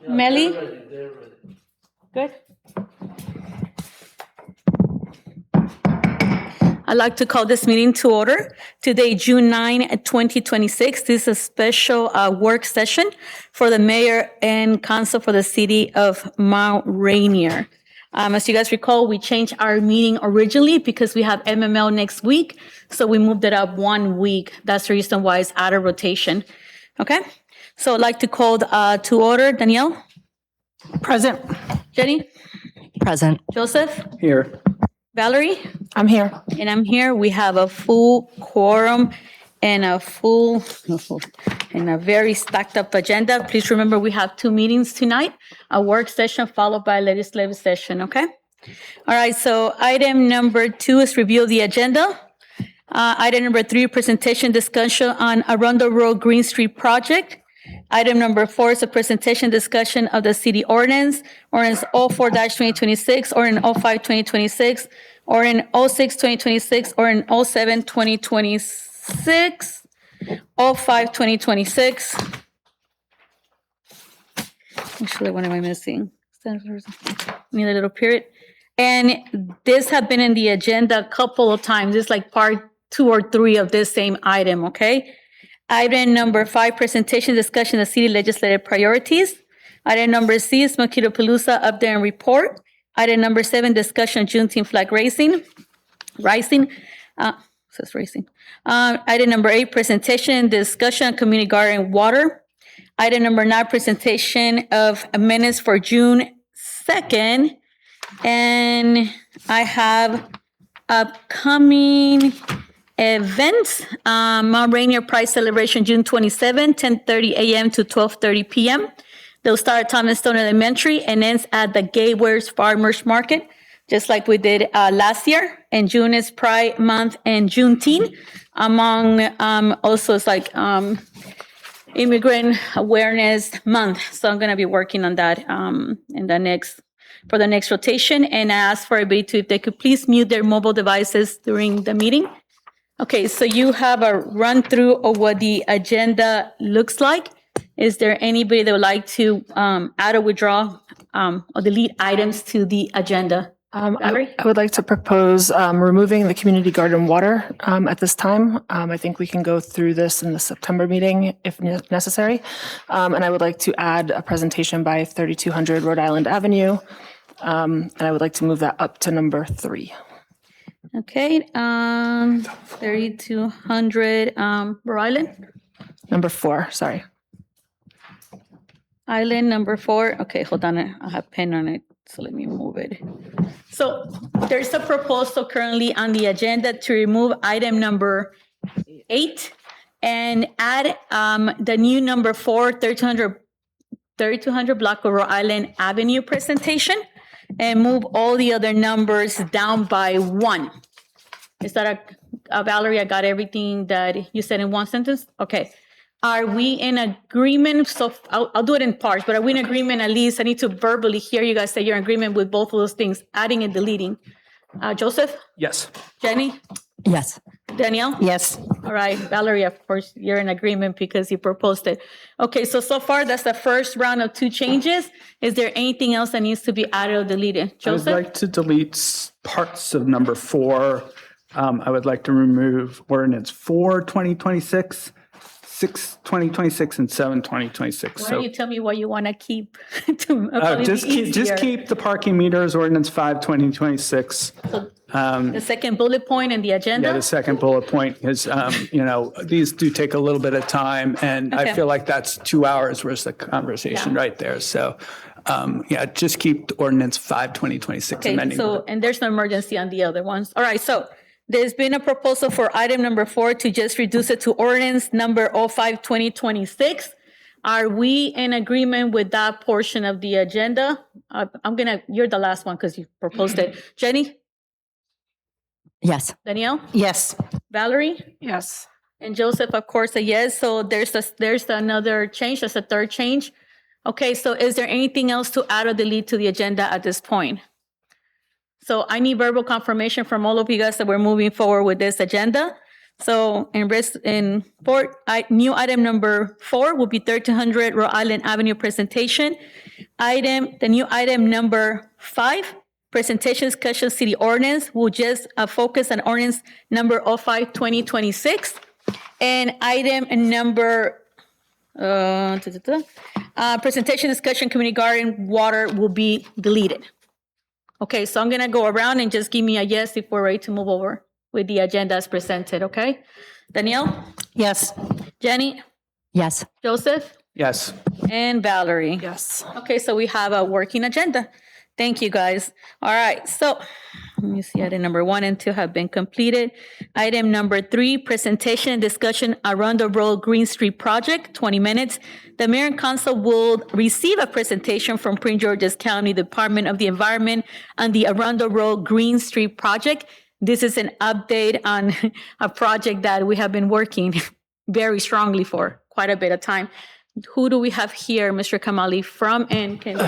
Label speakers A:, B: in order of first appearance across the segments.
A: Melly? Good. I'd like to call this meeting to order. Today, June 9, 2026. This is a special work session for the mayor and council for the city of Mount Rainier. As you guys recall, we changed our meeting originally because we have MML next week. So we moved it up 1 week. That's the reason why it's out of rotation. Okay? So I'd like to call to order. Danielle?
B: Present.
A: Jenny?
C: Present.
A: Joseph?
D: Here.
A: Valerie?
B: I'm here.
A: And I'm here. We have a full quorum and a very stacked up agenda. Please remember we have 2 meetings tonight, a work session followed by a legislative session, okay? All right, so item number 2 is review of the agenda. Item number 3, presentation discussion on Arundel Road Green Street project. Item number 4 is a presentation discussion of the city ordinance 04-2026, ordinance 05-2026, ordinance 06-2026, ordinance 07-2026, 05-2026. Actually, what am I missing? Need a little period. And this have been in the agenda a couple of times. It's like part 2 or 3 of this same item, okay? Item number 5, presentation discussion of city legislative priorities. Item number 6, Mosquitopalooza update and report. Item number 7, discussion of Juneteenth flag raising. Says racing. Item number 8, presentation discussion of community garden water. Item number 9, presentation of minutes for June 2nd. And I have upcoming events, Mount Rainier Pride Celebration, June 27, 10:30 a.m. to 12:30 p.m. They'll start at Thomas Stone Elementary and ends at the Gateway's Farmers Market, just like we did last year. And June is Pride Month and Juneteenth. Among also it's like Immigrant Awareness Month. So I'm going to be working on that for the next rotation. And I ask for everybody to, if they could please mute their mobile devices during the meeting. Okay, so you have a run through of what the agenda looks like. Is there anybody that would like to add or withdraw or delete items to the agenda? Valerie?
B: I would like to propose removing the community garden water at this time. I think we can go through this in the September meeting if necessary. And I would like to add a presentation by 3200 Rhode Island Avenue. And I would like to move that up to number 3.
A: Okay, 3200 Rhode Island?
B: Number 4, sorry.
A: Island number 4. Okay, hold on. I have pen on it, so let me move it. So there's a proposal currently on the agenda to remove item number 8 and add the new number 4, 3200 block of Rhode Island Avenue presentation, and move all the other numbers down by 1. Is that Valerie, I got everything that you said in one sentence? Okay. Are we in agreement? So I'll do it in parts, but are we in agreement at least? I need to verbally hear you guys say you're in agreement with both of those things, adding and deleting. Joseph?
D: Yes.
A: Jenny?
C: Yes.
A: Danielle?
B: Yes.
A: All right, Valerie, of course, you're in agreement because you proposed it. Okay, so far, that's the first round of 2 changes. Is there anything else that needs to be added or deleted? Joseph?
D: I would like to delete parts of number 4. I would like to remove ordinance 4, 2026, 6, 2026, and 7, 2026.
A: Why don't you tell me what you want to keep?
D: Just keep the parking meters, ordinance 5, 2026.
A: The second bullet point in the agenda?
D: Yeah, the second bullet point is, these do take a little bit of time, and
A: Okay.
D: I feel like that's 2 hours worth of conversation right there. So, just keep the ordinance 5, 2026
A: Okay,
D: amending.
A: and there's no emergency on the other ones. All right, so there's been a proposal for item number 4 to just reduce it to ordinance number 05, 2026. Are we in agreement with that portion of the agenda? You're the last one because you proposed it. Jenny?
C: Yes.
A: Danielle?
B: Yes.
A: Valerie?
B: Yes.
A: And Joseph, of course, a yes. So there's another change. That's a third change. Okay, so is there anything else to add or delete to the agenda at this point? So I need verbal confirmation from all of you guys that we're moving forward with this agenda. So new item number 4 will be 1300 Rhode Island Avenue presentation. The new item number 5, presentation discussion city ordinance, will just focus on ordinance number 05-2026. And item number presentation discussion community garden water will be deleted. Okay, so I'm gonna go around and just give me a yes if we're ready to move over with the agenda as presented, okay? Danielle?
B: Yes.
A: Jenny?
C: Yes.
A: Joseph?
D: Yes.
A: And Valerie?
B: Yes.
A: Okay, so we have a working agenda. Thank you, guys. All right, so let me see, item number 1 and 2 have been completed. Item number 3, presentation and discussion around the Road Green Street project, 20 minutes. The mayor and council will receive a presentation from Prince George's County Department of the Environment on the Around the Road Green Street project. This is an update on a project that we have been working very strongly for quite a bit of time. Who do we have here, Mr. Kamali, from, and can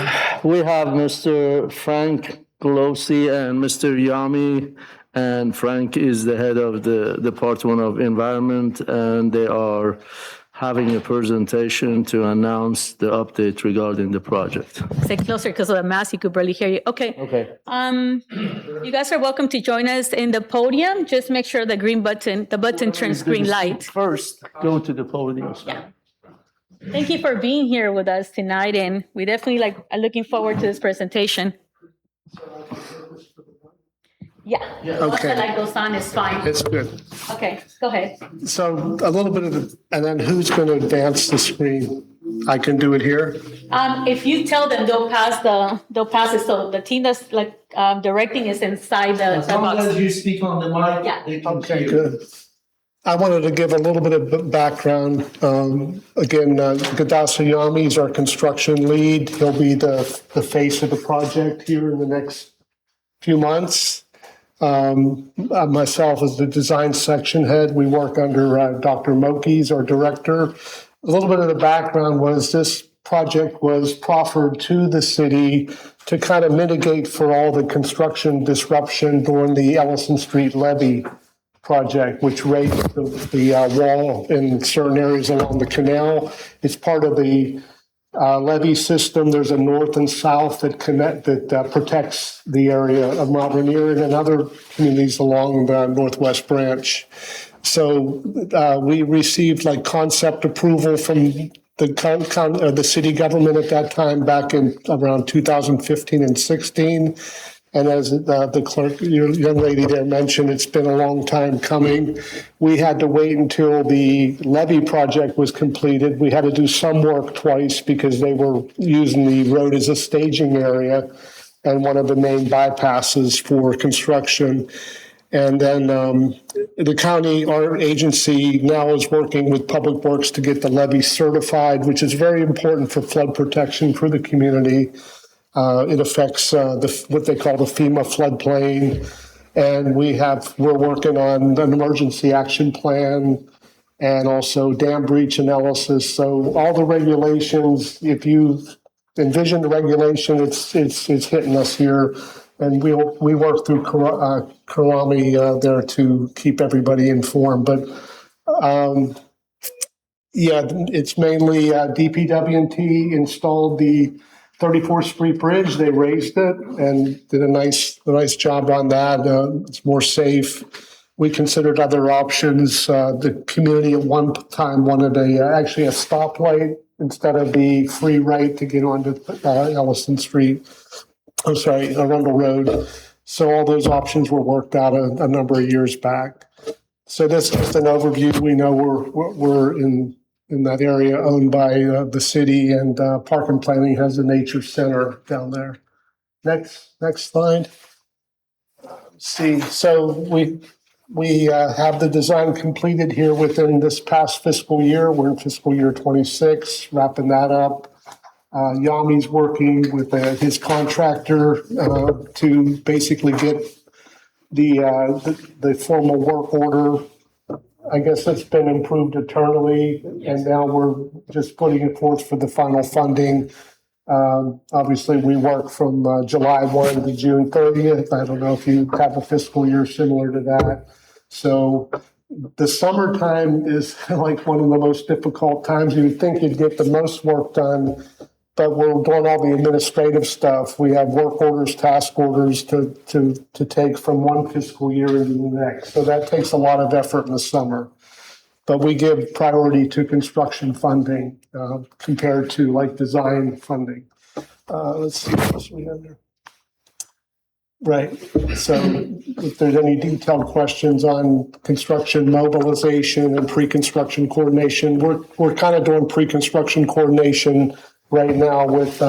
E: We have Mr. Frank Pelosi and Mr. Yami, and Frank is the head of the Department of Environment, and they are having a presentation to announce the update regarding the project.
A: say closer because of the mask, you could barely hear you. Okay.
E: Okay.
A: You guys are welcome to join us in the podium. Just make sure the button turns green light.
E: First, go to the podium.
A: Yeah. Thank you for being here with us tonight, and we definitely are looking forward to this presentation. Yeah. Once the light goes on, it's fine.
F: It's good.
A: Okay, go ahead.
F: So a little bit of the, and then who's going to advance the screen? I can do it here.
A: If you tell them, they'll pass it. So the team that's directing is inside the box.
E: you speak on the mic,
A: Yeah.
E: they can
F: Okay, good. I wanted to give a little bit of background. Again, Gadasa Yami is our construction lead. He'll be the face of the project here in the next few months. Myself as the design section head, we work under Dr. Mokies, our director. A little bit of the background was this project was proffered to the city to kind of mitigate for all the construction disruption during the Ellison Street levee project, which raised the wall in certain areas along the canal. It's part of the levee system. There's a north and south that protects the area of Mount Rainier and other communities along the northwest branch. So we received concept approval from the city government at that time, back in around 2015 and 16. And as the clerk, your young lady there mentioned, it's been a long time coming. We had to wait until the levee project was completed. We had to do some work twice because they were using the road as a staging area and one of the main bypasses for construction. And then the county, our agency now is working with Public Works to get the levee certified, which is very important for flood protection for the community. It affects what they call the FEMA floodplain, and we're working on an emergency action plan and also dam breach analysis. So all the regulations, if you envision the regulation, it's hitting us here, and we work through Karami there to keep everybody informed. But it's mainly DPW&T installed the 34th Street Bridge. They raised it and did a nice job on that. It's more safe. We considered other options. The community at one time wanted actually a stoplight instead of the free right to get onto Ellison Street. Arundel Road. So all those options were worked out a number of years back. So this is just an overview. We know we're in that area owned by the city, and Park and Planning has a nature center down there. Next slide. See, so we have the design completed here within this past fiscal year. We're in fiscal year 26, wrapping that up. Yami's working with his contractor to basically get the formal work order. I guess it's been improved internally, and now we're just putting it forth for the final funding. Obviously, we work from July 1 to June 30th. I don't know if you have a fiscal year similar to that. So The summertime is like one of the most difficult times. You would think you'd get the most work done, but we're doing all the administrative stuff. We have work orders, task orders to take from one fiscal year into the next. So that takes a lot of effort in the summer. But we give priority to construction funding compared to like design funding. Let's see what else we have there. Right. So if there's any detailed questions on construction mobilization and pre-construction coordination, we're kind of doing pre-construction coordination right now with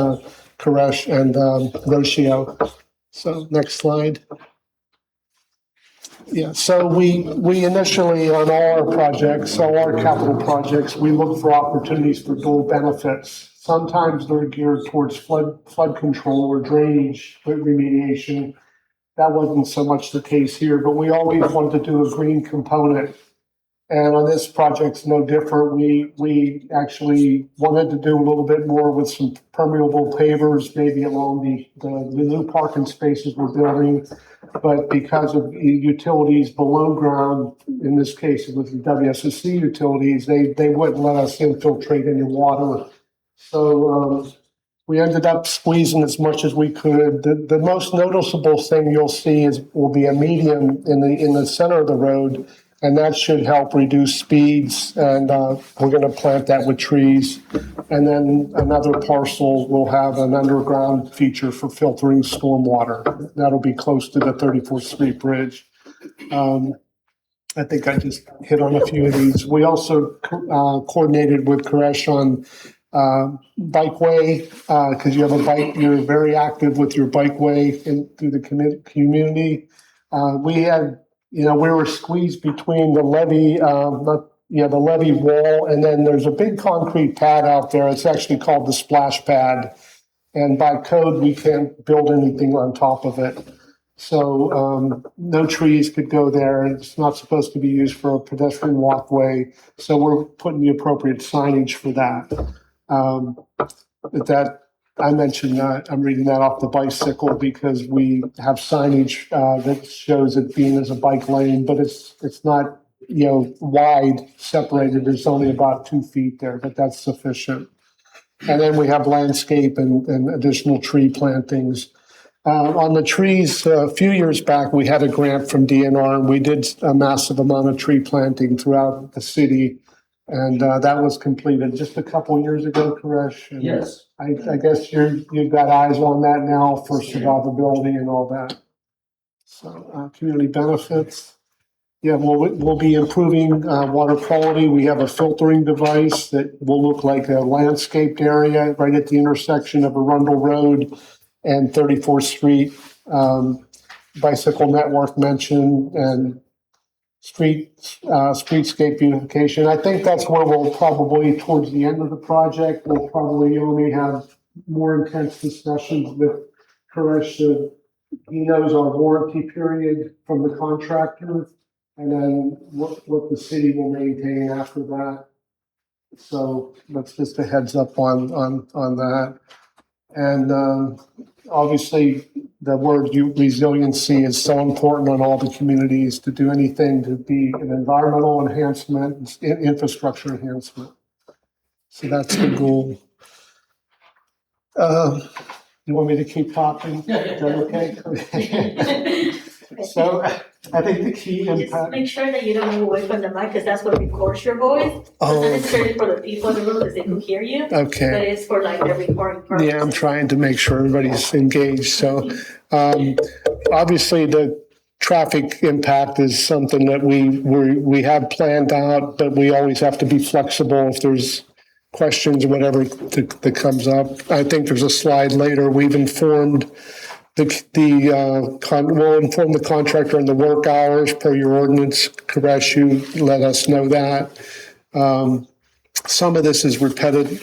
F: Koresh and Rocio. So next slide. Yeah, so we initially on all our projects, all our capital projects, we look for opportunities for dual benefits. Sometimes they're geared towards flood control or drainage remediation. That wasn't so much the case here, but we always wanted to do a green component. And on this project's no different. We actually wanted to do a little bit more with some permeable pavers, maybe along the new parking spaces we're building. But because of utilities below ground, in this case it was the WSSC utilities, they wouldn't let us infiltrate any water. So we ended up squeezing as much as we could. The most noticeable thing you'll see will be a median in the center of the road, and that should help reduce speeds. And we're going to plant that with trees. And then another parcel will have an underground feature for filtering stormwater. That'll be close to the 34th Street Bridge. I think I just hit on a few of these. We also coordinated with Koresh on bikeway, because you have a bike, you're very active with your bikeway through the community. We had, we were squeezed between the levee, the levee wall, and then there's a big concrete pad out there. It's actually called the splash pad. And by code, we can't build anything on top of it. So no trees could go there. It's not supposed to be used for a pedestrian walkway. So we're putting the appropriate signage for that. That I mentioned that I'm reading that off the bicycle because we have signage that shows it being as a bike lane, but it's not wide separated. There's only about 2 feet there, but that's sufficient. And then we have landscape and additional tree plantings. On the trees, a few years back, we had a grant from DNR, and we did a massive amount of tree planting throughout the city. And that was completed just a couple of years ago, Koresh. And yes. I guess you've got eyes on that now for survivability and all that. So community benefits. Yeah, we'll be improving water quality. We have a filtering device that will look like a landscaped area right at the intersection of Arundel Road and 34th Street. Bicycle network mentioned and streetscape beautification. I think that's where we'll probably, towards the end of the project, we'll probably only have more intense discussions with Koresh. He knows our warranty period from the contractor, and then what the city will maintain after that. So that's just a heads up on that. And obviously, the word resiliency is so important on all the communities to do anything to be an environmental enhancement, infrastructure enhancement. So that's the goal. You want me to keep talking? Yeah. Is that okay? So I think the key
A: Just
F: impact.
A: make sure that you don't move away from the mic, because that's what records your voice.
F: Oh.
A: It's not necessarily for the people in the room because they can hear you.
F: Okay.
A: But it's for like the recording purpose.
F: Yeah, I'm trying to make sure everybody's engaged. So obviously the traffic impact is something that we have planned out, but we always have to be flexible if there's questions or whatever that comes up. I think there's a slide later. We've informed we'll inform the contractor on the work hours per your ordinance. Koresh, you let us know that. Some of this is repetitive.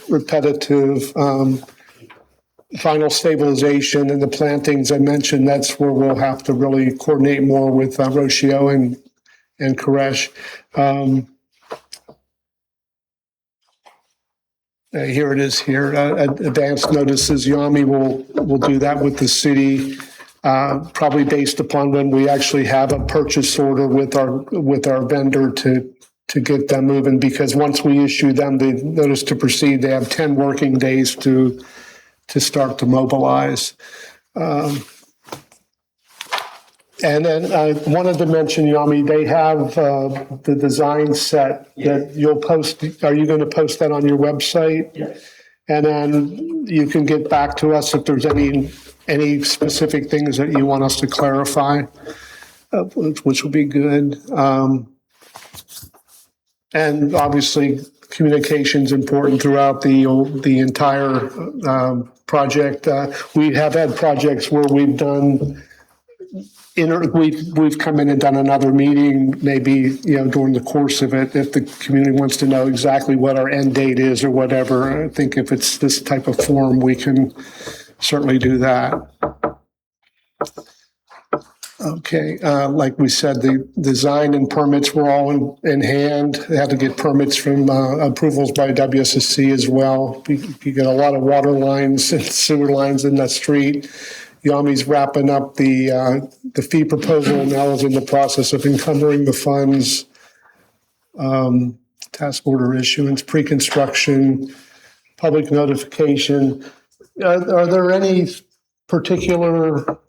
F: Final stabilization and the plantings I mentioned, that's where we'll have to really coordinate more with Rocio and Koresh. Here it is here. Advanced notices, Yami will do that with the city. probably based upon when we actually have a purchase order with our vendor to get them moving, because once we issue them the notice to proceed, they have 10 working days to start to mobilize. And then I wanted to mention, Yami, they have the design set that you'll post. Are you going to post that on your website?
E: Yes.
F: And then you can get back to us if there's any specific things that you want us to clarify, which will be good. And obviously, communication is important throughout the entire project. We have had projects where we've done. We've come in and done another meeting, maybe during the course of it, if the community wants to know exactly what our end date is or whatever. I think if it's this type of form, we can certainly do that. Okay, like we said, the design and permits were all in hand. They had to get permits from approvals by WSSC as well. You get a lot of water lines and sewer lines in that street. Yami's wrapping up the fee proposal, and now is in the process of encumbering the funds, task order issuance, pre-construction, public notification. Are there any particular,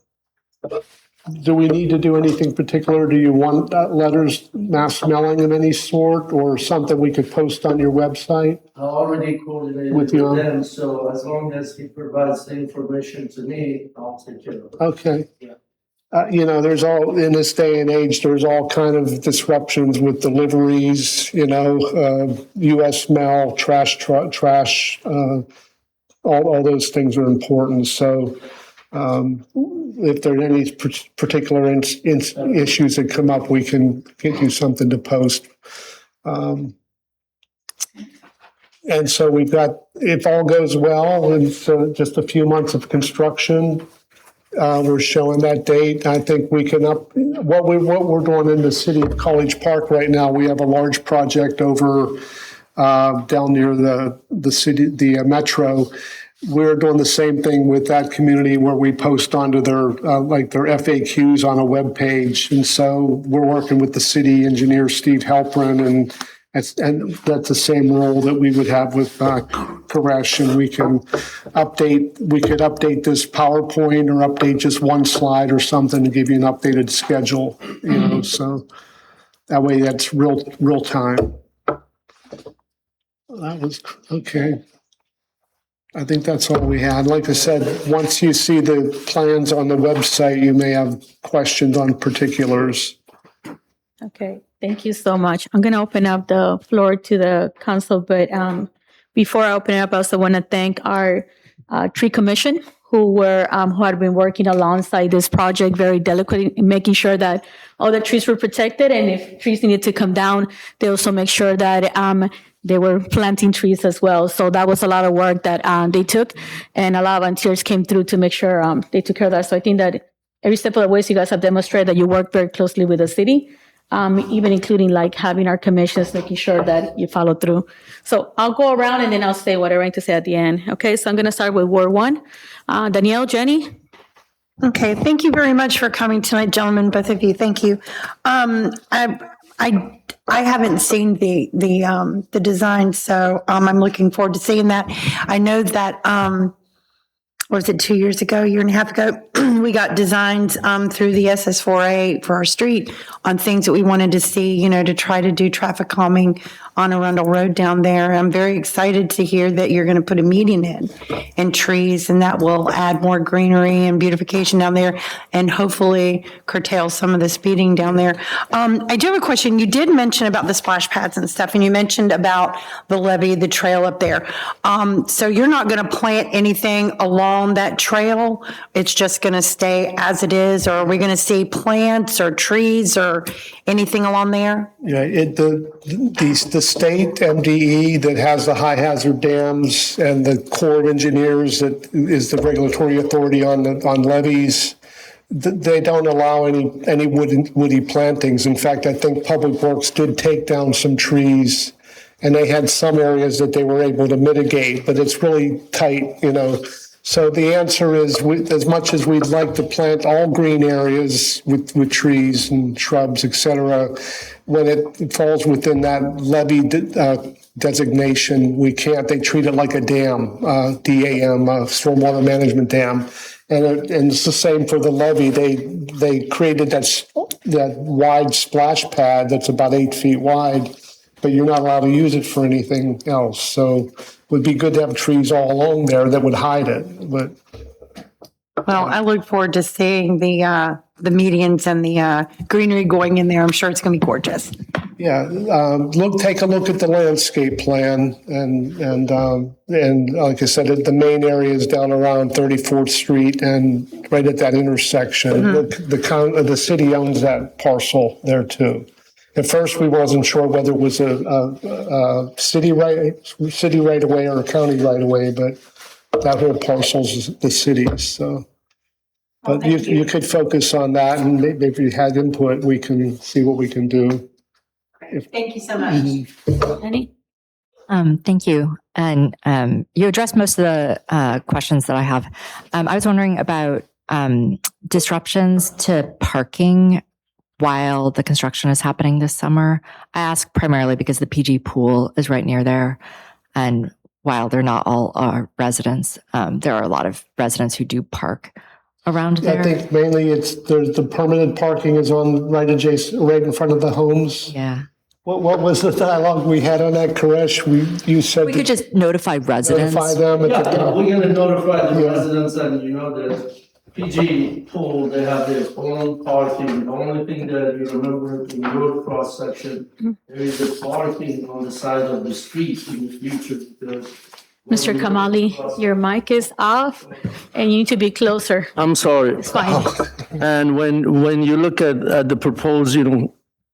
F: do we need to do anything particular? Do you want letters, mass mailing of any sort, or something we could post on your website?
E: I already coordinated
F: With
E: with
F: you?
E: them, so as long as he provides the information to me, I'll take care of it.
F: Okay.
E: Yeah.
F: There's all, in this day and age, there's all kind of disruptions with deliveries, US mail, trash, all those things are important. So if there are any particular issues that come up, we can get you something to post. And so we've got, if all goes well, it's just a few months of construction. We're showing that date. I think we can what we're doing in the city of College Park right now. We have a large project over down near the city, the metro. We're doing the same thing with that community where we post onto their their FAQs on a web page. And so we're working with the city engineer, Steve Halprin, and that's the same role that we would have with Koresh, and we could update this PowerPoint or update just one slide or something to give you an updated schedule, so that way that's real time. That was okay. I think that's all we had. Like I said, once you see the plans on the website, you may have questions on particulars.
A: Okay, thank you so much. I'm going to open up the floor to the council, but before I open it up, I also want to thank our tree commission who had been working alongside this project very delicately, making sure that all the trees were protected, and if trees needed to come down, they also make sure that they were planting trees as well. So that was a lot of work that they took, and a lot of volunteers came through to make sure they took care of that. So I think that every step of the way, you guys have demonstrated that you work very closely with the city. Even including like having our commissions, making sure that you follow through. So I'll go around and then I'll say whatever I need to say at the end. Okay, so I'm going to start with Ward 1. Danielle, Jenny?
G: Okay, thank you very much for coming tonight, gentlemen, both of you. Thank you. I haven't seen the design, so I'm looking forward to seeing that. I know that was it 2 years ago, year and a half ago, we got designs through the SS4A for our street on things that we wanted to see, to try to do traffic calming on Arundel Road down there. I'm very excited to hear that you're going to put a median in and trees, and that will add more greenery and beautification down there and hopefully curtail some of the speeding down there. I do have a question. You did mention about the splash pads and stuff, and you mentioned about the levee, the trail up there. So you're not going to plant anything along that trail? It's just going to stay as it is, or are we going to see plants or trees or anything along there?
F: Yeah, the state MDE that has the high hazard dams and the Corps of Engineers that is the regulatory authority on levees, they don't allow any woody plantings. In fact, I think Public Works did take down some trees, and they had some areas that they were able to mitigate, but it's really tight, So the answer is, as much as we'd like to plant all green areas with trees and shrubs, et cetera, when it falls within that levy designation, we can't. They treat it like a dam, DAM, stormwater management dam. And it's the same for the levee. They created that wide splash pad that's about 8 feet wide, but you're not allowed to use it for anything else. So it would be good to have trees all along there that would hide it. But
G: Well, I look forward to seeing the medians and the greenery going in there. I'm sure it's going to be gorgeous.
F: yeah, take a look at the landscape plan, and like I said, the main area is down around 34th Street and right at that intersection. The city owns that parcel there too. At first, we wasn't sure whether it was a city right away or a county right away, but that whole parcel's the city's. So, but you could focus on that, and maybe if you had input, we can see what we can do.
G: Thank you so much.
A: Any?
C: Thank you. And you addressed most of the questions that I have. I was wondering about disruptions to parking while the construction is happening this summer. I ask primarily because the PG pool is right near there. And while they're not all residents, there are a lot of residents who do park around there.
F: I think mainly there's the permanent parking is on right in front of the homes.
C: Yeah.
F: What was the dialogue we had on that, Koresh? You said
C: We could just notify residents.
F: notify them.
E: Yeah, we're gonna notify the residents, and the PG pool, they have their own parking. The only thing that you remember in your cross section, there is a parking on the side of the street in the future.
A: Mr. Kamali, your mic is off and you need to be closer.
E: I'm sorry.
A: It's fine.
E: And when you look at the proposed,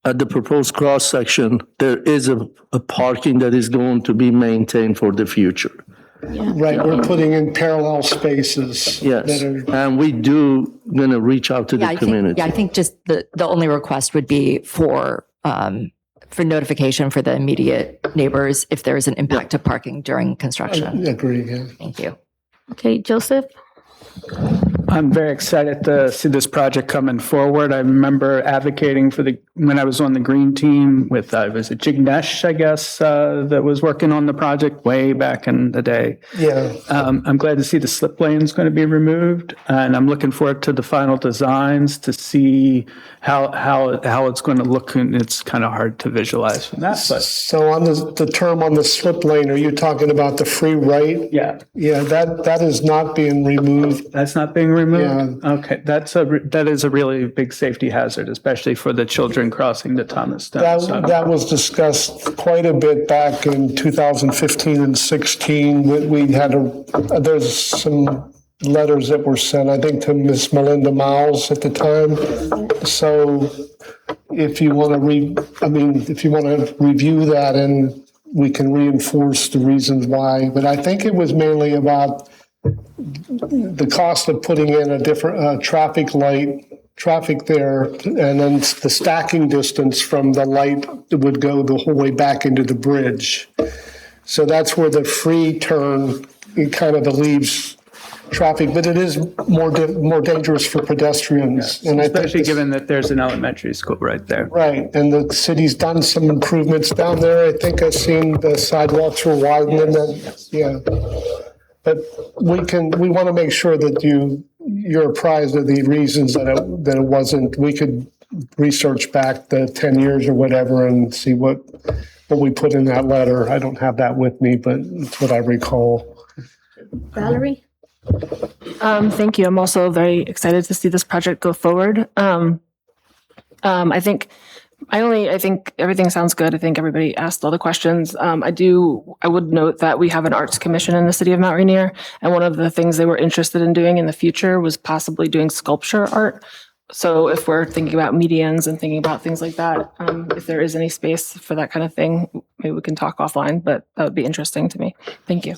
E: at the proposed cross section, there is a parking that is going to be maintained for the future.
F: Right, we're putting in parallel spaces.
E: Yes,
F: that are-
E: and we gonna reach out to the community.
C: I think just the only request would be for notification for the immediate neighbors if there is an impact to parking during construction.
F: I agree, yeah.
C: Thank you.
A: Okay, Joseph?
D: I'm very excited to see this project coming forward. I remember advocating when I was on the green team with, was it Jignesh, I guess, that was working on the project way back in the day.
F: Yeah.
D: I'm glad to see the slip lane is going to be removed, and I'm looking forward to the final designs to see how it's going to look, and it's kind of hard to visualize from that. But
F: So on the term on the slip lane, are you talking about the free right?
D: yeah,
F: Yeah, that is not being removed.
D: that's not being removed.
F: Yeah.
D: Okay, that is a really big safety hazard, especially for the children crossing the Thomaston. So-
F: That was discussed quite a bit back in 2015 and 16. We had there's some letters that were sent, I think, to Miss Melinda Miles at the time. So if you want to review that, and we can reinforce the reasons why. But I think it was mainly about the cost of putting in a different traffic there, and then the stacking distance from the light would go the whole way back into the bridge. So that's where the free turn, it kind of leaves traffic, but it is more dangerous for pedestrians. And
D: Especially given that there's an elementary school right there.
F: Right, and the city's done some improvements down there. I think I've seen the sidewalks were widening, yeah. But we want to make sure that you're apprised of the reasons that it wasn't. We could research back the 10 years or whatever and see what we put in that letter. I don't have that with me, but it's what I recall.
A: Valerie?
B: Thank you. I'm also very excited to see this project go forward. I think everything sounds good. I think everybody asked all the questions. I would note that we have an arts commission in the city of Mount Rainier, and one of the things they were interested in doing in the future was possibly doing sculpture art. So if we're thinking about medians and thinking about things like that, if there is any space for that kind of thing, maybe we can talk offline, but that would be interesting to me. Thank you.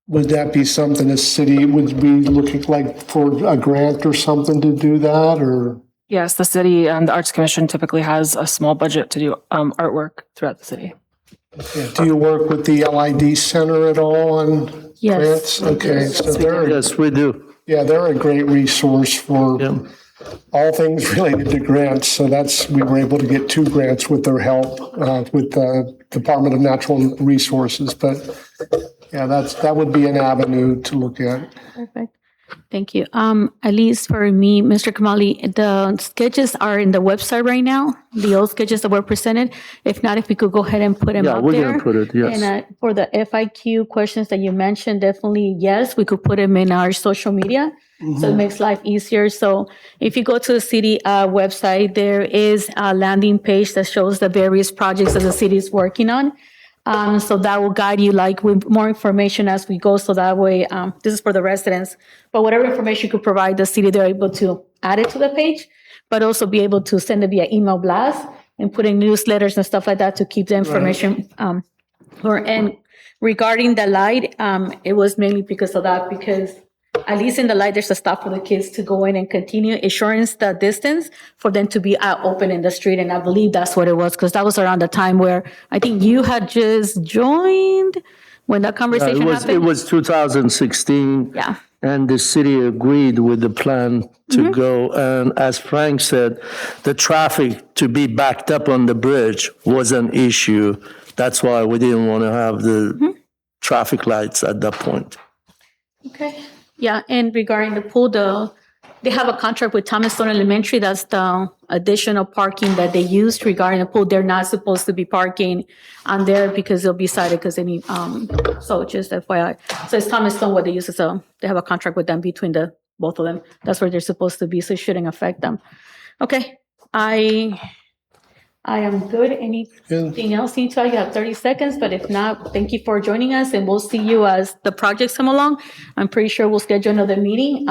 F: Would that be something the city would be looking like for a grant or something to do that, or?
B: Yes, the city and the Arts Commission typically has a small budget to do artwork throughout the city.
F: Do you work with the LID Center at all on
A: Yes.
F: grants? Okay, so they're,
E: Yes, we do.
F: yeah, they're a great resource for
E: Yeah.
F: all things related to grants. So we were able to get 2 grants with their help, with the Department of Natural Resources. But yeah, that would be an avenue to look at.
A: Perfect. Thank you. At least for me, Mr. Kamali, the sketches are in the website right now, the old sketches that were presented. If not, if we could go ahead and put them
E: Yeah,
A: out
E: we're
A: there.
E: gonna put it, yes.
A: And for the FIQ questions that you mentioned, definitely yes, we could put them in our social media. So it makes life easier. So if you go to the city website, there is a landing page that shows the various projects that the city is working on. So that will guide you like with more information as we go. So that way, this is for the residents, but whatever information you could provide the city, they're able to add it to the page, but also be able to send it via email blast and put in newsletters and stuff like that to keep the information. And regarding the light, it was mainly because of that, because at least in the light, there's a stop for the kids to go in and continue assurance the distance for them to be out open in the street. And I believe that's what it was, because that was around the time where I think you had just joined when that conversation happened.
E: It was 2016.
A: Yeah.
E: And the city agreed with the plan to go. And as Frank said, the traffic to be backed up on the bridge was an issue. That's why we didn't want to have the traffic lights at that point.
A: Okay. Yeah, and regarding the pool, they have a contract with Thomas Stone Elementary. That's the additional parking that they used regarding the pool. They're not supposed to be parking on there because they'll be cited because they need, so just FYI. So it's Thomas Stone what they use. So they have a contract with them between both of them. That's where they're supposed to be, so it shouldn't affect them. Okay, I am good. Anything else you need to add? You have 30 seconds, but if not, thank you for joining us, and we'll see you as the projects come along. I'm pretty sure we'll schedule another meeting.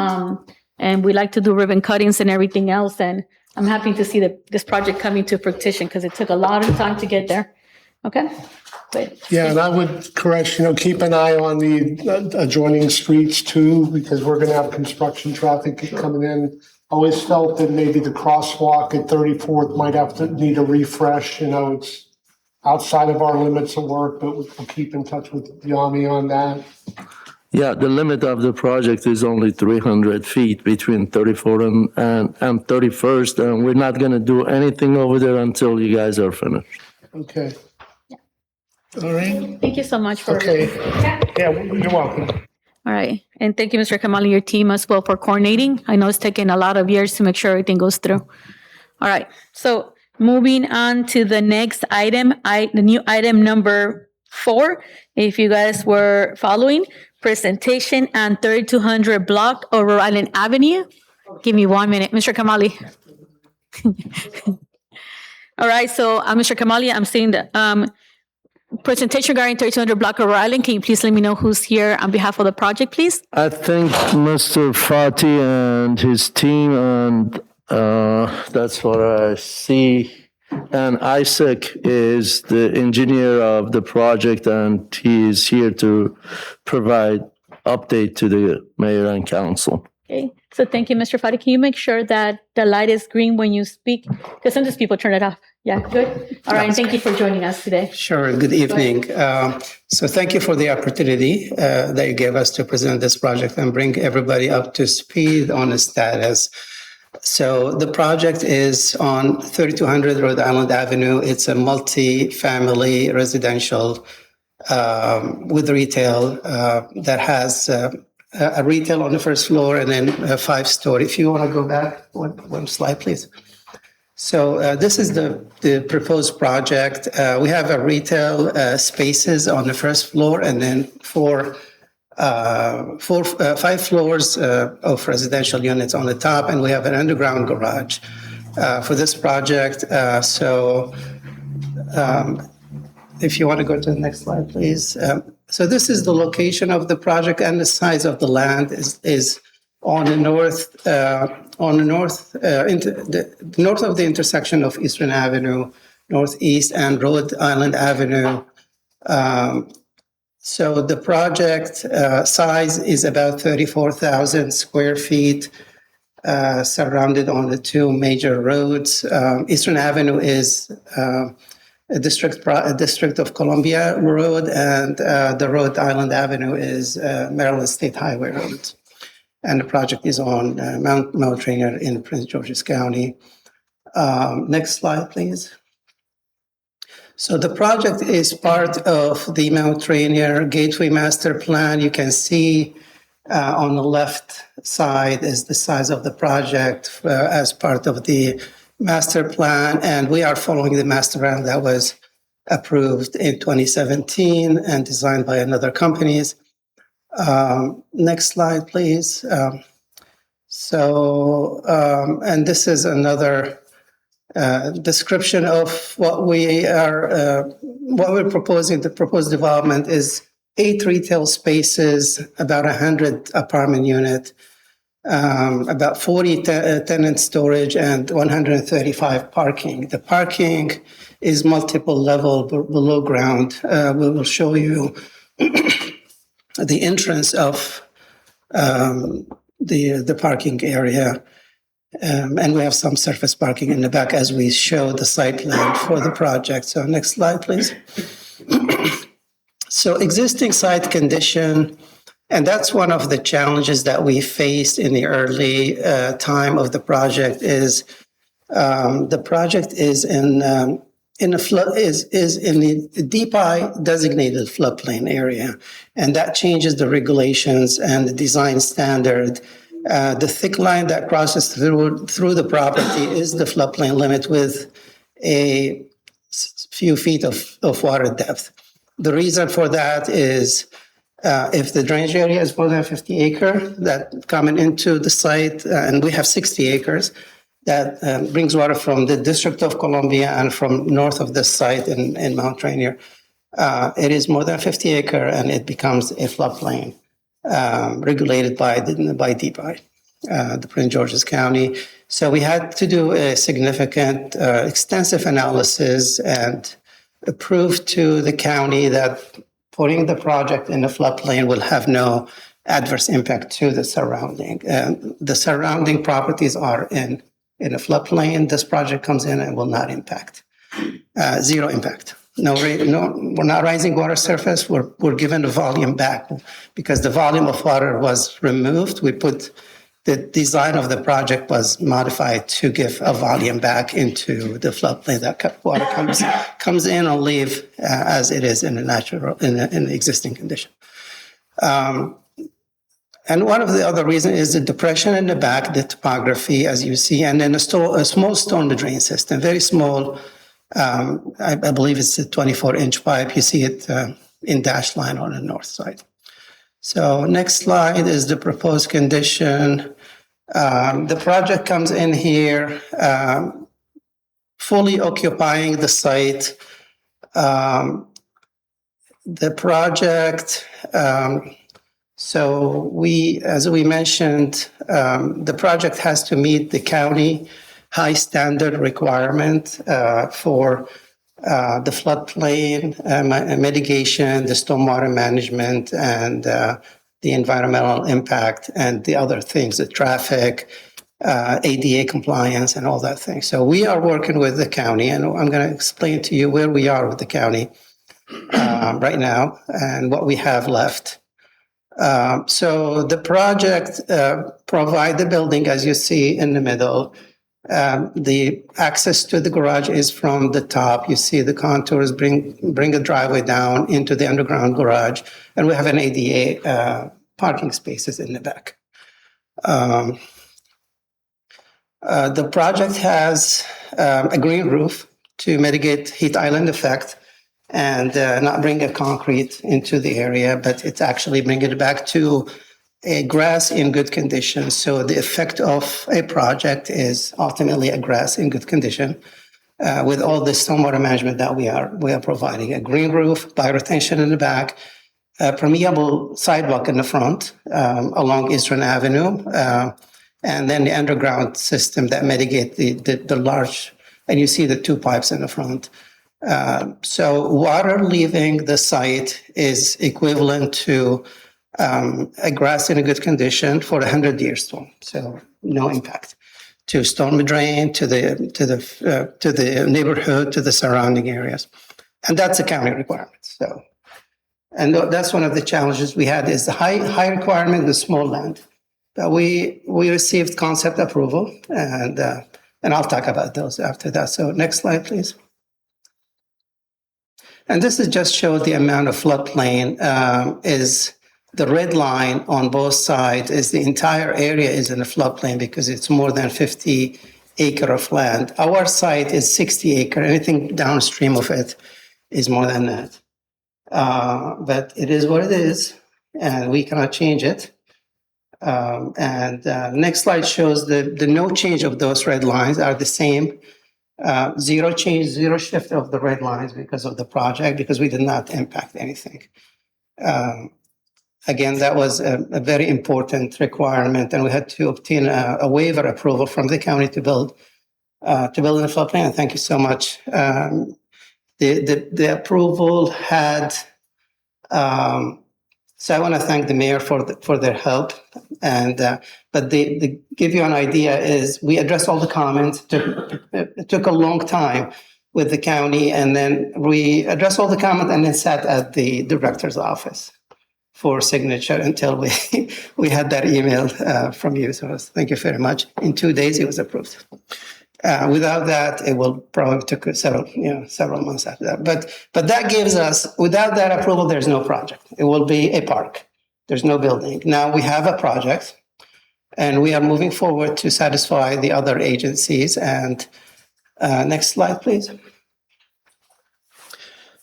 A: And we like to do ribbon cuttings and everything else. And I'm happy to see this project coming to fruition because it took a lot of time to get there. Okay? Good.
F: Yeah, and I would correct, keep an eye on the adjoining streets too, because we're going to have construction traffic coming in. Always felt that maybe the crosswalk at 34th might have to need a refresh. It's outside of our limits of work, but we'll keep in touch with Yami on that.
E: Yeah, the limit of the project is only 300 feet between 34th and 31st, and we're not going to do anything over there until you guys are finished.
F: Okay. All right.
A: Thank you so much for.
F: Okay. Yeah, you're welcome.
A: All right. And thank you, Mr. Kamali, your team as well for coordinating. I know it's taken a lot of years to make sure everything goes through. All right. So moving on to the next item, the new item number 4, if you guys were following, presentation on 3200 block of Rhode Island Avenue. Give me 1 minute, Mr. Kamali. All right. So Mr. Kamali, I'm seeing the presentation regarding 3200 block of Rhode Island. Can you please let me know who's here on behalf of the project, please?
E: I think Mr. Fati and his team, and that's what I see. And Isaac is the engineer of the project, and he is here to provide update to the mayor and council.
A: Okay. So thank you, Mr. Fati. Can you make sure that the light is green when you speak? Because sometimes people turn it off. Yeah, good. All right. Thank you for joining us today.
H: Sure. Good evening. So thank you for the opportunity that you gave us to present this project and bring everybody up to speed on the status. So the project is on 3200 Rhode Island Avenue. It's a multi-family residential with retail that has a retail on the first floor and then a 5-story. If you want to go back one slide, please. So this is the proposed project. We have a retail spaces on the first floor and then 5 floors of residential units on the top, and we have an underground garage for this project. If you want to go to the next slide, please. So this is the location of the project, and the size of the land is on the north of the intersection of Eastern Avenue, Northeast, and Rhode Island Avenue. So the project size is about 34,000 square feet, surrounded on the 2 major roads. Eastern Avenue is District of Columbia Road, and the Rhode Island Avenue is Maryland State Highway Road. And the project is on Mount Rainier in Prince George's County. Next slide, please. So the project is part of the Mount Rainier Gateway Master Plan. You can see on the left side is the size of the project as part of the master plan, and we are following the master plan that was approved in 2017 and designed by another companies. Next slide, please. And this is another description of what we're proposing. The proposed development is 8 retail spaces, about 100 apartment unit, about 40 tenant storage, and 135 parking. The parking is multiple level below ground. We will show you the entrance of the parking area. And we have some surface parking in the back as we show the site plan for the project. So next slide, please. So existing site condition, and that's one of the challenges that we faced in the early time of the project is the project is in the DPI designated floodplain area, and that changes the regulations and the design standard. The thick line that crosses through the property is the floodplain limit with a few feet of water depth. The reason for that is if the drainage area is more than 50 acres that coming into the site, and we have 60 acres, that brings water from the District of Columbia and from north of the site in Mount Rainier. It is more than 50 acres and it becomes a floodplain regulated by DPI, the Prince George's County. So we had to do a significant, extensive analysis and prove to the county that putting the project in the floodplain will have no adverse impact to the surrounding. The surrounding properties are in a floodplain. This project comes in and will not impact. Zero impact. No, we're not rising water surface. We're given the volume back because the volume of water was removed. The design of the project was modified to give a volume back into the floodplain. That water comes in and leave as it is in the existing condition. And one of the other reasons is the depression in the back, the topography, as you see, and then a small storm drain system, very small. I believe it's a 24-inch pipe. You see it in dashed line on the north side. So next slide is the proposed condition. The project comes in here, fully occupying the site. The project, as we mentioned, the project has to meet the county high standard requirement for the floodplain mitigation, the stormwater management, and the environmental impact, and the other things, the traffic, ADA compliance, and all that thing. So we are working with the county, and I'm going to explain to you where we are with the county right now and what we have left. So the project provide the building, as you see in the middle. The access to the garage is from the top. You see the contours bring a driveway down into the underground garage, and we have an ADA parking spaces in the back. The project has a green roof to mitigate heat island effect and not bring a concrete into the area, but it's actually bringing it back to a grass in good condition. So the effect of a project is ultimately a grass in good condition with all the stormwater management that we are providing. A green roof, bioretention in the back, a permeable sidewalk in the front along Eastern Avenue, and then the underground system that mitigate the large, and you see the 2 pipes in the front. So water leaving the site is equivalent to a grass in a good condition for a 100-year storm, so no impact. to storm drain, to the neighborhood, to the surrounding areas. And that's a county requirement. So, and that's one of the challenges we had is the high requirement, the small land. But we received concept approval, and I'll talk about those after that. So next slide, please. And this is just show the amount of floodplain is the red line on both sides is the entire area is in a floodplain because it's more than 50 acre of land. Our site is 60 acre. Anything downstream of it is more than that. But it is what it is, and we cannot change it. Next slide shows the no change of those red lines are the same. Zero change, zero shift of the red lines because of the project, because we did not impact anything. Again, that was a very important requirement, and we had to obtain a waiver approval from the county to build in the floodplain. Thank you so much. The approval had. So I want to thank the mayor for their help, but they give you an idea is we addressed all the comments. It took a long time with the county, and then we addressed all the comments and then sat at the director's office for signature until we had that email from you. So thank you very much. In 2 days, it was approved. Without that, it will probably took several months after that. But that gives us, without that approval, there's no project. It will be a park. There's no building. Now we have a project, and we are moving forward to satisfy the other agencies. And next slide, please.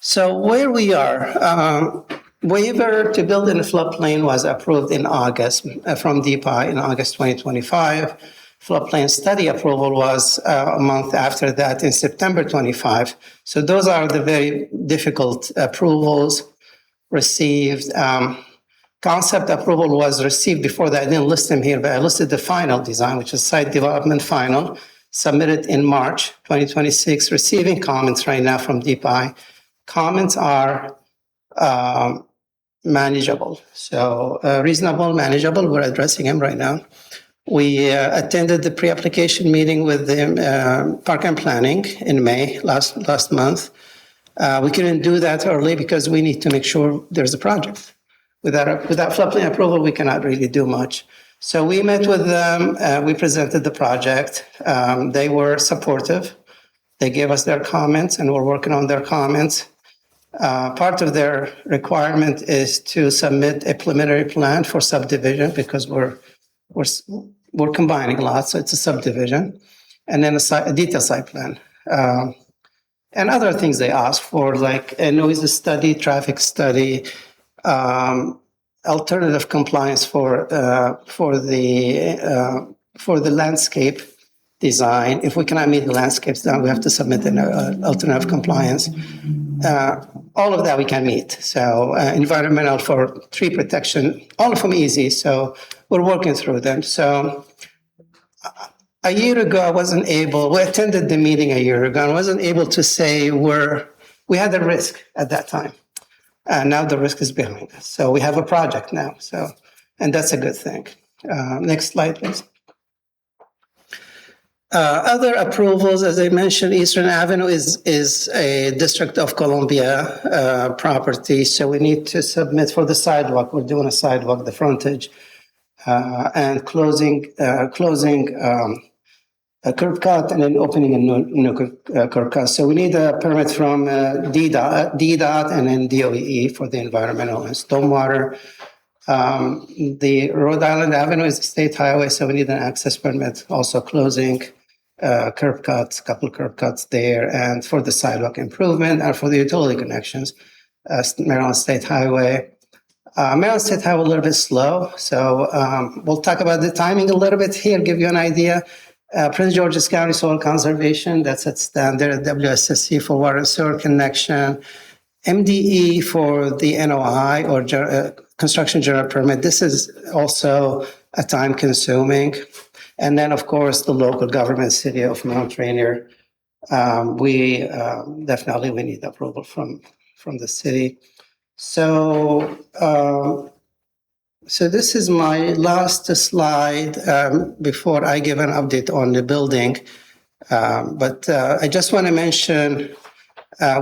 H: So where we are, waiver to build in a floodplain was approved in August from DPI in August 2025. Floodplain study approval was a month after that in September 25. So those are the very difficult approvals received. Concept approval was received before that. I didn't list them here, but I listed the final design, which is site development final, submitted in March 2026, receiving comments right now from DPI. Comments are manageable. So reasonable, manageable, we're addressing them right now. We attended the pre-application meeting with the Park and Planning in May last month. We couldn't do that early because we need to make sure there's a project. Without floodplain approval, we cannot really do much. So we met with them. We presented the project. They were supportive. They gave us their comments, and we're working on their comments. Part of their requirement is to submit a preliminary plan for subdivision because we're combining lots, so it's a subdivision, and then a detailed site plan. And other things they ask for, like a noise study, traffic study, alternative compliance for the landscape design. If we cannot meet the landscapes, then we have to submit an alternative compliance. All of that we can meet. So environmental for tree protection, all of them easy. So we're working through them. So a year ago, we attended the meeting a year ago, and I wasn't able to say we had a risk at that time. And now the risk is behind us. So we have a project now. So, and that's a good thing. Next slide, please. Other approvals, as I mentioned, Eastern Avenue is a District of Columbia property, so we need to submit for the sidewalk. We're doing a sidewalk, the frontage, and closing a curb cut and then opening a new curb cut. So we need a permit from DDOT and then DOE for the environmental and stormwater. The Rhode Island Avenue is a state highway, so we need an access permit, also closing curb cuts, couple curb cuts there, and for the sidewalk improvement and for the utility connections, Maryland State Highway. Maryland State Highway a little bit slow, so we'll talk about the timing a little bit here, give you an idea. Prince George's County Soil Conservation, that's at standard, WSSC for water and sewer connection, MDE for the NOI or construction general permit. This is also a time consuming. And then, of course, the local government, city of Mount Rainier. We need approval from the city. So So this is my last slide before I give an update on the building. But I just want to mention,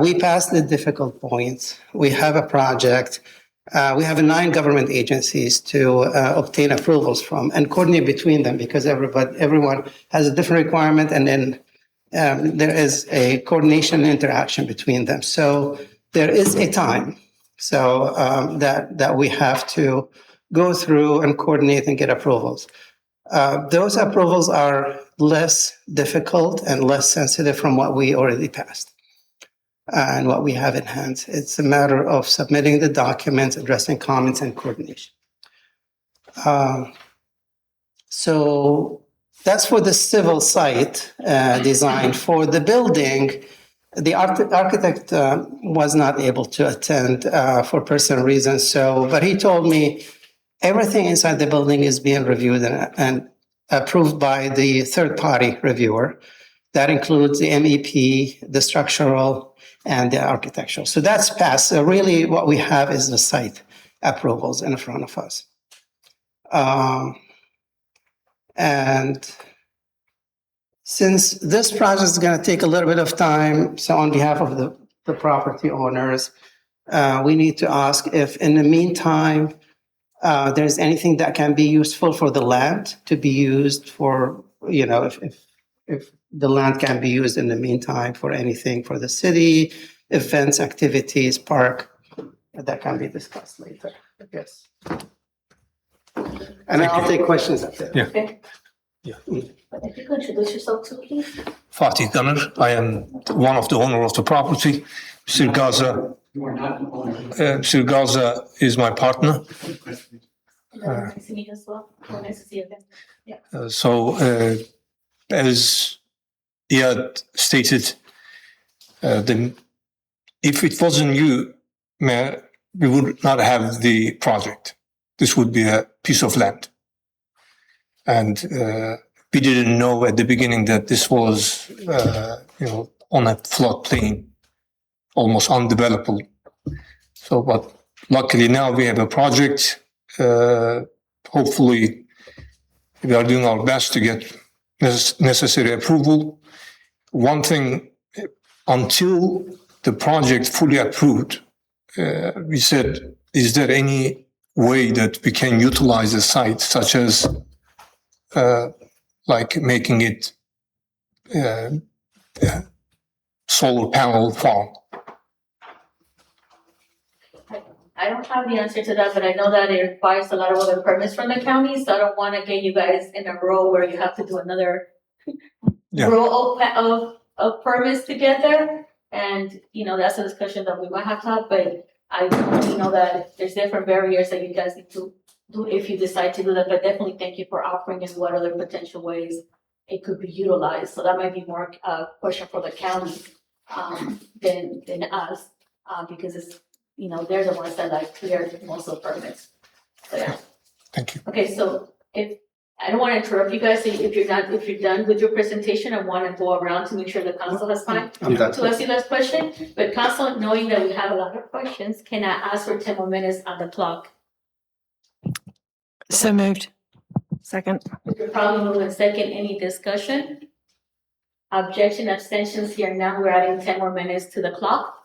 H: we passed the difficult points. We have a project. We have 9 government agencies to obtain approvals from and coordinate between them, because everyone has a different requirement, and then there is a coordination and interaction between them. So there is a time that we have to go through and coordinate and get approvals. Those approvals are less difficult and less sensitive from what we already passed and what we have in hand. It's a matter of submitting the documents, addressing comments, and coordination. So that's for the civil site design. For the building, the architect was not able to attend for personal reasons. But he told me everything inside the building is being reviewed and approved by the third-party reviewer. That includes the MEP, the structural, and the architectural. So that's passed. So really what we have is the site approvals in front of us. And since this project is going to take a little bit of time, so on behalf of the property owners, we need to ask if in the meantime, there's anything that can be useful for the land to be used for, if the land can be used in the meantime for anything for the city, events, activities, park, that can be discussed later, I guess. And I'll take questions after.
I: Yeah.
A: Okay.
I: Yeah.
A: If you could introduce yourself too, please.
I: Fatih Gunner. I am one of the owner of the property. Mr. Gaza. Mr. Gaza is my partner.
A: Nice to meet you as well. Nice to see you again. Yeah.
I: As he had stated, if it wasn't you, Mayor, we would not have the project. This would be a piece of land. And we didn't know at the beginning that this was, on a floodplain, almost undevelopable. But luckily now we have a project. Hopefully, we are doing our best to get necessary approval. One thing, until the project fully approved, we said, is there any way that we can utilize the site, such as like making it solar panel farm?
A: I don't have the answer to that, but I know that it requires a lot of other permits from the county, so I don't want to get you guys in a row where you have to do another row of permits together. And, that's a discussion that we might have to have, but I only know that there's different barriers that you guys need to do if you decide to do that. But definitely thank you for offering us what other potential ways it could be utilized. So that might be more a question for the county than us, because it's, they're the ones that clear most of the permits. So yeah.
I: Thank you.
A: Okay, so if I don't want to interrupt you guys, if you're done with your presentation, I want to go around to make sure the council has time to ask you guys questions. But council, knowing that we have a lot of questions, can I ask for 10 more minutes on the clock?
G: So moved.
B: Second.
A: We could probably move in second. Any discussion? Objection, abstentions here. Now we're adding 10 more minutes to the clock.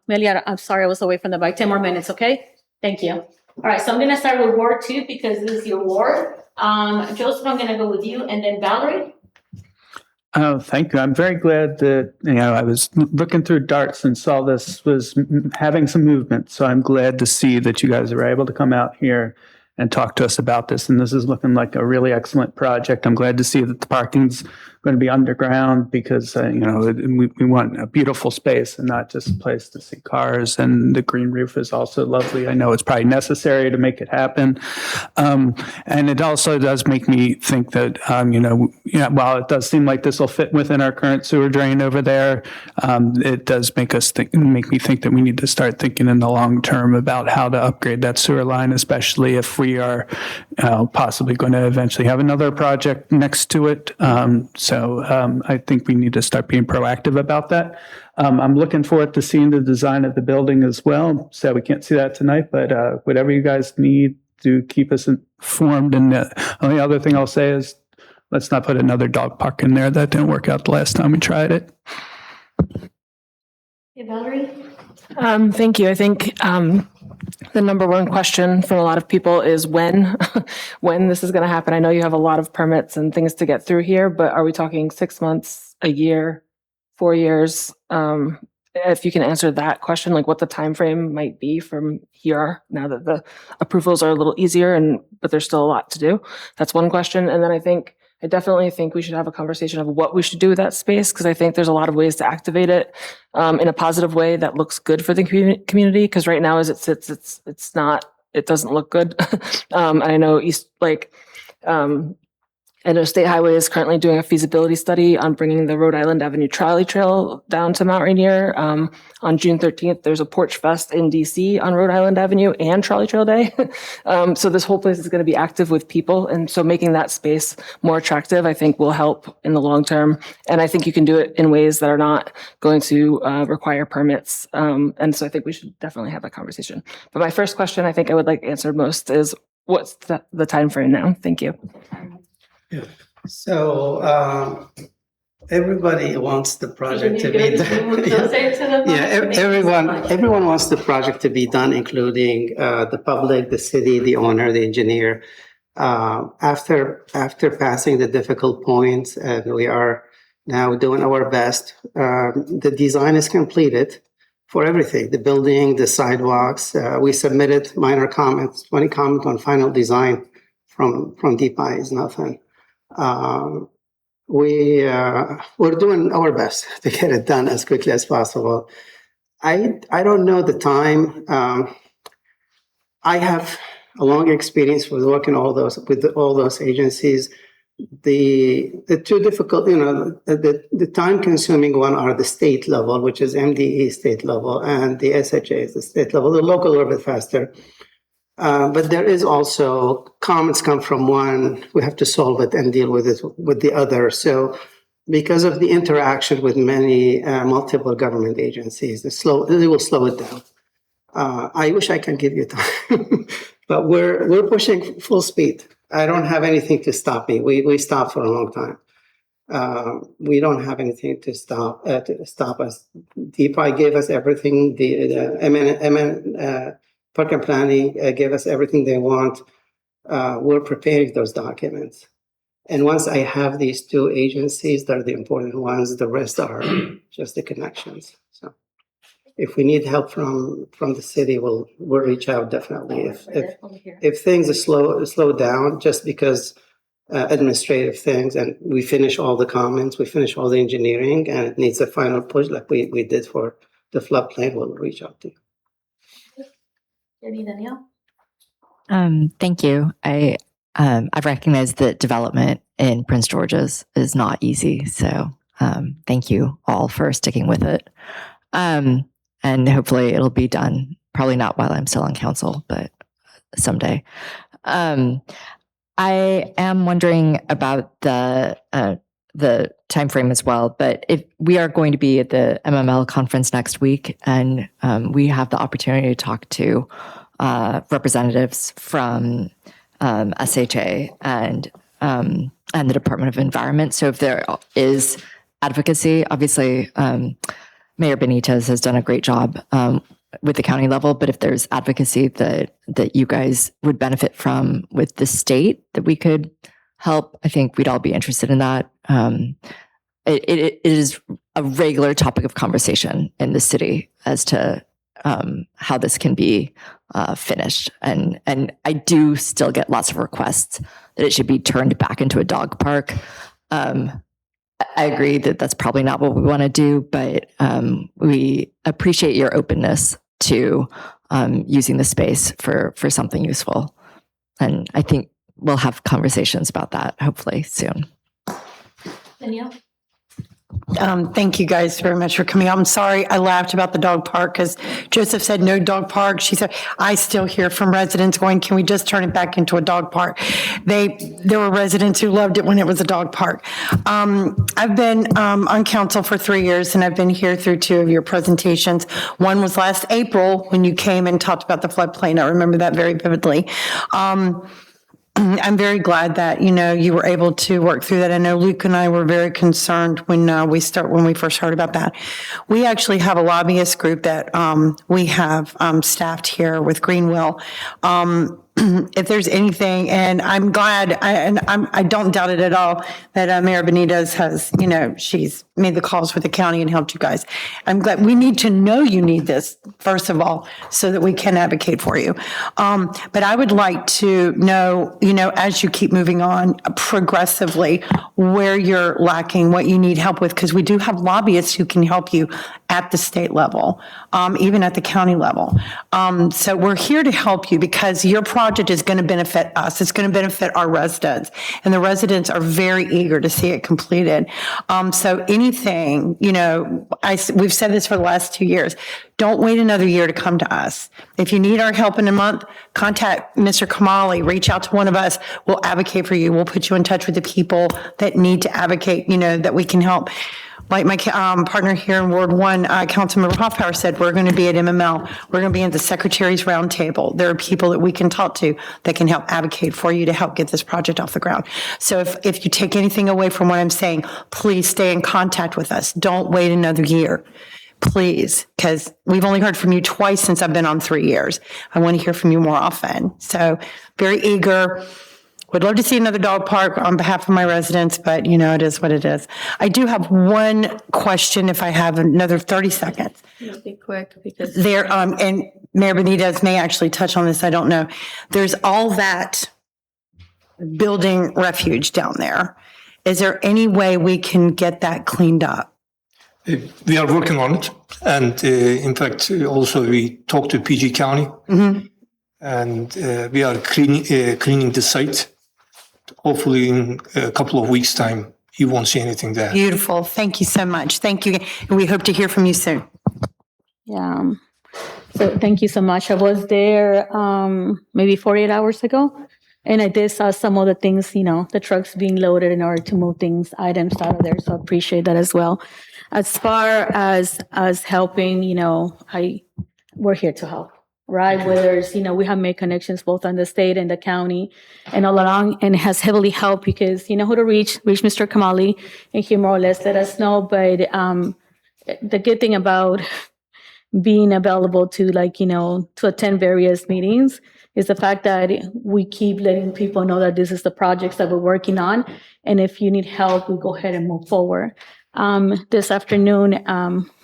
A: Melia, I'm sorry, I was away from the mic. 10 more minutes, okay? Thank you. All right, so I'm going to start with Ward 2 because this is your ward. Joseph, I'm going to go with you, and then Valerie.
D: Oh, thank you. I'm very glad that, I was looking through darts and saw this was having some movement. So I'm glad to see that you guys are able to come out here and talk to us about this. And this is looking like a really excellent project. I'm glad to see that the parking's going to be underground because, we want a beautiful space and not just a place to see cars. And the green roof is also lovely. I know it's probably necessary to make it happen. And it also does make me think that, while it does seem like this will fit within our current sewer drain over there, it does make me think that we need to start thinking in the long term about how to upgrade that sewer line, especially if we are possibly going to eventually have another project next to it. So I think we need to start being proactive about that. I'm looking forward to seeing the design of the building as well. So we can't see that tonight, but whatever you guys need to keep us informed. And the only other thing I'll say is, let's not put another dog park in there. That didn't work out the last time we tried it.
A: Hey, Valerie?
B: Thank you. I think the number one question from a lot of people is when this is going to happen. I know you have a lot of permits and things to get through here, but are we talking 6 months, a year, 4 years? If you can answer that question, like what the time frame might be from here, now that the approvals are a little easier, but there's still a lot to do. That's one question. And then I definitely think we should have a conversation of what we should do with that space, because I think there's a lot of ways to activate it in a positive way that looks good for the community. Because right now, as it sits, it's not. It doesn't look good. And I know I know State Highway is currently doing a feasibility study on bringing the Rhode Island Avenue trolley trail down to Mount Rainier. On June 13th, there's a Porch Fest in DC on Rhode Island Avenue and Trolley Trail Day. So this whole place is going to be active with people. And so making that space more attractive, I think will help in the long term. And I think you can do it in ways that are not going to require permits. And so I think we should definitely have that conversation. But my first question, I think I would like answered most is, what's the time frame now? Thank you.
H: So everybody wants the project to be done. Everyone wants the project to be done, including the public, the city, the owner, the engineer. After passing the difficult points, and we are now doing our best. The design is completed for everything: the building, the sidewalks. We submitted minor comments. 20 comments on final design from DPI is nothing. We're doing our best to get it done as quickly as possible. I don't know the time. I have a long experience with working with all those agencies. The two difficult, the time consuming one are the state level, which is MDE state level, and the SHA is the state level. The local a little bit faster. But there is also comments come from one, we have to solve it and deal with it with the other. So because of the interaction with many multiple government agencies, they will slow it down. I wish I can give you time, but we're pushing full speed. I don't have anything to stop me. We stopped for a long time. We don't have anything to stop us. DPI gave us everything. The Park and Planning gave us everything they want. We're preparing those documents. And once I have these two agencies, they're the important ones. The rest are just the connections. So if we need help from the city, we'll reach out definitely. If things are slow down just because administrative things, and we finish all the comments, we finish all the engineering, and it needs a final push like we did for the floodplain, we'll reach out to you.
A: Danielle?
C: Thank you. I've recognized that development in Prince George's is not easy. So thank you all for sticking with it. And hopefully it'll be done. Probably not while I'm still on council, but someday. I am wondering about the time frame as well, but if we are going to be at the MML conference next week, and we have the opportunity to talk to representatives from SHA and the Department of Environment. So if there is advocacy, obviously Mayor Benitez has done a great job with the county level, but if there's advocacy that you guys would benefit from with the state that we could help, I think we'd all be interested in that. It is a regular topic of conversation in the city as to how this can be finished. And I do still get lots of requests that it should be turned back into a dog park. I agree that that's probably not what we want to do, but we appreciate your openness to using the space for something useful. And I think we'll have conversations about that hopefully soon.
A: Danielle?
G: Thank you guys very much for coming out. I'm sorry I laughed about the dog park because Joseph said no dog park. She said, I still hear from residents going, can we just turn it back into a dog park? There were residents who loved it when it was a dog park. I've been on council for 3 years and I've been here through 2 of your presentations. One was last April when you came and talked about the floodplain. I remember that very vividly. I'm very glad that, you were able to work through that. I know Luke and I were very concerned when we first heard about that. We actually have a lobbyist group that we have staffed here with Greenwell. If there's anything, and I'm glad, I don't doubt it at all that Mayor Benitez has, she's made the calls with the county and helped you guys. I'm glad. We need to know you need this, first of all, so that we can advocate for you. But I would like to know, as you keep moving on progressively, where you're lacking, what you need help with, because we do have lobbyists who can help you at the state level, even at the county level. So we're here to help you because your project is going to benefit us. It's going to benefit our residents, and the residents are very eager to see it completed. So anything, we've said this for the last 2 years. Don't wait another year to come to us. If you need our help in a month, contact Mr. Kamali, reach out to one of us. We'll advocate for you. We'll put you in touch with the people that need to advocate, that we can help. Like my partner here in Ward 1, Councilmember Hoffpower said, we're going to be at MML. We're going to be at the Secretary's Roundtable. There are people that we can talk to that can help advocate for you to help get this project off the ground. So if you take anything away from what I'm saying, please stay in contact with us. Don't wait another year, please, because we've only heard from you twice since I've been on 3 years. I want to hear from you more often. So very eager. Would love to see another dog park on behalf of my residents, but it is what it is. I do have one question if I have another 30 seconds.
A: Just be quick because
G: There, and Mayor Benitez may actually touch on this, I don't know. There's all that building refuge down there. Is there any way we can get that cleaned up?
I: We are working on it. And in fact, also we talked to PG County and we are cleaning the site. Hopefully in a couple of weeks' time, you won't see anything there.
G: Beautiful. Thank you so much. Thank you. And we hope to hear from you soon.
A: yeah. So thank you so much. I was there maybe 48 hours ago, and I did saw some of the things, the trucks being loaded in order to move items out of there. So I appreciate that as well. As far as us helping, we're here to help. Right, whether it's, we have made connections both on the state and the county and all along, and it has heavily helped because you know who to reach Mr. Kamali, and he more or less let us know. But the good thing about being available to to attend various meetings is the fact that we keep letting people know that this is the projects that we're working on, and if you need help, we go ahead and move forward. This afternoon,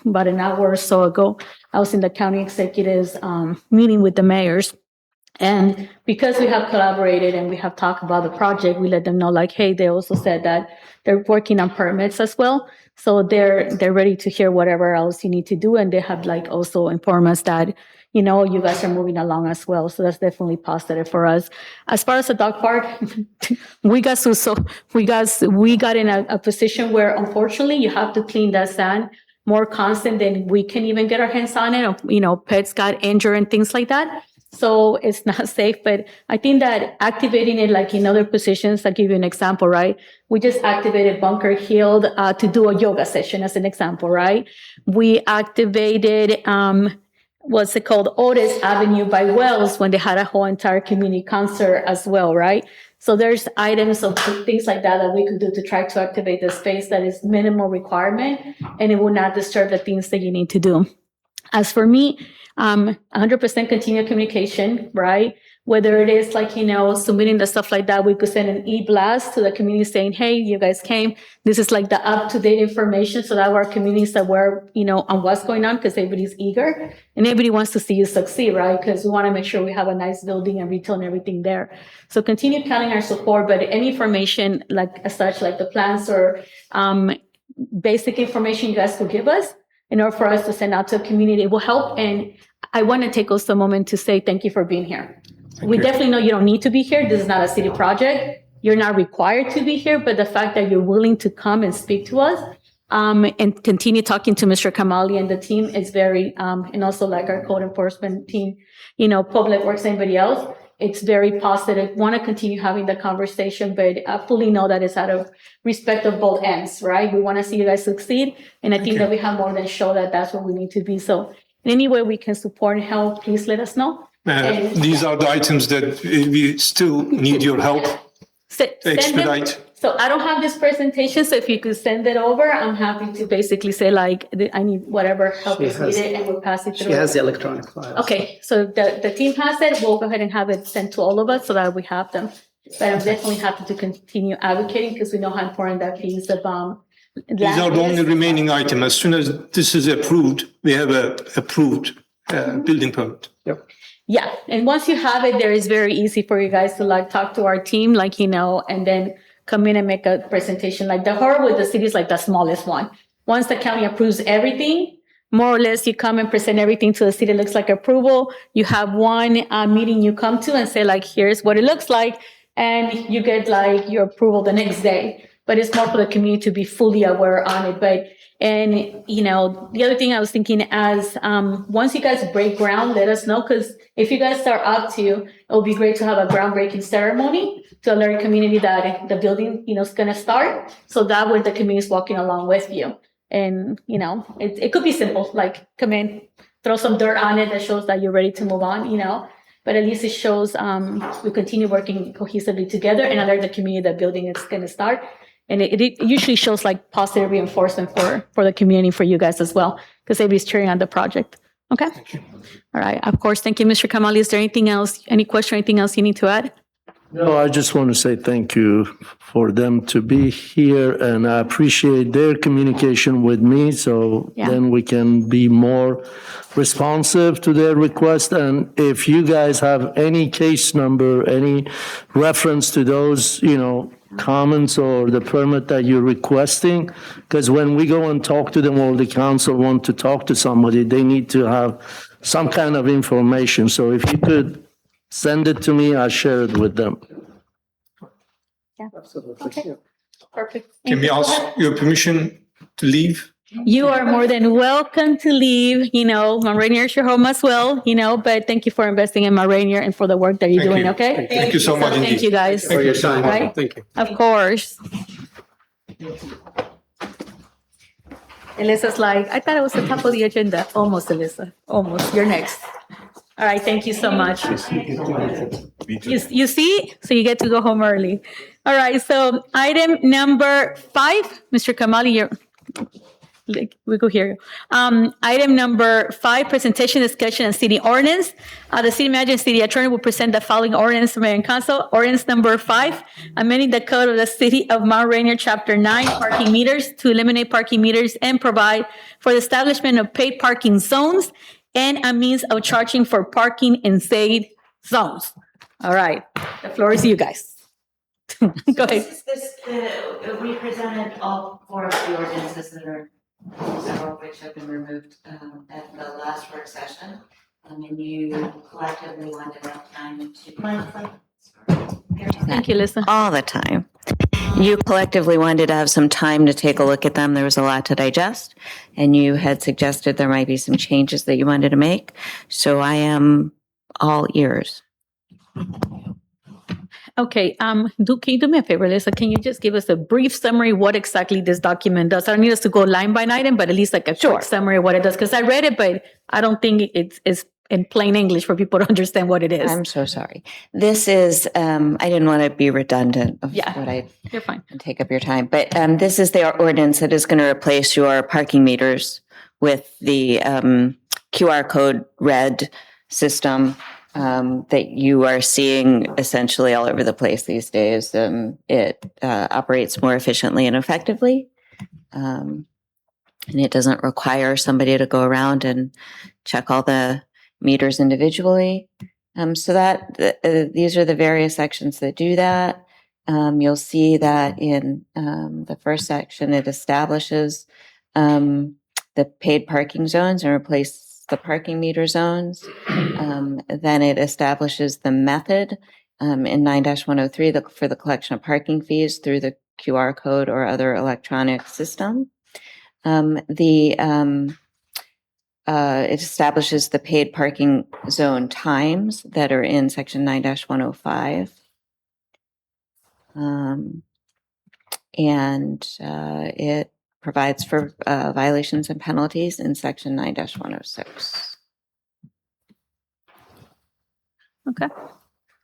A: about an hour or so ago, I was in the county executives meeting with the mayors. And because we have collaborated and we have talked about the project, we let them know hey, they also said that they're working on permits as well. So they're ready to hear whatever else you need to do. And they have also informed us that, you guys are moving along as well. So that's definitely positive for us. As far as the dog park, we got in a position where unfortunately you have to clean that sand more constant than we can even get our hands on it. Pets got injured and things like that. So it's not safe, but I think that activating it in other positions, I'll give you an example, right? We just activated Bunker Hill to do a yoga session as an example, right? We activated, what's it called? Otis Avenue by Wells when they had a whole entire community concert as well, right? So there's items of things like that we could do to try to activate the space that is minimal requirement and it will not disturb the things that you need to do. As for me, 100% continued communication, right? Whether it is submitting the stuff like that, we could send an e-blast to the community saying, hey, you guys came. This is the up-to-date information so that our communities are aware, on what's going on because everybody's eager and everybody wants to see you succeed, right? Because we want to make sure we have a nice building and retail and everything there. So continue counting our support, but any information as such, the plans or basic information you guys could give us in order for us to send out to the community, it will help. And I want to take also a moment to say thank you for being here. We definitely know you don't need to be here. This is not a city project. You're not required to be here, but the fact that you're willing to come and speak to us and continue talking to Mr. Kamali and the team. It's very, and also like our code enforcement team, public works, anybody else. It's very positive. Want to continue having the conversation, but I fully know that it's out of respect of both ends, right? We want to see you guys succeed. And I think that we have more than show that that's what we need to be. So in any way we can support and help, please let us know.
I: These are the items that we still need your help to expedite.
A: So I don't have this presentation, so if you could send it over, I'm happy to basically say like, I need whatever help is needed and we'll pass it through.
H: She has the electronic files.
A: Okay, so the team has it, we'll go ahead and have it sent to all of us so that we have them. But I'm definitely happy to continue advocating because we know how important that piece of
I: These are the only remaining item. As soon as this is approved, we have a approved building permit.
H: Yep.
A: Yeah, and once you have it, there is very easy for you guys to like talk to our team, like, and then come in and make a presentation. Like the horror with the city is like the smallest one. Once the county approves everything, more or less you come and present everything to the city. It looks like approval. You have one meeting you come to and say like, here's what it looks like. And you get like your approval the next day. But it's more for the community to be fully aware on it. The other thing I was thinking as once you guys break ground, let us know, because if you guys are up to, it will be great to have a groundbreaking ceremony to alert the community that the building, is going to start. So that way the community is walking along with you. And, it could be simple, like come in, throw some dirt on it that shows that you're ready to move on, but at least it shows we continue working cohesively together and alert the community that building is going to start. And it usually shows like positive reinforcement for the community, for you guys as well, because everybody's cheering on the project. Okay. All right. Of course. Thank you, Mr. Kamali. Is there anything else, any question, anything else you need to add?
E: No, I just want to say thank you for them to be here, and I appreciate their communication with me, so then we can be more responsive to their request. And if you guys have any case number, any reference to those, comments or the permit that you're requesting, because when we go and talk to them or the council want to talk to somebody, they need to have some kind of information. So if you could send it to me, I'll share it with them.
A: Yeah. Okay. Perfect.
I: Can we ask your permission to leave?
A: You are more than welcome to leave. Mount Rainier is your home as well, but thank you for investing in Mount Rainier and for the work that you're doing,
I: you.
A: okay?
I: Thank you so much indeed.
A: Thank you, guys.
H: For your time.
A: Right?
H: Thank you.
A: Of course. Alyssa's like, I thought it was the top of the agenda. Almost, Alyssa. Almost. You're next. All right. Thank you so much. You see? So you get to go home early. All right. So item number 5, Mr. Kamali, we go here. Item number 5, presentation, discussion, and city ordinance. The city manager and city attorney will present the following ordinance to mayor and council. Ordinance number 5, amending the code of the city of Mount Rainier, chapter 9, parking meters, to eliminate parking meters and provide for the establishment of paid parking zones and a means of charging for parking in said zones. All right, the floor is you guys. Go ahead.
J: We presented all 4 of the ordinances that are, several of which have been removed at the last work session. And you collectively wanted enough time to
A: Thank you, Lisa.
J: all the time. You collectively wanted to have some time to take a look at them. There was a lot to digest, and you had suggested there might be some changes that you wanted to make. So I am all ears.
A: Okay, can you do me a favor, Lisa? Can you just give us a brief summary what exactly this document does? I don't need us to go line by line, but at least like a quick summary of what it does, because I read it, but I don't think it's in plain English for people to understand what it is.
J: I'm so sorry. This is, I didn't want to be redundant of what I
A: You're fine.
J: take up your time, but this is the ordinance that is going to replace your parking meters with the QR code read system that you are seeing essentially all over the place these days. It operates more efficiently and effectively. And it doesn't require somebody to go around and check all the meters individually. So that these are the various sections that do that. You'll see that in the first section, it establishes the paid parking zones and replaces the parking meter zones. Then it establishes the method in 9-103 for the collection of parking fees through the QR code or other electronic system. It establishes the paid parking zone times that are in section 9-105. And it provides for violations and penalties in section 9-106.
A: Okay.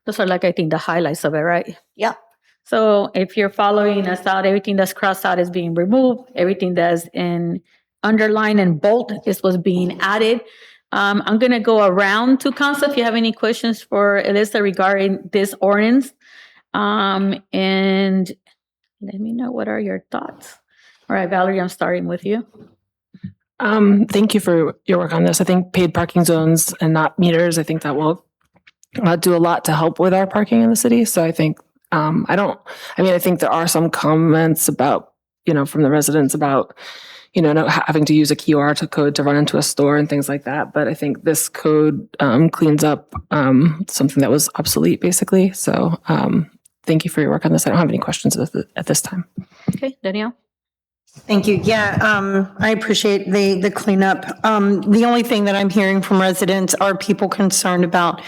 A: Those are like, I think, the highlights of it, right?
J: Yep.
A: So if you're following us out, everything that's crossed out is being removed. Everything that's in underline and bold is what's being added. I'm going to go around to council if you have any questions for Alyssa regarding this ordinance. And let me know, what are your thoughts? All right, Valerie, I'm starting with you.
B: Thank you for your work on this. I think paid parking zones and not meters, I think that will do a lot to help with our parking in the city. So I think, I think there are some comments about, from the residents about, not having to use a QR code to run into a store and things like that. But I think this code cleans up something that was obsolete, basically. So thank you for your work on this. I don't have any questions at this time.
A: Okay, Danielle?
G: Thank you. Yeah, I appreciate the cleanup. The only thing that I'm hearing from residents are people concerned about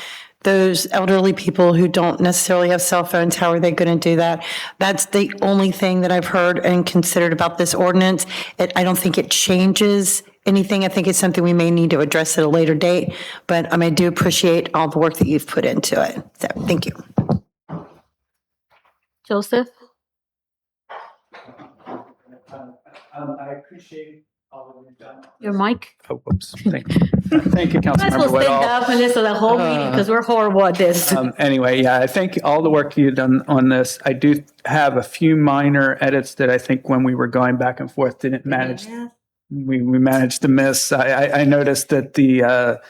G: those elderly people who don't necessarily have cell phones. How are they going to do that? That's the only thing that I've heard and considered about this ordinance. I don't think it changes anything. I think it's something we may need to address at a later date, but I do appreciate all the work that you've put into it. So thank you.
A: Joseph?
D: I appreciate all of you've done.
A: Your mic?
D: Oh, whoops. Thank you,
A: You guys will
D: Councilmember
A: stand
D: Whitall.
A: up and listen to the whole meeting because we're horrible at this.
D: Anyway, yeah, I think all the work you've done on this, I do have a few minor edits that I think when we were going back and forth didn't manage. We managed to miss. I noticed that the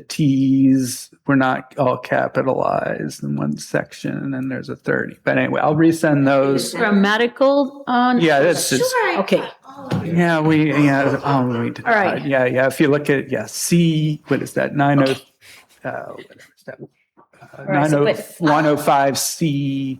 D: T's were not all capitalized in one section, and there's a 30. But anyway, I'll resend those.
A: Grammatical on?
D: Yeah, that's just,
A: Okay.
D: yeah, we did.
A: All right.
D: Yeah. If you look at, C, what is that? 90, what is that?
A: right, so but-
D: 105C.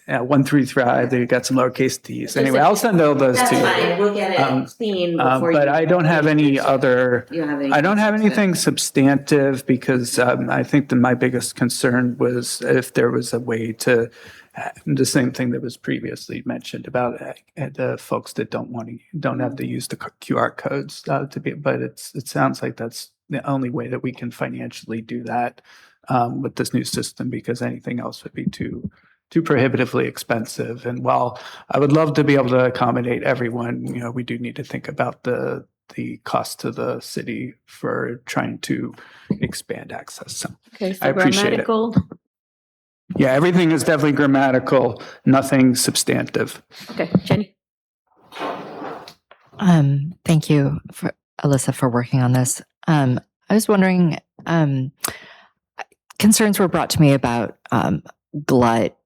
D: 135, they got some lowercase t's. Anyway, I'll send all those to you.
J: That's fine. We'll get it clean before you.
D: But I don't have any other,
J: You don't have any
D: I don't have anything substantive because I think that my biggest concern was if there was a way to, the same thing that was previously mentioned about the folks that don't have to use the QR codes to be, but it sounds like that's the only way that we can financially do that with this new system, because anything else would be too prohibitively expensive. And while I would love to be able to accommodate everyone, we do need to think about the cost to the city for trying to expand access. So
A: Okay, so
D: I appreciate it.
A: grammatical.
D: Yeah, everything is definitely grammatical, nothing substantive.
A: Okay, Jenny?
C: Thank you, Alyssa, for working on this. I was wondering, concerns were brought to me about glut,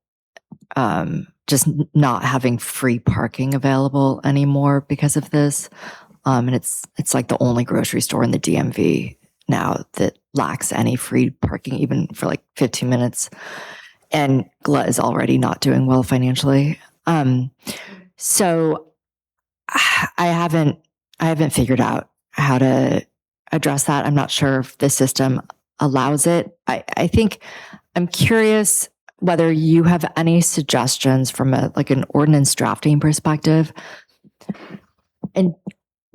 C: just not having free parking available anymore because of this. And it's like the only grocery store in the DMV now that lacks any free parking, even for like 15 minutes. And glut is already not doing well financially. So I haven't figured out how to address that. I'm not sure if the system allows it. I think I'm curious whether you have any suggestions from an ordinance drafting perspective, and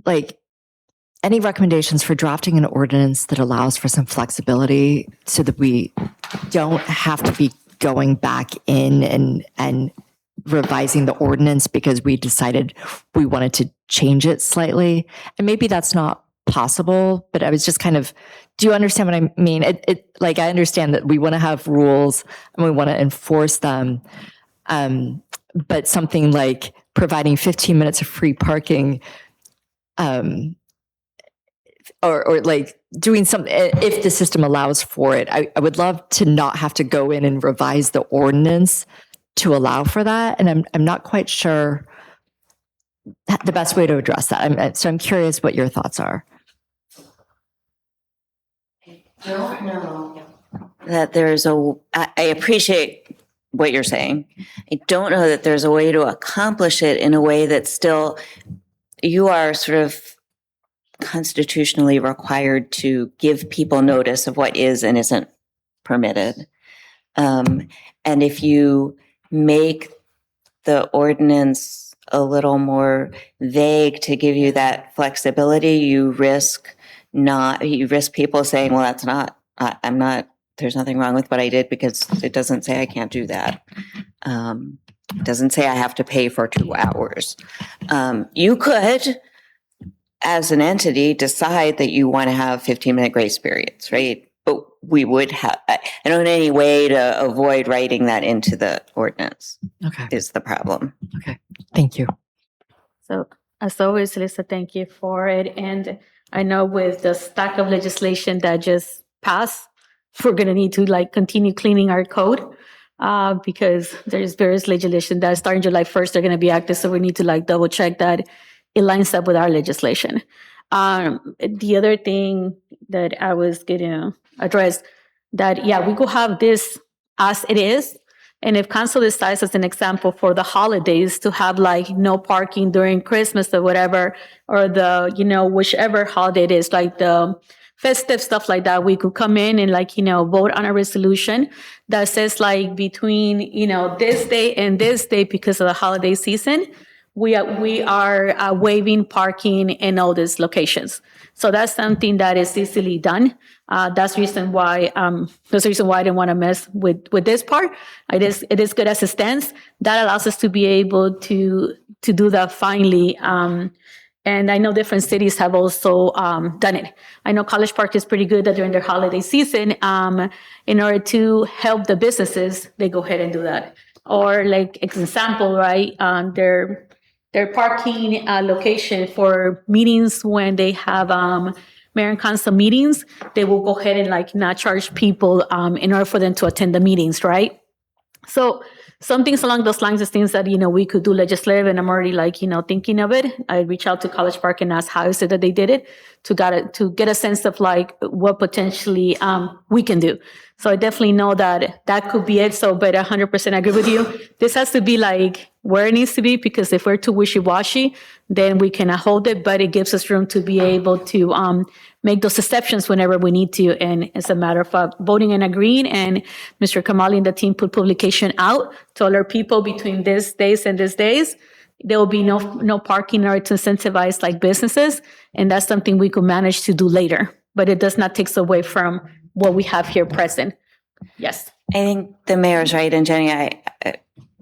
C: like any recommendations for drafting an ordinance that allows for some flexibility so that we don't have to be going back in and revising the ordinance because we decided we wanted to change it slightly. And maybe that's not possible, but I was just do you understand what I mean? I understand that we want to have rules and we want to enforce them. But something like providing 15 minutes of free parking, or like doing something, if the system allows for it, I would love to not have to go in and revise the ordinance to allow for that. And I'm not quite sure the best way to address that. So I'm curious what your thoughts are.
J: I don't know that I appreciate what you're saying. I don't know that there's a way to accomplish it in a way that still you are sort of constitutionally required to give people notice of what is and isn't permitted. And if you make the ordinance a little more vague to give you that flexibility, you risk people saying, well, that's not, I'm not, there's nothing wrong with what I did because it doesn't say I can't do that. It doesn't say I have to pay for 2 hours. You could, as an entity, decide that you want to have 15-minute grace periods, right? But we would have, I don't know any way to avoid writing that into the ordinance.
C: Okay.
J: Is the problem.
C: Okay. Thank you.
A: So as always, Lisa, thank you for it. And I know with the stack of legislation that just passed, we're going to need to like continue cleaning our code because there's various legislation that starting July 1st, they're going to be active. So we need to like double check that it lines up with our legislation. The other thing that I was going to address that, yeah, we could have this as it is. And if council decides, as an example, for the holidays to have like no parking during Christmas or whatever, or the, whichever holiday it is, like the festive stuff like that, we could come in and like, vote on a resolution that says like between, this day and this day, because of the holiday season, we are waiving parking in all these locations. So that's something that is easily done. That's the reason why I didn't want to mess with this part. It is good as it stands. That allows us to be able to do that finally. And I know different cities have also done it. I know College Park is pretty good that during their holiday season, in order to help the businesses, they go ahead and do that. Or like example, right? Their parking location for meetings when they have mayor and council meetings, they will go ahead and like not charge people in order for them to attend the meetings, right? So some things along those lines is things that, we could do legislative, and I'm already like, thinking of it. I reach out to College Park and ask how is it that they did it to get a sense of like what potentially we can do. So I definitely know that could be it. So, but 100% agree with you. This has to be like where it needs to be, because if we're too wishy-washy, then we cannot hold it, but it gives us room to be able to make those exceptions whenever we need to. And it's a matter of voting and agreeing. And Mr. Kamali and the team put publication out to alert people between these days and these days. There will be no parking in order to incentivize like businesses. And that's something we could manage to do later, but it does not take away from what we have here present. Yes.
J: I think the mayor's right. And Jenny,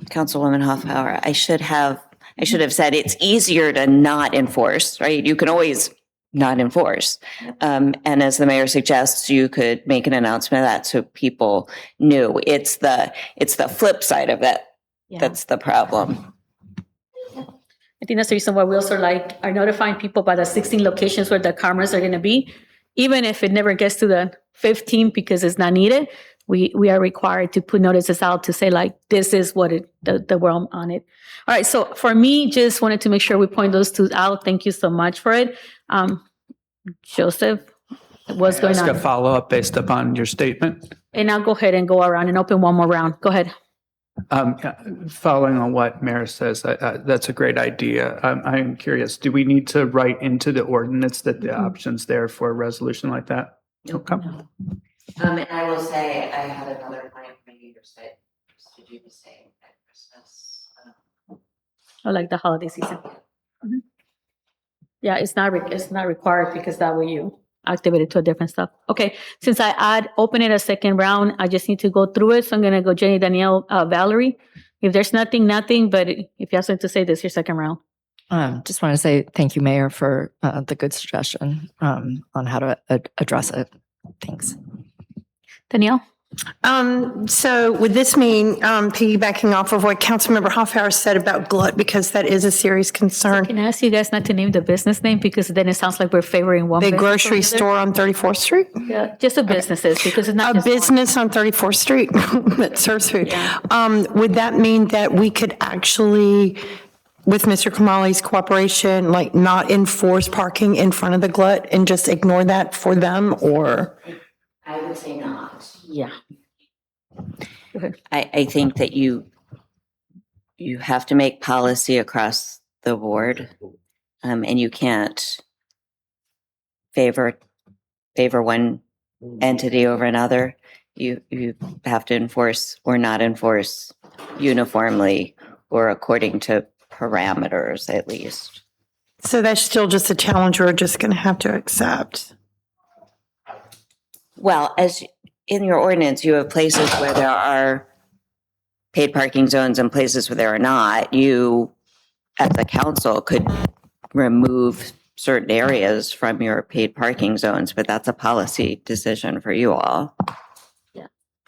J: Councilwoman Hoffbauer, I should have said it's easier to not enforce, right? You can always not enforce. And as the mayor suggests, you could make an announcement of that so people knew. It's the flip side of it. Yeah. That's the problem.
A: I think that's the reason why we also are notifying people by the 16 locations where the cameras are going to be. Even if it never gets to the 15 because it's not needed, we are required to put notices out to say like, this is what the realm on it. All right. So for me, just wanted to make sure we point those two out. Thank you so much for it. Joseph, what's going on?
D: Ask a follow-up based upon your statement.
A: And I'll go ahead and go around and open one more round. Go ahead.
D: Following on what Mayor says, that's a great idea. I'm curious, do we need to write into the ordinance that the option's there for a resolution like that?
J: Okay. And I will say I had another client from New York State to do the same at Christmas.
A: I like the holiday season. Mm-hmm. Yeah, it's not required because that way you activate it to a different stuff. Okay, since I open it a second round, I just need to go through it. So I'm gonna go Jenny, Danielle, Valerie. If there's nothing, but if you have something to say, this is your second round.
C: Just want to say thank you, Mayor, for the good suggestion on how to address it. Thanks.
A: Danielle?
G: So would this mean, piggybacking off of what Councilmember Hoffbauer said about glut, because that is a serious concern?
A: Can I ask you guys not to name the business name, because then it sounds like we're favoring one
G: The
A: business
G: grocery
A: over the other?
G: store on 34th Street?
A: Yeah, just the businesses, because it's not
G: A
A: just one.
G: business on 34th Street that serves food.
A: Yeah.
G: Would that mean that we could actually, with Mr. Kamali's cooperation, like not enforce parking in front of the glut and just ignore that for them, or?
J: I would say not.
A: Yeah.
J: I think that you have to make policy across the board. and you can't favor one entity over another. You have to enforce or not enforce uniformly or according to parameters, at least.
G: So that's still just a challenge we're just going to have to accept.
J: Well, as in your ordinance, you have places where there are paid parking zones and places where there are not. You, as a council, could remove certain areas from your paid parking zones, but that's a policy decision for you all.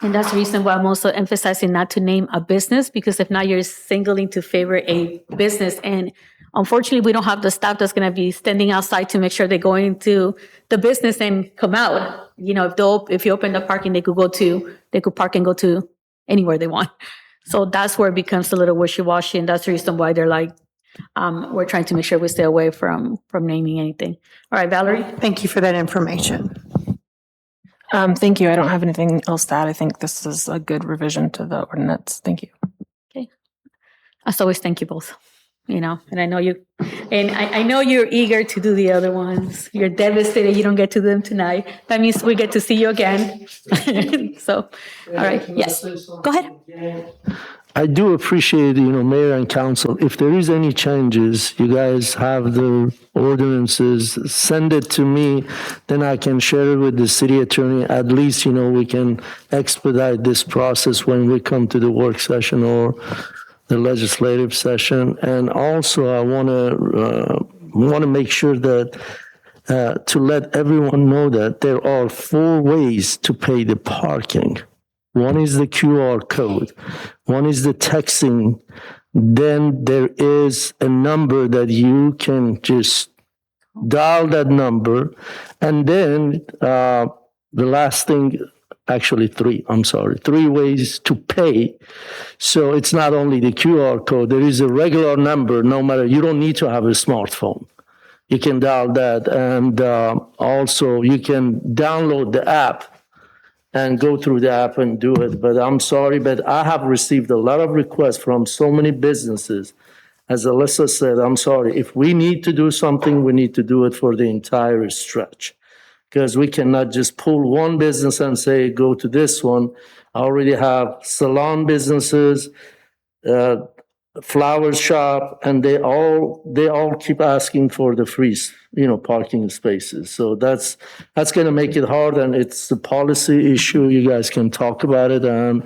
A: And that's the reason why I'm also emphasizing not to name a business, because if not, you're singling to favor a business. And unfortunately, we don't have the staff that's going to be standing outside to make sure they go into the business and come out. You know, if you open the parking, they could park and go to anywhere they want. So that's where it becomes a little wishy-washy. And that's the reason why they're like, we're trying to make sure we stay away from naming anything. All right, Valerie.
G: Thank you for that information.
B: Thank you. I don't have anything else to add. I think this is a good revision to the ordinance. Thank you.
A: Okay. As always, thank you both. You know, and I know I know you're eager to do the other ones. You're devastated you don't get to them tonight. That means we get to see you again. So, all right. Yes. Go ahead.
E: I do appreciate, Mayor and Council, if there is any changes, you guys have the ordinances, send it to me, then I can share it with the city attorney. At least, we can expedite this process when we come to the work session or the legislative session. And also, I want to make sure that to let everyone know that there are 4 ways to pay the parking. One is the QR code. One is the texting. Then there is a number that you can just dial that number. And then the last thing, actually 3 ways to pay. So it's not only the QR code. There is a regular number, no matter, you don't need to have a smartphone. You can dial that. And also you can download the app and go through the app and do it. But I'm sorry, but I have received a lot of requests from so many businesses. As Alyssa said, I'm sorry. If we need to do something, we need to do it for the entire stretch. Because we cannot just pull one business and say, go to this one. I already have salon businesses, flower shop, and they all keep asking for the free, parking spaces. So that's going to make it hard, and it's a policy issue. You guys can talk about it and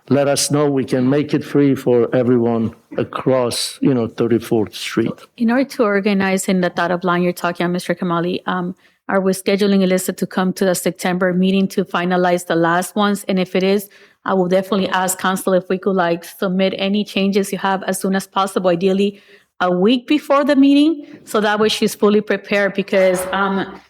E: let us know. We can make it free for everyone across, 34th Street.
A: In order to organize in the dotted line you're talking about, Mr. Kamali, are we scheduling Alyssa to come to the September meeting to finalize the last ones? And if it is, I will definitely ask council if we could submit any changes you have as soon as possible, ideally a week before the meeting. So that way she's fully prepared, because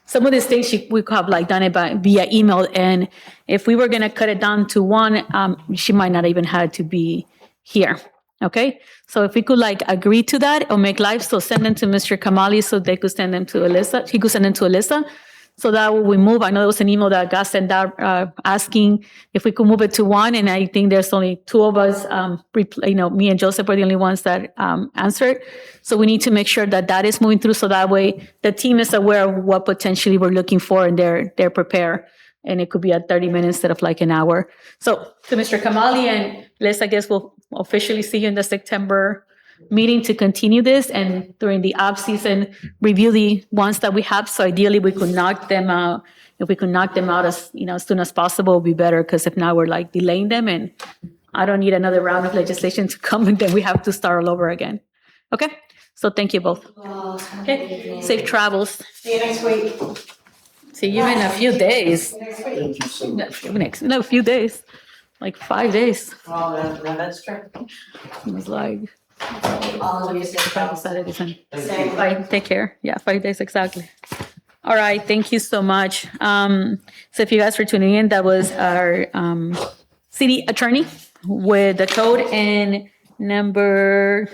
A: some of these things we could have done it via email. And if we were going to cut it down to one, she might not even have to be here. Okay, so if we could agree to that or make live, so send them to Mr. Kamali so they could send them to Alyssa. He could send them to Alyssa. So that way we move. I know there was an email that got sent out asking if we could move it to one, and I think there's only 2 of us. Me and Joseph were the only ones that answered. So we need to make sure that is moving through, so that way the team is aware of what potentially we're looking for and they're prepared. And it could be at 30 minutes instead of an hour. So to Mr. Kamali and Liz, I guess we'll officially see you in the September meeting to continue this, and during the off season, review the ones that we have. So ideally we could knock them out. If we could knock them out as soon as possible, it would be better, because if not, we're delaying them, and I don't need another round of legislation to come and then we have to start all over again. Okay, so thank you both. Okay, safe travels.
G: See you next week.
A: See you in a few days. In a few days, 5 days.
G: Oh, that's true.
A: It was
G: All of you
A: Saturday, Sunday. Bye. Take care. Yeah, 5 days exactly. All right. Thank you so much. So if you guys were tuning in, that was our city attorney with the code, and number,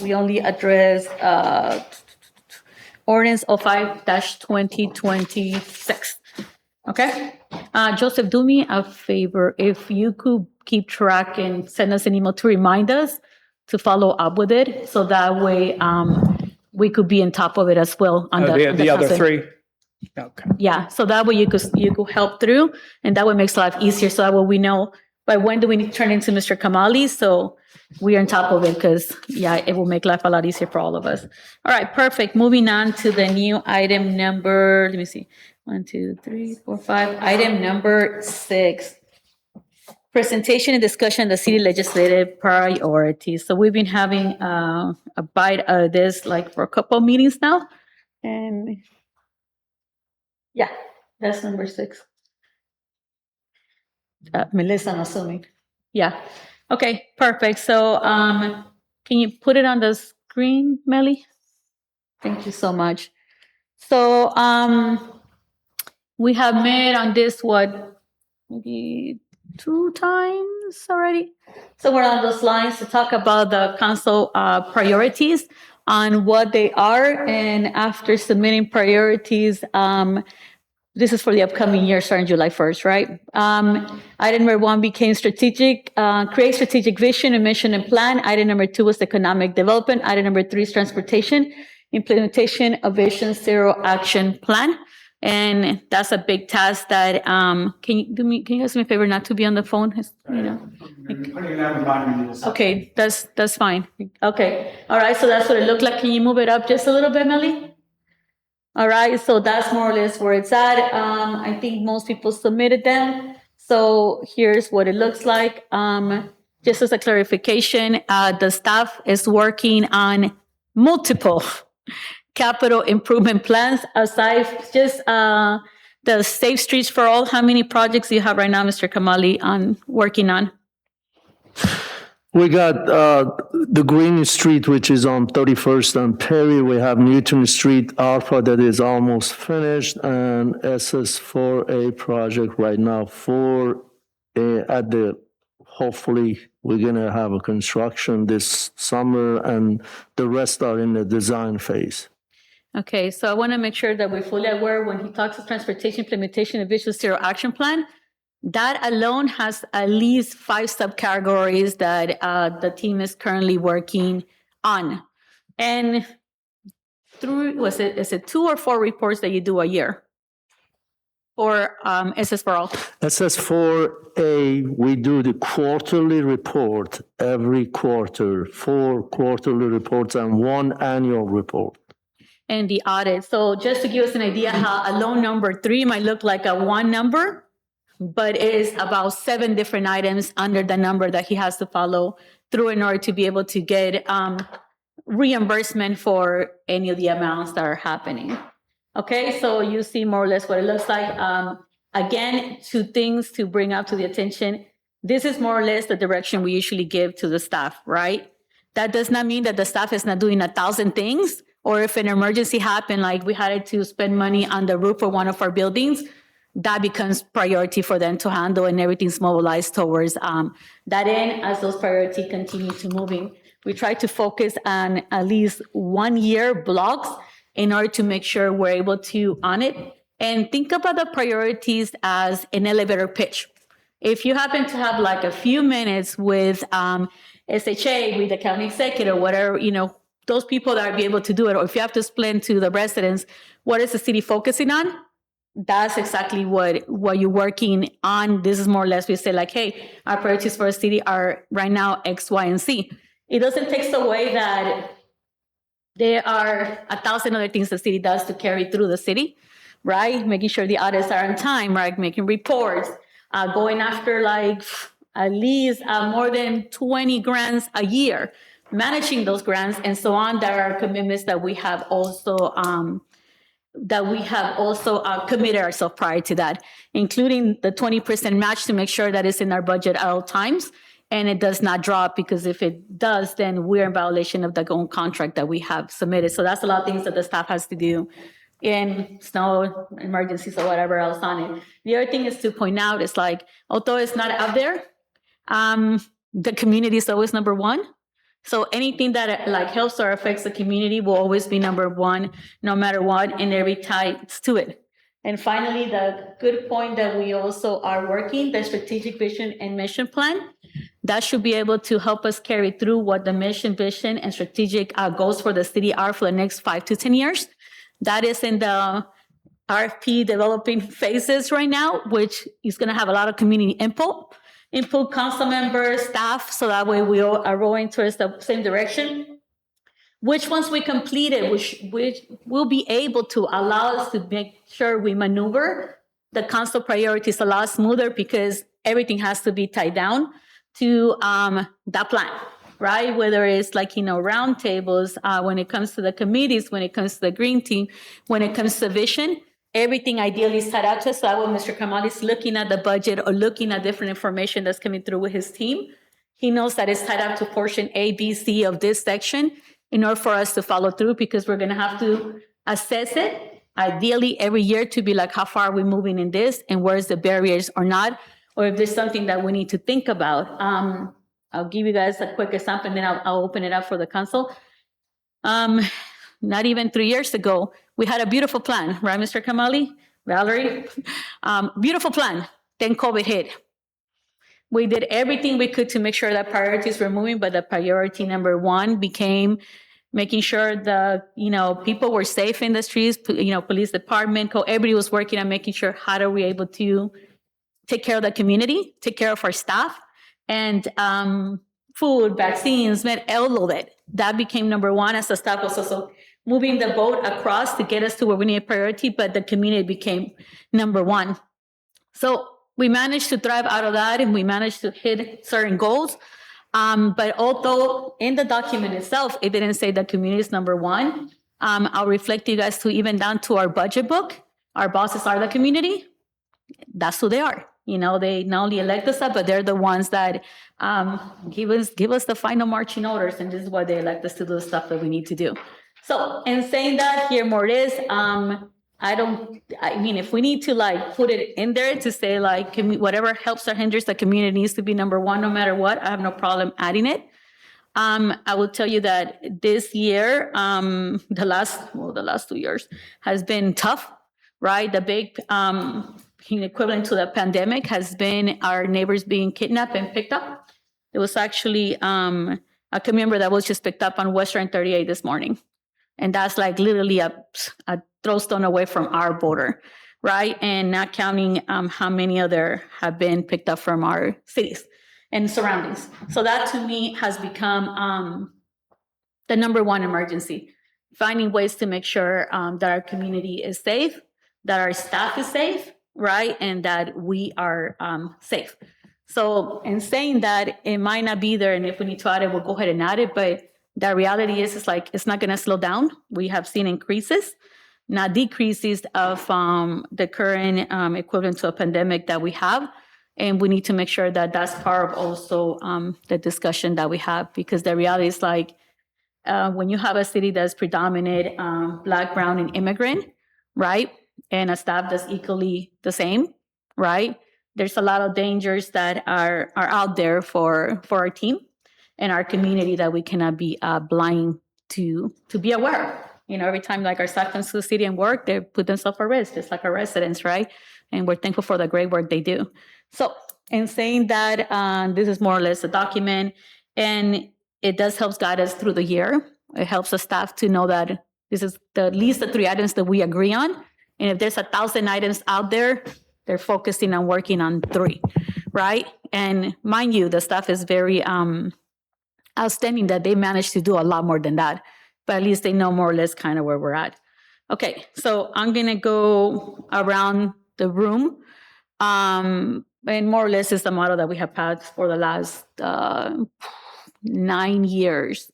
A: we only addressed ordinance 05-2026. Okay. Joseph, do me a favor. If you could keep track and send us an email to remind us to follow up with it. So that way, we could be on top of it as well. On
D: The other
A: council.
D: 3? Okay.
A: Yeah, so that way you could help through, and that way makes life easier. So that way we know by when do we need to turn into Mr. Kamali, so we are on top of it, because it will make life a lot easier for all of us. All right, perfect. Moving on to the new item number. Let me see. 1, 2, 3, 4, 5. Item number 6. Presentation and discussion of the city legislative priorities. So we've been having a bite of this like for a couple of meetings now, and yeah, that's number 6. Melissa, I'm assuming. Yeah. Okay, perfect. So can you put it on the screen, Melly? Thank you so much. So we have met on this, maybe 2 times already? So we're on those lines to talk about the council priorities on what they are. And after submitting priorities, this is for the upcoming year starting July 1st, right? Item number 1 became strategic, create strategic vision and mission and plan. Item number 2 was economic development. Item number 3 is transportation, implementation of Vision Zero action plan. And that's a big task that, can you guys do me a favor not to be on the phone? Okay, that's fine. Okay, all right, so that's what it looked like. Can you move it up just a little bit, Melly? All right, so that's more or less where it's at. I think most people submitted them. So here's what it looks like. Just as a clarification, the staff is working on multiple capital improvement plans aside just the Safe Streets for All. How many projects do you have right now, Mr. Kamali, working on?
E: We got the Green Street, which is on 31st and Perry. We have Newton Street, Alpha, that is almost finished, and SS4A project right now hopefully we're gonna have a construction this summer, and the rest are in the design phase.
A: Okay, so I want to make sure that we're fully aware when he talks of transportation implementation of Vision Zero action plan, that alone has at least 5 subcategories that the team is currently working on. And is it 2 or 4 reports that you do a year? Or SS for All?
E: SS4A, we do the quarterly report every quarter, 4 quarterly reports and 1 annual report.
A: And the audit. So just to give us an idea how alone number 3 might look like a 1 number, but it is about 7 different items under the number that he has to follow through in order to be able to get reimbursement for any of the amounts that are happening. Okay, so you see more or less what it looks like. Again, 2 things to bring up to the attention. This is more or less the direction we usually give to the staff, right? That does not mean that the staff is not doing 1,000 things, or if an emergency happened, like we had to spend money on the roof of one of our buildings, that becomes priority for them to handle, and everything's mobilized towards that end as those priorities continue to moving. We try to focus on at least 1-year blocks in order to make sure we're able to on it. And think about the priorities as an elevator pitch. If you happen to have like a few minutes with SHA, with the county executive, whatever, those that are be able to do it, or if you have to explain to the residents, what is the city focusing on? That's exactly what you're working on. This is more or less, we say like, hey, our priorities for a city are right now X, Y, and Z. It doesn't take away that there are 1,000 other things the city does to carry through the city, right? Making sure the audits are on time, right? Making reports, going after like at least more than 20 grants a year, managing those grants and so on. There are commitments that we have also committed ourselves prior to that, including the 20% match to make sure that it's in our budget at all times and it does not drop, because if it does, then we're in violation of the own contract that we have submitted. So that's a lot of things that the staff has to do in snow emergencies or whatever else on it. The other thing is to point out is like, although it's not out there, the community is always number 1. So anything that like helps or affects the community will always be number 1, no matter what, and every ties to it. And finally, the good point that we also are working, the strategic vision and mission plan. That should be able to help us carry through what the mission, vision, and strategic goals for the city are for the next 5 to 10 years. That is in the RFP developing phases right now, which is going to have a lot of community input, council members, staff, so that way we all are rowing towards the same direction. Which once we complete it, which will be able to allow us to make sure we maneuver the council priorities a lot smoother, because everything has to be tied down to that plan, right? Whether it's round tables, when it comes to the committees, when it comes to the green team, when it comes to vision, everything ideally is tied out to us. So when Mr. Kamali is looking at the budget or looking at different information that's coming through with his team, he knows that it's tied out to portion A, B, C of this section in order for us to follow through, because we're going to have to assess it ideally every year to be like, how far are we moving in this, and where's the barriers or not, or if there's something that we need to think about. I'll give you guys a quick example, and then I'll open it up for the council. Not even 3 years ago, we had a beautiful plan, right, Mr. Kamali, Valerie? Beautiful plan. Then COVID hit. We did everything we could to make sure that priorities were moving, but the priority number one became making sure the people were safe in the streets. Police department, everybody was working on making sure how are we able to take care of the community, take care of our staff, and food, vaccines, all of it. That became number one, as the staff was also moving the boat across to get us to where we need priority, but the community became number one. So we managed to thrive out of that, and we managed to hit certain goals. But although in the document itself, it didn't say the community is number one, I'll reflect you guys to even down to our budget book. Our bosses are the community. That's who they are. They not only elect us up, but they're the ones that give us the final marching orders, and this is why they elect us to do the stuff that we need to do. So, in saying that, here more it is. If we need to put it in there to say whatever helps or hinders the community needs to be number one, no matter what, I have no problem adding it. I will tell you that this year, the last 2 years has been tough, right? The big equivalent to the pandemic has been our neighbors being kidnapped and picked up. There was actually a community member that was just picked up on Western 38 this morning. And that's literally a throw stone away from our border, right? And not counting how many other have been picked up from our cities and surroundings. So that to me has become the number one emergency. Finding ways to make sure that our community is safe, that our staff is safe, right? And that we are safe. So in saying that, it might not be there, and if we need to add it, we'll go ahead and add it. But the reality is, it's not going to slow down. We have seen increases, not decreases of the current equivalent to a pandemic that we have. And we need to make sure that that's part of also the discussion that we have, because the reality is when you have a city that's predominant Black, brown, and immigrant, right? And a staff that's equally the same, right? There's a lot of dangers that are out there for our team and our community that we cannot be blind to be aware of. Every time our staff comes to the city and work, they put themselves at risk, just like our residents, right? And we're thankful for the great work they do. So in saying that, this is more or less a document, and it does help guide us through the year. It helps the staff to know that this is at least the 3 items that we agree on. And if there's 1,000 items out there, they're focusing on working on 3, right? And mind you, the staff is very outstanding that they managed to do a lot more than that. But at least they know more or less kind of where we're at. Okay, so I'm going to go around the room. And more or less is the model that we have had for the last 9 years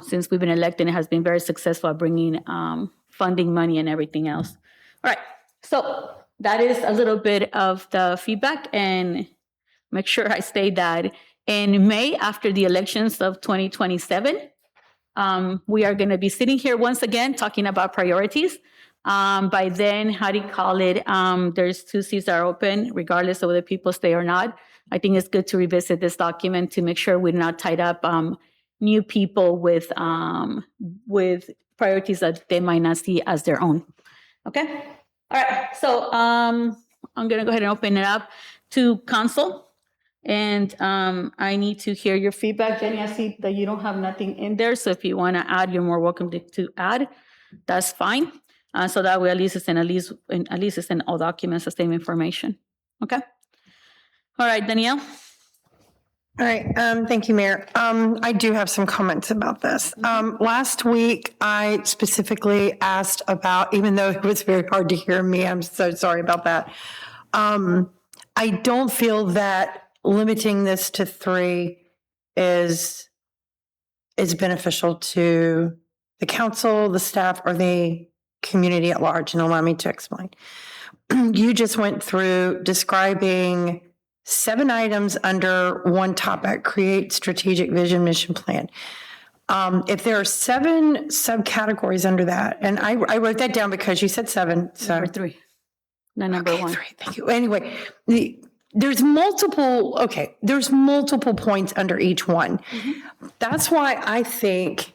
A: since we've been elected. It has been very successful at bringing funding money and everything else. All right, so that is a little bit of the feedback, and make sure I state that in May, after the elections of 2027, we are going to be sitting here once again talking about priorities. By then, how do you call it? There's 2 seats that are open, regardless of whether people stay or not. I think it's good to revisit this document to make sure we're not tied up new people with priorities that they might not see as their own. Okay. All right. So I'm going to go ahead and open it up to council. And I need to hear your feedback. Jenny, I see that you don't have nothing in there. So if you want to add, you're more welcome to add. That's fine. So that way, at least it's in all documents, the same information. Okay. All right, Danielle.
G: All right, thank you, Mayor. I do have some comments about this. Last week, I specifically asked about, even though it was very hard to hear me, I'm so sorry about that. I don't feel that limiting this to 3 is beneficial to the council, the staff, or the community at large, and allow me to explain. You just went through describing 7 items under one topic: create strategic vision, mission, plan. If there are 7 subcategories under that, and I wrote that down because you said 7. So
A: Number 3. Not number 1.
G: 3, thank you. Anyway, there's multiple points under each one. That's why I think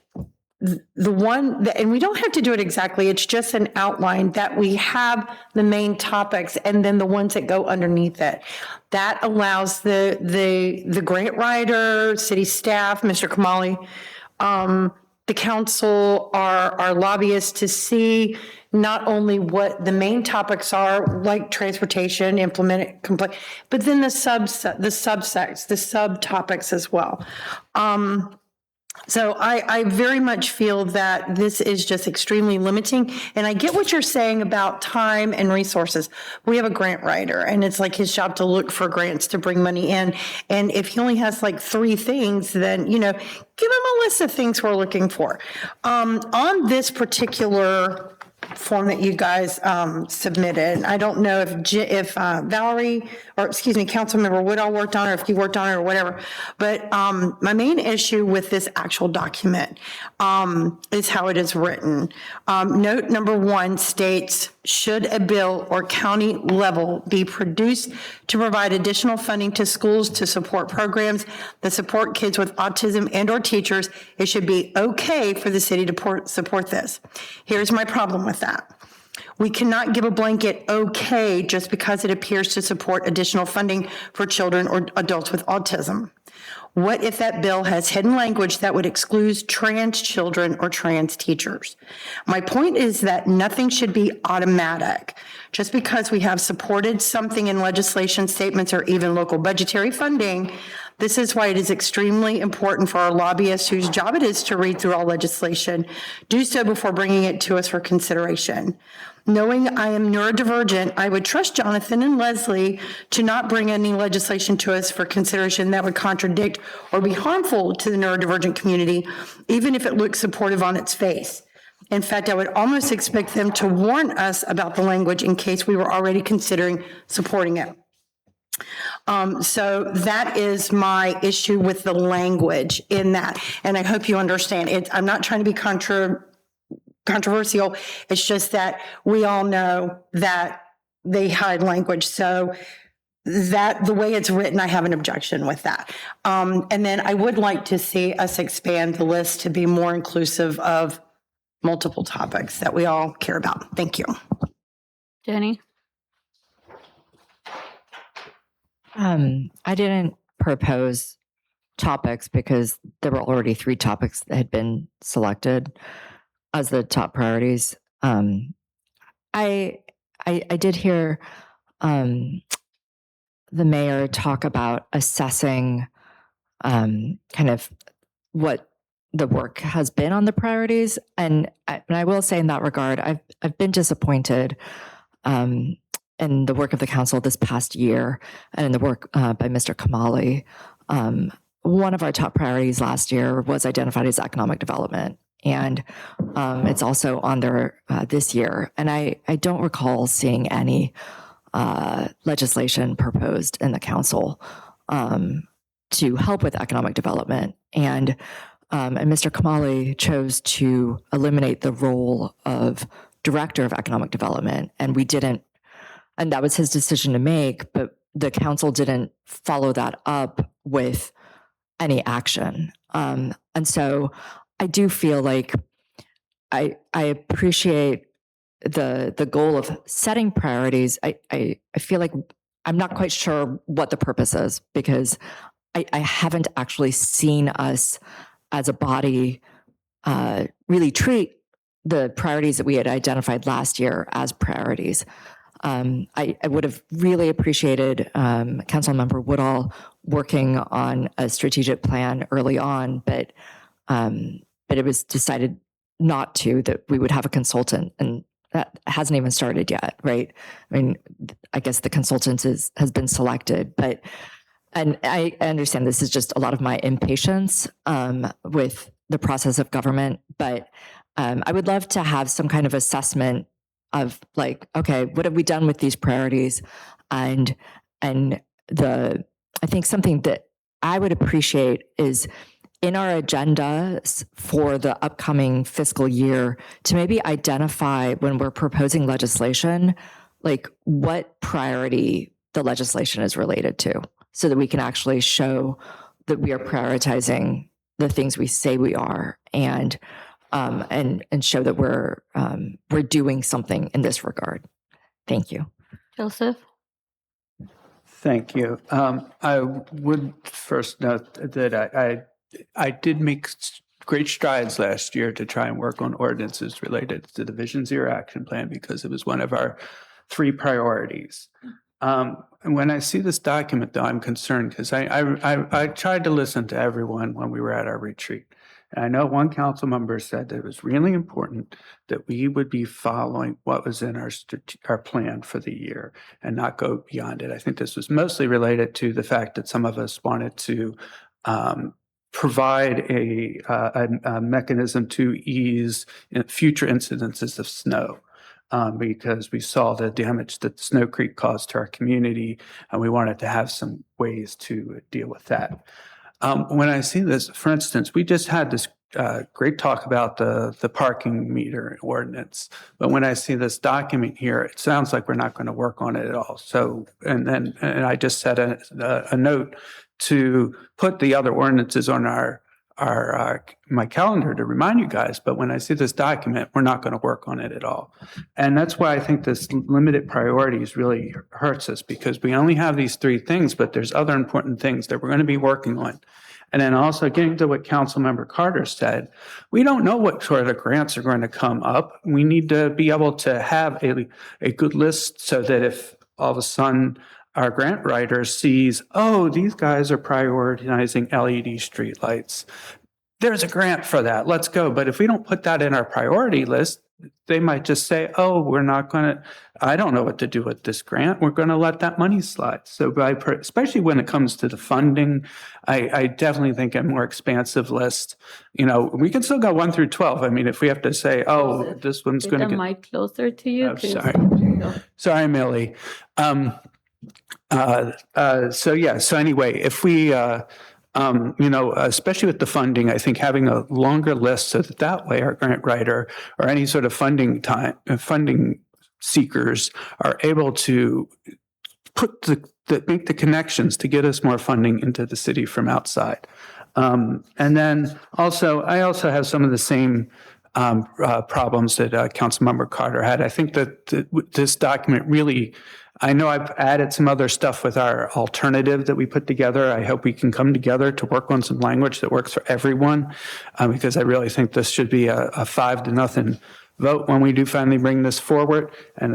G: the one that, and we don't have to do it exactly, it's just an outline that we have the main topics and then the ones that go underneath it. That allows the grant writer, city staff, Mr. Kamali, the council, our lobbyists, to see not only what the main topics are, like transportation, but then the subtopics as well. So I very much feel that this is just extremely limiting. And I get what you're saying about time and resources. We have a grant writer, and it's like his job to look for grants to bring money in. And if he only has like 3 things, then, give him a list of things we're looking for. On this particular form that you guys submitted, I don't know if Valerie, or excuse me, Councilmember Woodall worked on it, or if you worked on it or whatever, but my main issue with this actual document is how it is written. Note number 1 states, should a bill or county level be produced to provide additional funding to schools to support programs that support kids with autism and or teachers, it should be okay for the city to support this. Here's my problem with that. We cannot give a blanket okay just because it appears to support additional funding for children or adults with autism. What if that bill has hidden language that would exclude trans children or trans teachers? My point is that nothing should be automatic. Just because we have supported something in legislation statements or even local budgetary funding, this is why it is extremely important for our lobbyists, whose job it is to read through all legislation, do so before bringing it to us for consideration. Knowing I am neurodivergent, I would trust Jonathan and Leslie to not bring any legislation to us for consideration that would contradict or be harmful to the neurodivergent community, even if it looks supportive on its face. In fact, I would almost expect them to warn us about the language in case we were already considering supporting it. So that is my issue with the language in that. And I hope you understand it. I'm not trying to be controversial. It's just that we all know that they hide language. So that the way it's written, I have an objection with that. And then I would like to see us expand the list to be more inclusive of multiple topics that we all care about. Thank you.
A: Jenny?
C: I didn't propose topics because there were already 3 topics that had been selected as the top priorities. I did hear the mayor talk about assessing kind of what the work has been on the priorities, and I will say in that regard, I've been disappointed in the work of the council this past year, and in the work by Mr. Kamali. One of our top priorities last year was identified as economic development. And it's also on there this year. And I don't recall seeing any legislation proposed in the council to help with economic development. And Mr. Kamali chose to eliminate the role of director of economic development. And we didn't, and that was his decision to make, but the council didn't follow that up with any action. And so I do feel like I appreciate the goal of setting priorities. I feel like I'm not quite sure what the purpose is, because I haven't actually seen us as a body really treat the priorities that we had identified last year as priorities. I would have really appreciated Councilmember Woodall working on a strategic plan early on, but it was decided not to, that we would have a consultant, and that hasn't even started yet, right? I mean, I guess the consultant has been selected, and I understand this is just a lot of my impatience with the process of government, but I would love to have some kind of assessment of like, okay, what have we done with these priorities? And I think something that I would appreciate is in our agenda for the upcoming fiscal year to maybe identify, when we're proposing legislation, like what priority the legislation is related to, so that we can actually show that we are prioritizing the things we say we are, and show that we're doing something in this regard. Thank you.
A: Joseph?
D: Thank you. I would first note that I did make great strides last year to try and work on ordinances related to the Vision Zero action plan, because it was one of our 3 priorities. And when I see this document, though, I'm concerned, because I tried to listen to everyone when we were at our retreat. And I know one council member said that it was really important that we would be following what was in our plan for the year and not go beyond it. I think this was mostly related to the fact that some of us wanted to provide a mechanism to ease future incidences of snow. Because we saw the damage that Snow Creek caused to our community, and we wanted to have some ways to deal with that. When I see this, for instance, we just had this great talk about the parking meter ordinance, but when I see this document here, it sounds like we're not going to work on it at all. So, and I just set a note to put the other ordinances on my calendar to remind you guys, but when I see this document, we're not going to work on it at all. And that's why I think this limited priorities really hurts us, because we only have these 3 things, but there's other important things that we're going to be working on. And then also getting to what Councilmember Carter said, we don't know what sort of grants are going to come up. We need to be able to have a good list, so that if all of a sudden our grant writer sees, oh, these guys are prioritizing LED streetlights, there's a grant for that, let's go. But if we don't put that in our priority list, they might just say, oh, we're not going to, I don't know what to do with this grant, we're going to let that money slide. So especially when it comes to the funding, I definitely think a more expansive list, we can still go 1 through 12. I mean, if we have to say, oh, this one's going to
A: get the mic closer to you.
D: Oh, sorry, Millie. So anyway, if we, especially with the funding, I think having a longer list, so that way our grant writer or any sort of funding seekers are able to make the connections to get us more funding into the city from outside. And then also, I also have some of the same problems that Councilmember Carter had. I think that this document really, I know I've added some other stuff with our alternative that we put together. I hope we can come together to work on some language that works for everyone, because I really think this should be a 5-0 vote when we do finally bring this forward. And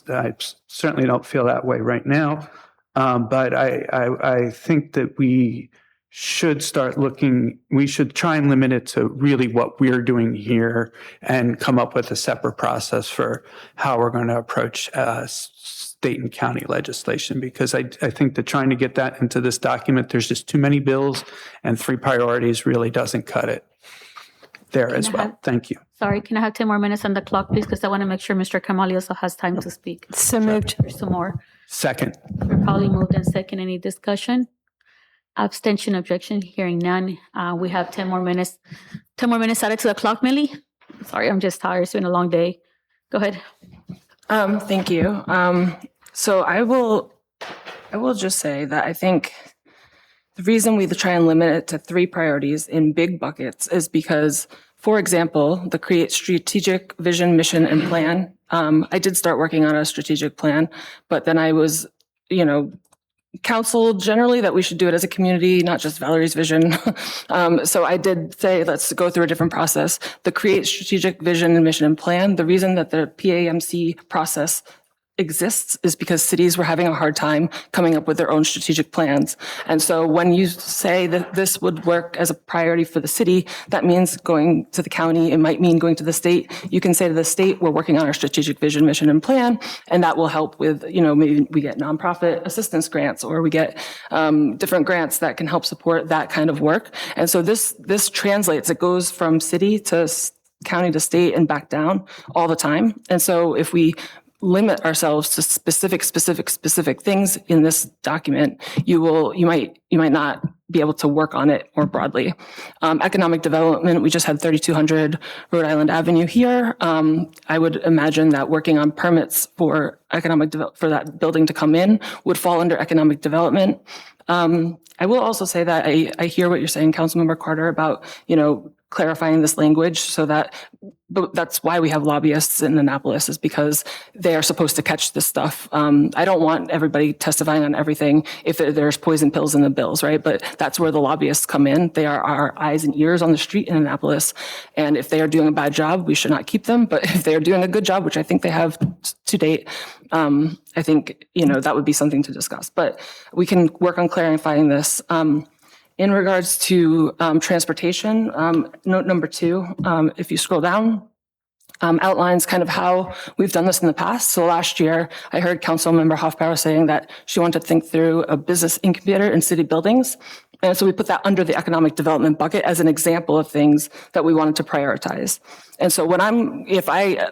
D: I certainly don't feel that way right now. But I think that we should we should try and limit it to really what we're doing here and come up with a separate process for how we're going to approach state and county legislation, because I think that trying to get that into this document, there's just too many bills, and 3 priorities really doesn't cut it there as well. Thank you.
A: Sorry, can I have 10 more minutes on the clock, please? Because I want to make sure Mr. Kamali also has time to speak.
G: So moved.
A: There's some more.
D: Second.
A: Probably moved and second. Any discussion? Abstention, objection, hearing none. We have 10 more minutes. 10 more minutes added to the clock, Millie. Sorry, I'm just tired. It's been a long day. Go ahead.
B: Thank you. So I will just say that I think the reason we try and limit it to 3 priorities in big buckets is because, for example, the create strategic vision, mission, and plan. I did start working on a strategic plan, but then I was counsel generally that we should do it as a community, not just Valerie's vision. So I did say, let's go through a different process. The create strategic vision and mission and plan. The reason that the PAMC process exists is because cities were having a hard time coming up with their own strategic plans. And so when you say that this would work as a priority for the city, that means going to the county. It might mean going to the state. You can say to the state, we're working on our strategic vision, mission, and plan. And that will help with, maybe we get nonprofit assistance grants, or we get different grants that can help support that kind of work. And so this translates. It goes from city to county to state and back down all the time. And so if we limit ourselves to specific things in this document, you might not be able to work on it more broadly. Economic development, we just had 3200 Rhode Island Avenue here. I would imagine that working on permits for for that building to come in would fall under economic development. I will also say that I hear what you're saying, Councilmember Carter, about, clarifying this language so but that's why we have lobbyists in Annapolis, is because they are supposed to catch this stuff. I don't want everybody testifying on everything if there's poison pills in the bills, right? But that's where the lobbyists come in. They are our eyes and ears on the street in Annapolis. And if they are doing a bad job, we should not keep them. But if they are doing a good job, which I think they have to date, I think, that would be something to discuss. But we can work on clarifying this. In regards to transportation, note number 2, if you scroll down, outlines kind of how we've done this in the past. So last year, I heard Councilmember Hoffbauer saying that she wanted to think through a business incubator in city buildings. And so we put that under the economic development bucket as an example of things that we wanted to prioritize. And so when I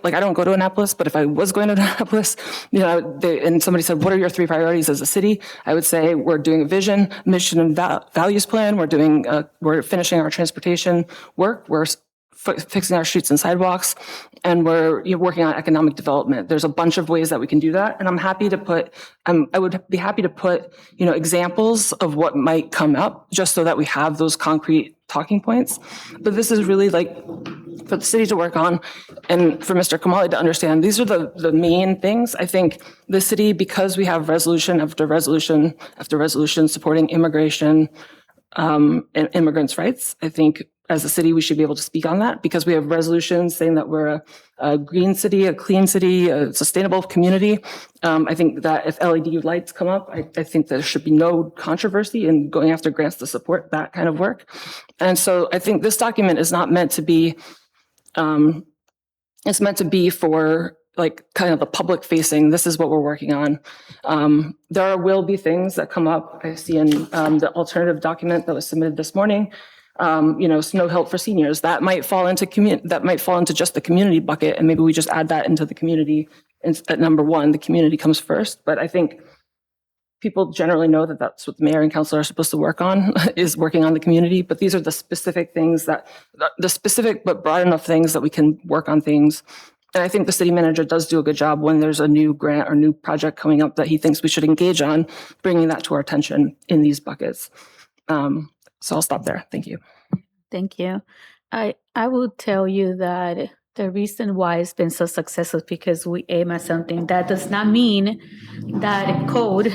B: don't go to Annapolis, but if I was going to Annapolis, and somebody said, what are your 3 priorities as a city? I would say we're doing a vision, mission, and values plan. We're finishing our transportation work. We're fixing our streets and sidewalks, and we're working on economic development. There's a bunch of ways that we can do that, and I'm happy to put. I would be happy to put examples of what might come up, just so that we have those concrete talking points. But this is really for the city to work on, and for Mr. Kamali to understand. These are the main things. I think the city, because we have resolution after resolution after resolution supporting immigration and immigrants' rights, I think as a city, we should be able to speak on that, because we have resolutions saying that we're a green city, a clean city, a sustainable community. I think that if LED lights come up, I think there should be no controversy in going after grants to support that kind of work. And so I think this document is not meant to be, it's meant to be for kind of the public facing. This is what we're working on. There will be things that come up. I see in the alternative document that was submitted this morning, snow help for seniors. That might fall into just the community bucket, and maybe we just add that into the community at number 1. The community comes first, but I think people generally know that that's what the mayor and council are supposed to work on, is working on the community. But these are the specific things the specific but broad enough things that we can work on things. And I think the city manager does do a good job when there's a new grant or new project coming up that he thinks we should engage on, bringing that to our attention in these buckets. So I'll stop there. Thank you.
A: Thank you. I will tell you that the reason why it's been so successful is because we aim at something. That does not mean that code,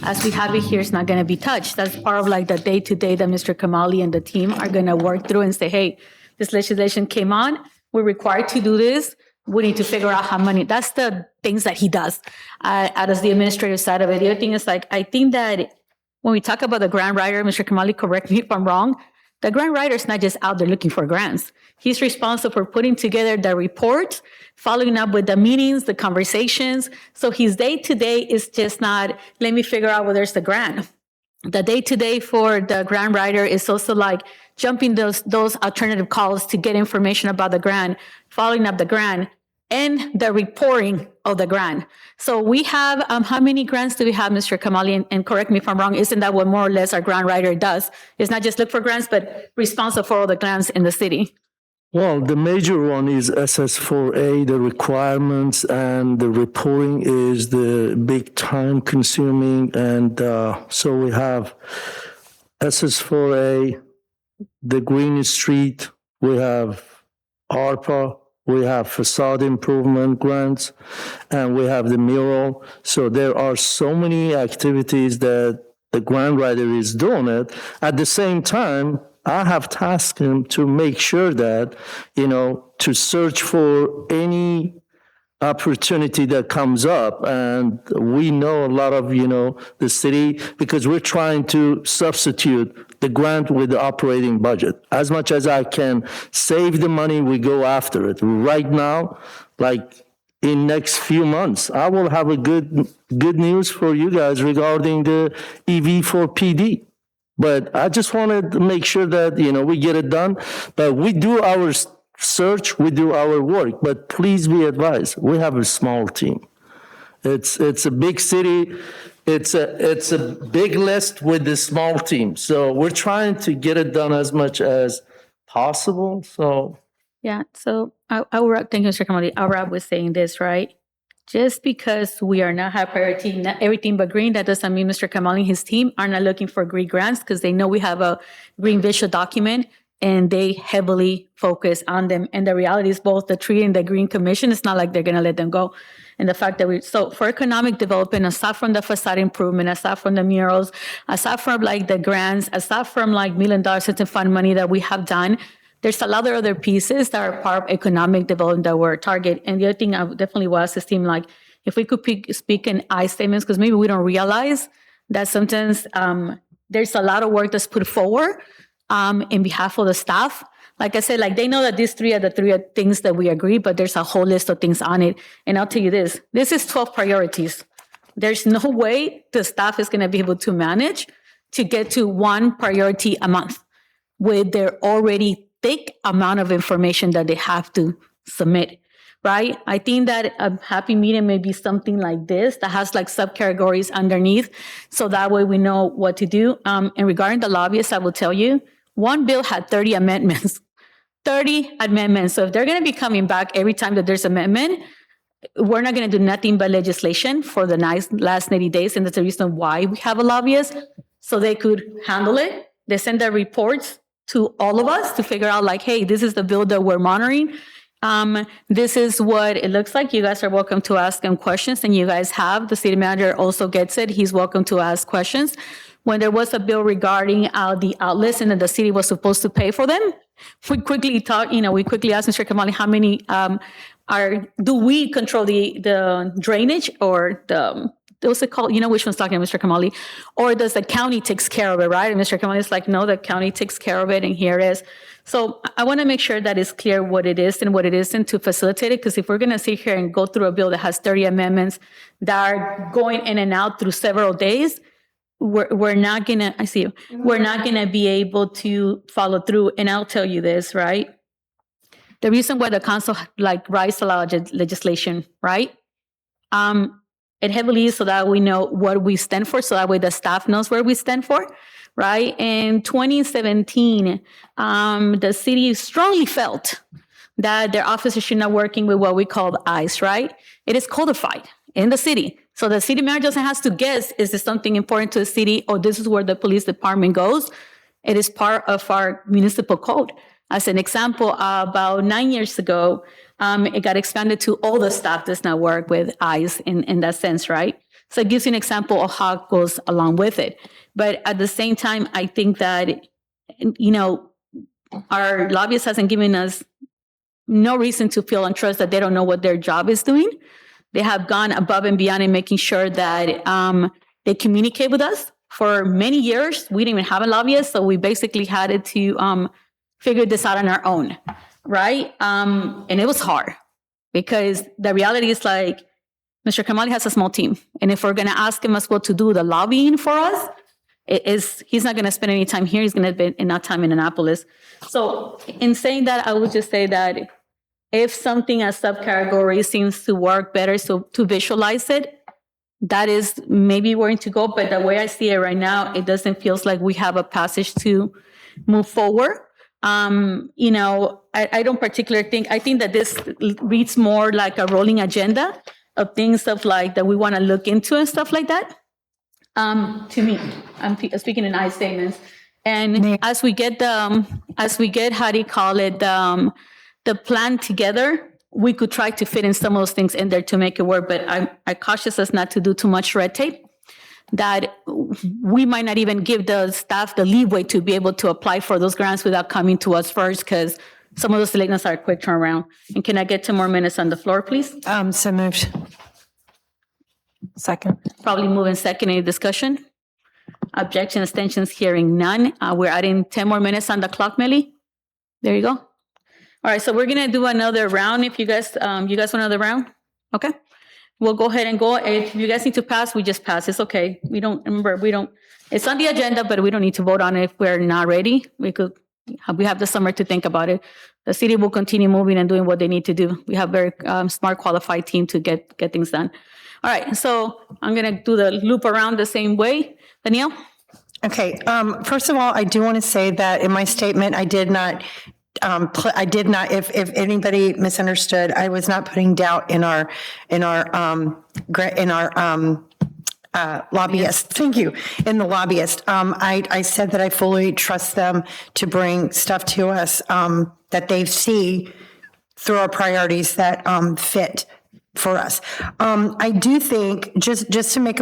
A: as we have it here, is not going to be touched. That's part of the day-to-day that Mr. Kamali and the team are going to work through and say, hey, this legislation came on. We're required to do this. We need to figure out how many. That's the things that he does as the administrative side of it. The other thing is I think that when we talk about the grant writer, Mr. Kamali, correct me if I'm wrong, the grant writer is not just out there looking for grants. He's responsible for putting together the report, following up with the meetings, the conversations. So his day-to-day is just not, let me figure out whether it's the grant. The day-to-day for the grant writer is also jumping those alternative calls to get information about the grant, following up the grant, and the reporting of the grant. So we have, how many grants do we have, Mr. Kamali? And correct me if I'm wrong, isn't that what more or less our grant writer does? It's not just look for grants, but responsible for all the grants in the city.
E: Well, the major one is SS4A, the requirements, and the reporting is the big time consuming. And so we have SS4A, the Green Street, we have ARPA, we have facade improvement grants, and we have the mural. So there are so many activities that the grant writer is doing it. At the same time, I have tasked him to make sure that, to search for any opportunity that comes up. And we know a lot of, the city, because we're trying to substitute the grant with the operating budget. As much as I can save the money, we go after it. Right now, like in next few months, I will have a good news for you guys regarding the EV for PD. But I just wanted to make sure that, we get it done. But we do our search, we do our work, but please be advised, we have a small team. It's a big city. It's a big list with a small team. So we're trying to get it done as much as possible. So
A: Yeah, so I will, thank you, Mr. Kamali. Arab was saying this, right? Just because we are not high priority, not everything but green, that doesn't mean Mr. Kamali and his team are not looking for green grants, because they know we have a green visual document and they heavily focus on them. And the reality is both the tree and the green commission, it's not like they're going to let them go. And the fact that so for economic development, aside from the facade improvement, aside from the murals, aside from like the grants, aside from like $1 million certain fund money that we have done, there's a lot of other pieces that are part of economic development that we're target. And the other thing I definitely was to team, like if we could speak in I statements, because maybe we don't realize that sometimes there's a lot of work that's put forward in behalf of the staff. Like I said, like they know that these three are the three things that we agree, but there's a whole list of things on it. And I'll tell you this is 12 priorities. There's no way the staff is going to be able to manage to get to one priority a month with their already thick amount of information that they have to submit, right? I think that a happy medium may be something like this that has like subcategories underneath. So that way we know what to do. And regarding the lobbyists, I will tell you, one bill had 30 amendments. 30 amendments. So if they're going to be coming back every time that there's amendment, we're not going to do nothing but legislation for the last 90 days. And that's the reason why we have a lobbyist, so they could handle it. They send their reports to all of us to figure out like, hey, this is the bill that we're monitoring. This is what it looks like. You guys are welcome to ask them questions, and you guys have. The city manager also gets it. He's welcome to ask questions. When there was a bill regarding the outlets and that the city was supposed to pay for them, we quickly talked, we quickly asked Mr. Kamali, how many do we control the drainage or what's it called? Which one's talking, Mr. Kamali? Or does the county takes care of it, right? And Mr. Kamali is like, no, the county takes care of it, and here it is. So I want to make sure that it's clear what it is and what it isn't to facilitate it, because if we're going to sit here and go through a bill that has 30 amendments that are going in and out through several days, we're not going to, I see you, we're not going to be able to follow through. And I'll tell you this, right? The reason why the council writes a lot of legislation, right? It heavily is so that we know what we stand for, so that way the staff knows where we stand for, right? In 2017, the city strongly felt that their officers should not working with what we call ICE, right? It is codified in the city. So the city manager doesn't have to guess, is this something important to the city, or this is where the police department goes? It is part of our municipal code. As an example, about 9 years ago, it got expanded to all the staff does not work with ICE in that sense, right? So it gives you an example of how it goes along with it. But at the same time, I think that, our lobbyist hasn't given us no reason to feel and trust that they don't know what their job is doing. They have gone above and beyond in making sure that they communicate with us. For many years, we didn't even have a lobbyist, so we basically had to figure this out on our own, right? And it was hard, because the reality is like, Mr. Kamali has a small team. And if we're going to ask him as well to do the lobbying for us, he's not going to spend any time here. He's going to spend enough time in Annapolis. So in saying that, I would just say that if something as subcategory seems to work better, so to visualize it, that is maybe where to go. But the way I see it right now, it doesn't feel like we have a passage to move forward. I don't particularly think, I think that this reads more like a rolling agenda of things of like that we want to look into and stuff like that. To me, I'm speaking in I statements. And as we get, how do you call it, the plan together, we could try to fit in some of those things in there to make it work, but I cautious us not to do too much red tape, that we might not even give the staff the leeway to be able to apply for those grants without coming to us first, because some of those delinquents are a quick turnaround. And can I get 2 more minutes on the floor, please?
G: So moved.
B: Second.
A: Probably move in second. Any discussion? Objection, abstentions, hearing none. We're adding 10 more minutes on the clock, Millie. There you go. All right, so we're gonna do another round. If you guys want another round, okay? We'll go ahead and go. If you guys need to pass, we just pass. It's okay. It's on the agenda, but we don't need to vote on it if we're not ready. We have the summer to think about it. The city will continue moving and doing what they need to do. We have very smart, qualified team to get things done. All right, so I'm gonna do the loop around the same way. Danielle?
G: Okay, first of all, I do want to say that in my statement, I did not, if anybody misunderstood, I was not putting doubt in our lobbyist. Thank you. In the lobbyist. I said that I fully trust them to bring stuff to us that they see through our priorities that fit for us. I do think, just to make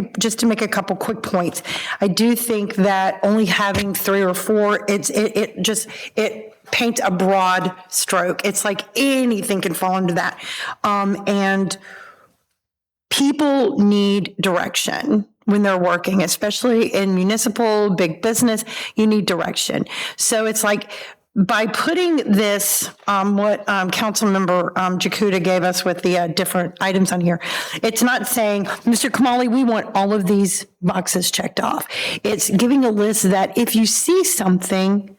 G: a couple quick points, I do think that only having 3 or 4, it paints a broad stroke. It's like anything can fall into that. And people need direction when they're working, especially in municipal, big business, you need direction. So it's like, by putting this, what Councilmember Jakuta gave us with the different items on here, it's not saying, Mr. Kamali, we want all of these boxes checked off. It's giving a list that if you see something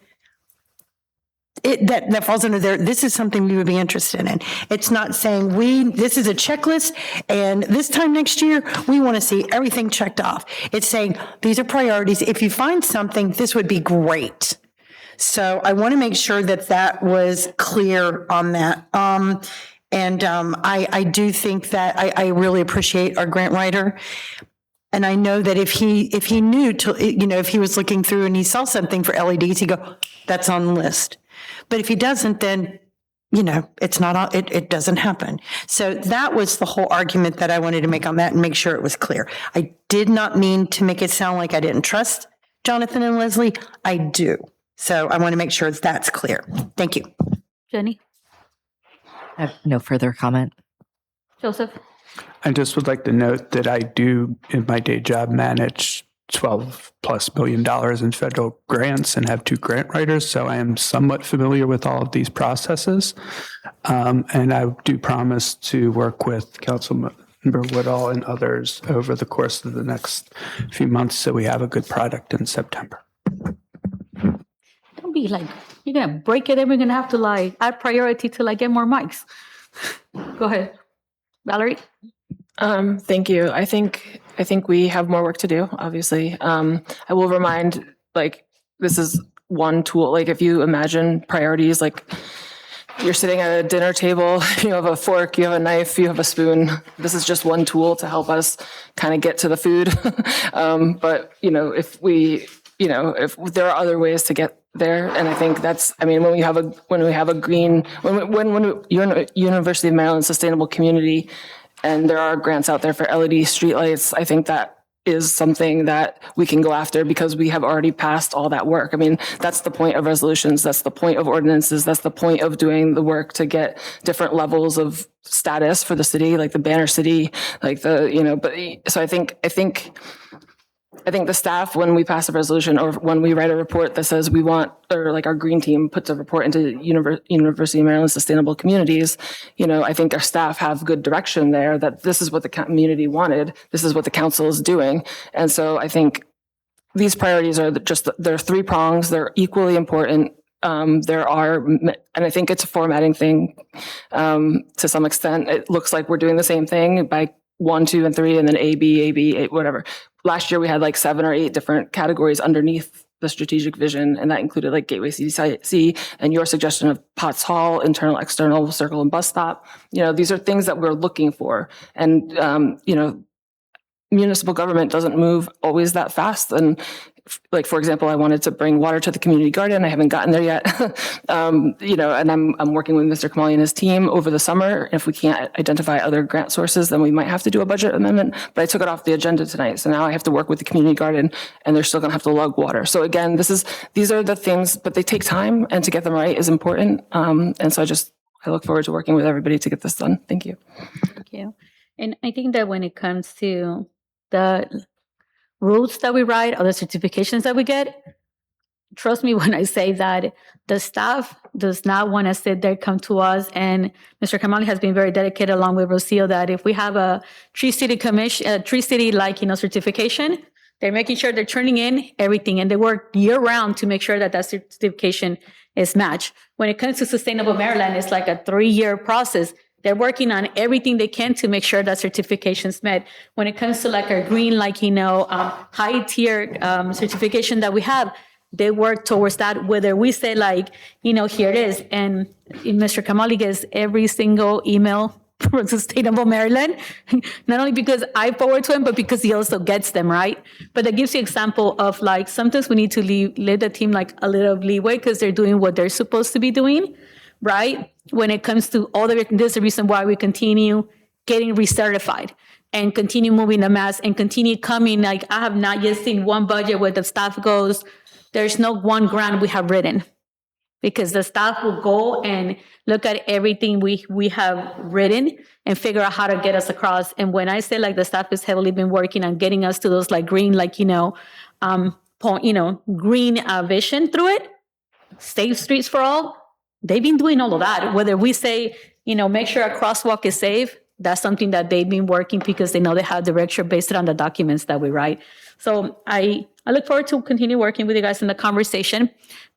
G: that falls under there, this is something we would be interested in. It's not saying this is a checklist and this time next year, we want to see everything checked off. It's saying these are priorities. If you find something, this would be great. So I want to make sure that was clear on that. I do think that I really appreciate our grant writer. And I know that if he knew if he was looking through and he saw something for LEDs, he'd go, that's on the list. But if he doesn't, then, it's not, it doesn't happen. So that was the whole argument that I wanted to make on that and make sure it was clear. I did not mean to make it sound like I didn't trust Jonathan and Leslie. I do. So I want to make sure that's clear. Thank you.
A: Jenny?
C: I have no further comment.
A: Joseph?
D: I just would like to note that I do, in my day job, manage $12+ billion in federal grants and have 2 grant writers, so I am somewhat familiar with all of these processes. And I do promise to work with Councilmember Woodall and others over the course of the next few months so we have a good product in September.
A: Don't be like, you're going to break it and we're going to have to add priority to get more mics. Go ahead. Valerie?
B: Thank you. I think we have more work to do, obviously. I will remind, this is one tool. If you imagine priorities, you're sitting at a dinner table, you have a fork, you have a knife, you have a spoon. This is just one tool to help us kind of get to the food. But, if there are other ways to get there, and I think when we have a green, when University of Maryland Sustainable Community, and there are grants out there for LED streetlights, I think that is something that we can go after because we have already passed all that work. That's the point of resolutions. That's the point of ordinances. That's the point of doing the work to get different levels of status for the city, like the banner city, so I think the staff, when we pass a resolution or when we write a report that says we want, or our green team puts a report into University of Maryland Sustainable Communities, I think our staff have good direction there that this is what the community wanted. This is what the council is doing. And so I think these priorities are they're 3 prongs. They're equally important. And I think it's a formatting thing to some extent. It looks like we're doing the same thing by 1, 2, and 3, and then A, B, whatever. Last year we had 7 or 8 different categories underneath the strategic vision, and that included Gateway CDC and your suggestion of Potts Hall, internal, external, circle, and bus stop. These are things that we're looking for, and municipal government doesn't move always that fast, and like, for example, I wanted to bring water to the community garden. I haven't gotten there yet. And I'm working with Mr. Kamali and his team over the summer. If we can't identify other grant sources, then we might have to do a budget amendment, but I took it off the agenda tonight. So now I have to work with the community garden and they're still going to have to lug water. So again, these are the things, but they take time, and to get them right is important. And so I look forward to working with everybody to get this done. Thank you.
A: Thank you. And I think that when it comes to the rules that we write or the certifications that we get, trust me when I say that the staff does not want to sit there, come to us, and Mr. Kamali has been very dedicated along with Rocio that if we have a Tree City commission, Tree City certification, they're making sure they're turning in everything, and they work year round to make sure that that certification is matched. When it comes to Sustainable Maryland, it's like a 3-year process. They're working on everything they can to make sure that certification's met. When it comes to like our green, high tier certification that we have, they work towards that, whether we say here it is. And Mr. Kamali gets every single email from Sustainable Maryland, not only because I forward to him, but because he also gets them, right? But that gives you example of sometimes we need to leave the team a little leeway because they're doing what they're supposed to be doing, right? When it comes to all this is the reason why we continue getting recertified and continue moving the mass and continue coming. I have not yet seen one budget where the staff goes, there's no one grant we have written, because the staff will go and look at everything we have written and figure out how to get us across. And when I say the staff has heavily been working on getting us to those green, green vision through it, safe streets for all, they've been doing all of that. Whether we say, make sure a crosswalk is safe, that's something that they've been working because they know they have direction based on the documents that we write. So I look forward to continue working with you guys in the conversation,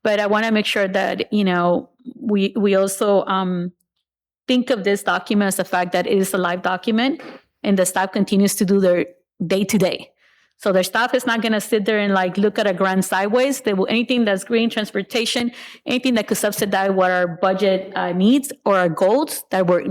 A: but I want to make sure that, we also think of this document as the fact that it is a live document and the staff continues to do their day to day. So their staff is not going to sit there and look at a grant sideways. They will, anything that's green, transportation, anything that could subsidize what our budget needs or our goals that we're,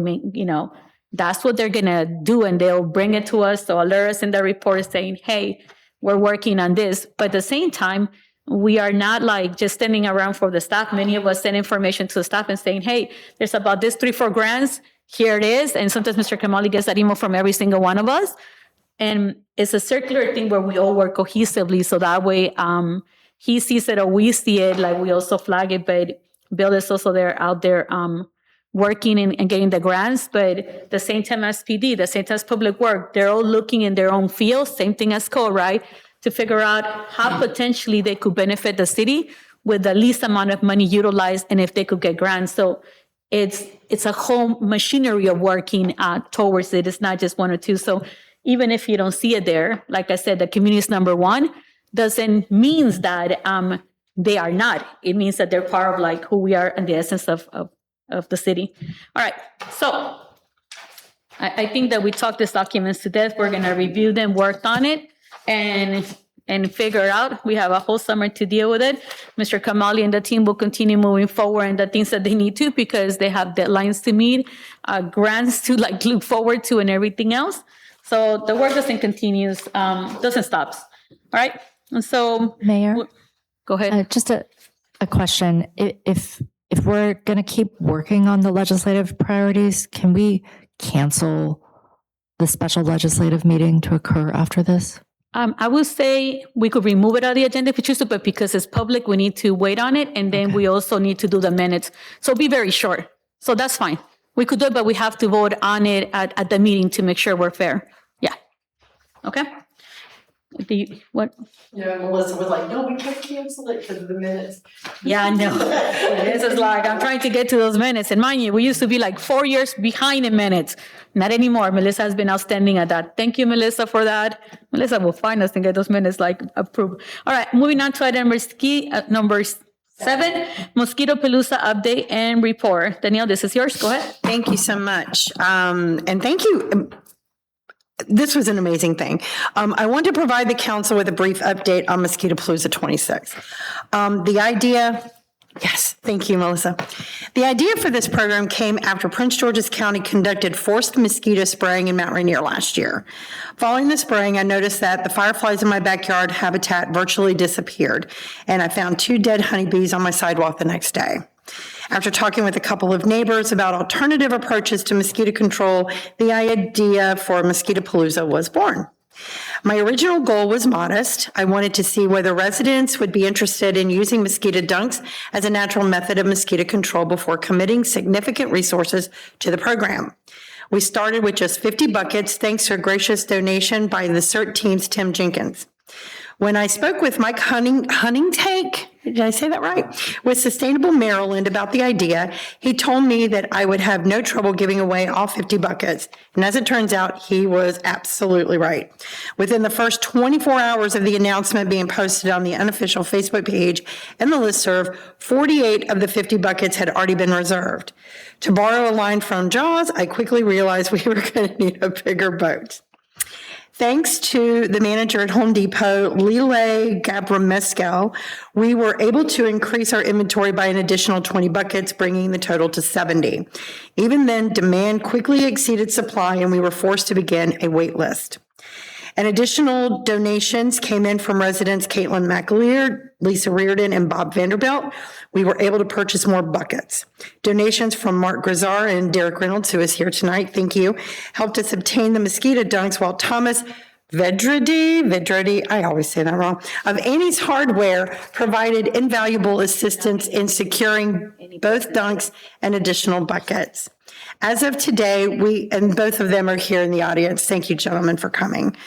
A: that's what they're going to do. And they'll bring it to us. So alert us in the report saying, hey, we're working on this. But at the same time, we are not just standing around for the staff. Many of us send information to the staff and saying, hey, there's about this 3-4 grants. Here it is. And sometimes Mr. Kamali gets that email from every single one of us. And it's a circular thing where we all work cohesively. So that way he sees it or we see it, we also flag it. But Bill is also out there working and getting the grants. But the same time as PD, the same time as Public Work, they're all looking in their own field, same thing as CO, right? To figure out how potentially they could benefit the city with the least amount of money utilized and if they could get grants. So it's a whole machinery of working towards it. It's not just one or two. So even if you don't see it there, like I said, the community is number one, doesn't mean that they are not. It means that they're part of who we are and the essence of the city. All right. So I think that we talked these documents to death. We're going to review them, work on it, and figure it out. We have a whole summer to deal with it. Mr. Kamali and the team will continue moving forward in the things that they need to because they have deadlines to meet, grants to look forward to and everything else. So the work doesn't stop. All right. And so
C: Mayor,
A: go ahead.
C: Just a question. If we're going to keep working on the legislative priorities, can we cancel the special legislative meeting to occur after this?
A: I would say we could remove it out of the agenda if you choose to, but because it's public, we need to wait on it. And then we also need to do the minutes. So it'll be very short. So that's fine. We could do it, but we have to vote on it at the meeting to make sure we're fair. Yeah. Okay. What?
B: Yeah, Melissa was no, we can't cancel it because of the minutes.
A: Yeah, I know. This is I'm trying to get to those minutes. And mind you, we used to be 4 years behind in minutes. Not anymore. Melissa has been outstanding at that. Thank you, Melissa, for that. Melissa will find us and get those minutes approved. All right, moving on to item number 7, Mosquito Palooza update and report. Danielle, this is yours. Go ahead.
G: Thank you so much. And thank you. This was an amazing thing. I want to provide the council with a brief update on Mosquito Palooza 26. The idea Yes, thank you, Melissa. The idea for this program came after Prince George's County conducted forced mosquito spraying in Mount Rainier last year. Following the spraying, I noticed that the fireflies in my backyard habitat virtually disappeared, and I found 2 dead honeybees on my sidewalk the next day. After talking with a couple of neighbors about alternative approaches to mosquito control, the idea for Mosquitopalooza was born. My original goal was modest. I wanted to see whether residents would be interested in using mosquito dunks as a natural method of mosquito control before committing significant resources to the program. We started with just 50 buckets, thanks to a gracious donation by the CERT team's Tim Jenkins. When I spoke with Mike Huntingtank, did I say that right? With Sustainable Maryland about the idea, he told me that I would have no trouble giving away all 50 buckets. And as it turns out, he was absolutely right. Within the first 24 hours of the announcement being posted on the unofficial Facebook page and the listserv, 48 of the 50 buckets had already been reserved. To borrow a line from Jaws, I quickly realized we were going to need a bigger boat. Thanks to the manager at Home Depot, Lile Gabrameskel, we were able to increase our inventory by an additional 20 buckets, bringing the total to 70. Even then, demand quickly exceeded supply, and we were forced to begin a wait list. And additional donations came in from residents Caitlin McAleer, Lisa Reardon, and Bob Vanderbilt. We were able to purchase more buckets. Donations from Mark Grizar and Derek Reynolds, who is here tonight, thank you, helped us obtain the mosquito dunks, while Thomas Vedradi, I always say that wrong, of Annie's Hardware provided invaluable assistance in securing both dunks and additional buckets. As of today, and both of them are here in the audience. Thank you, gentlemen, for coming.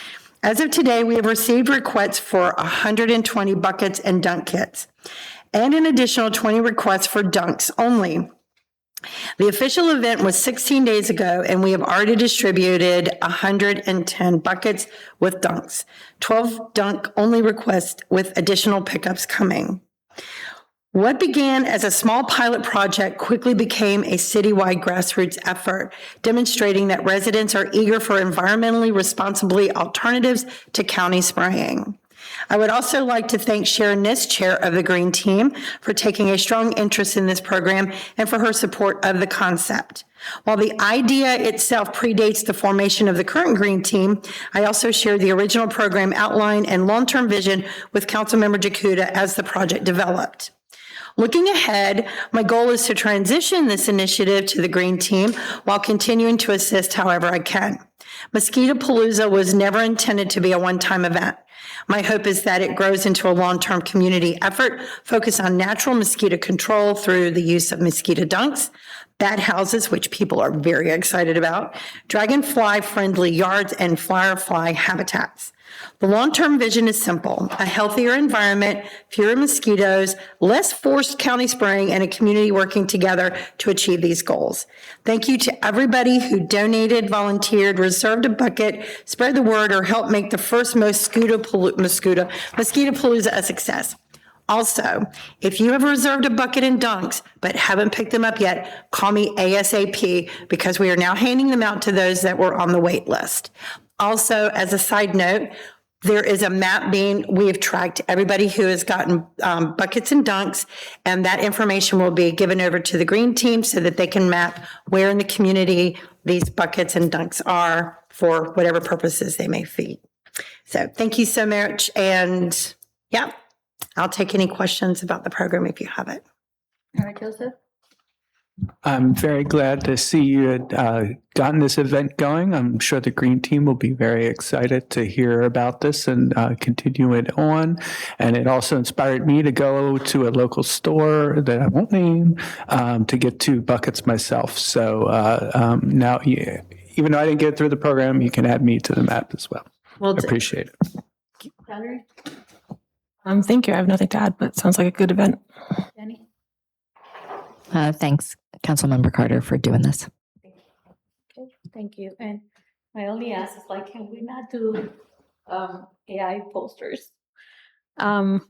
G: As of today, we have received requests for 120 buckets and dunk kits, and an additional 20 requests for dunks only. The official event was 16 days ago, and we have already distributed 110 buckets with dunks, 12 dunk-only requests with additional pickups coming. What began as a small pilot project quickly became a citywide grassroots effort, demonstrating that residents are eager for environmentally responsibly alternatives to county spraying. I would also like to thank Sharon Niss, chair of the Green Team, for taking a strong interest in this program and for her support of the concept. While the idea itself predates the formation of the current Green Team, I also shared the original program outline and long-term vision with Councilmember Jakuda as the project developed. Looking ahead, my goal is to transition this initiative to the Green Team while continuing to assist however I can. Mosquitopalooza was never intended to be a one-time event. My hope is that it grows into a long-term community effort focused on natural mosquito control through the use of mosquito dunks, bat houses, which people are very excited about, dragonfly-friendly yards, and firefly habitats. The long-term vision is simple: a healthier environment, fewer mosquitoes, less forced county spraying, and a community working together to achieve these goals. Thank you to everybody who donated, volunteered, reserved a bucket, spread the word, or helped make the first Mosquitopalooza a success. Also, if you have reserved a bucket and dunks but haven't picked them up yet, call me ASAP, because we are now handing them out to those that were on the wait list. Also, as a side note, there is a map we have tracked everybody who has gotten buckets and dunks, and that information will be given over to the Green Team so that they can map where in the community these buckets and dunks are for whatever purposes they may feed. So thank you so much. And yeah, I'll take any questions about the program if you have it.
A: All right, Joseph.
D: I'm very glad to see you had gotten this event going. I'm sure the Green Team will be very excited to hear about this and continue it on. And it also inspired me to go to a local store that I won't name to get 2 buckets myself. So now, even though I didn't get through the program, you can add me to the map as well. Appreciate it.
B: Thank you. I have nothing to add, but it sounds like a good event.
A: Jenny?
C: Thanks, Councilmember Carter, for doing this.
A: Okay, thank you. And my only ask is can we not do AI posters?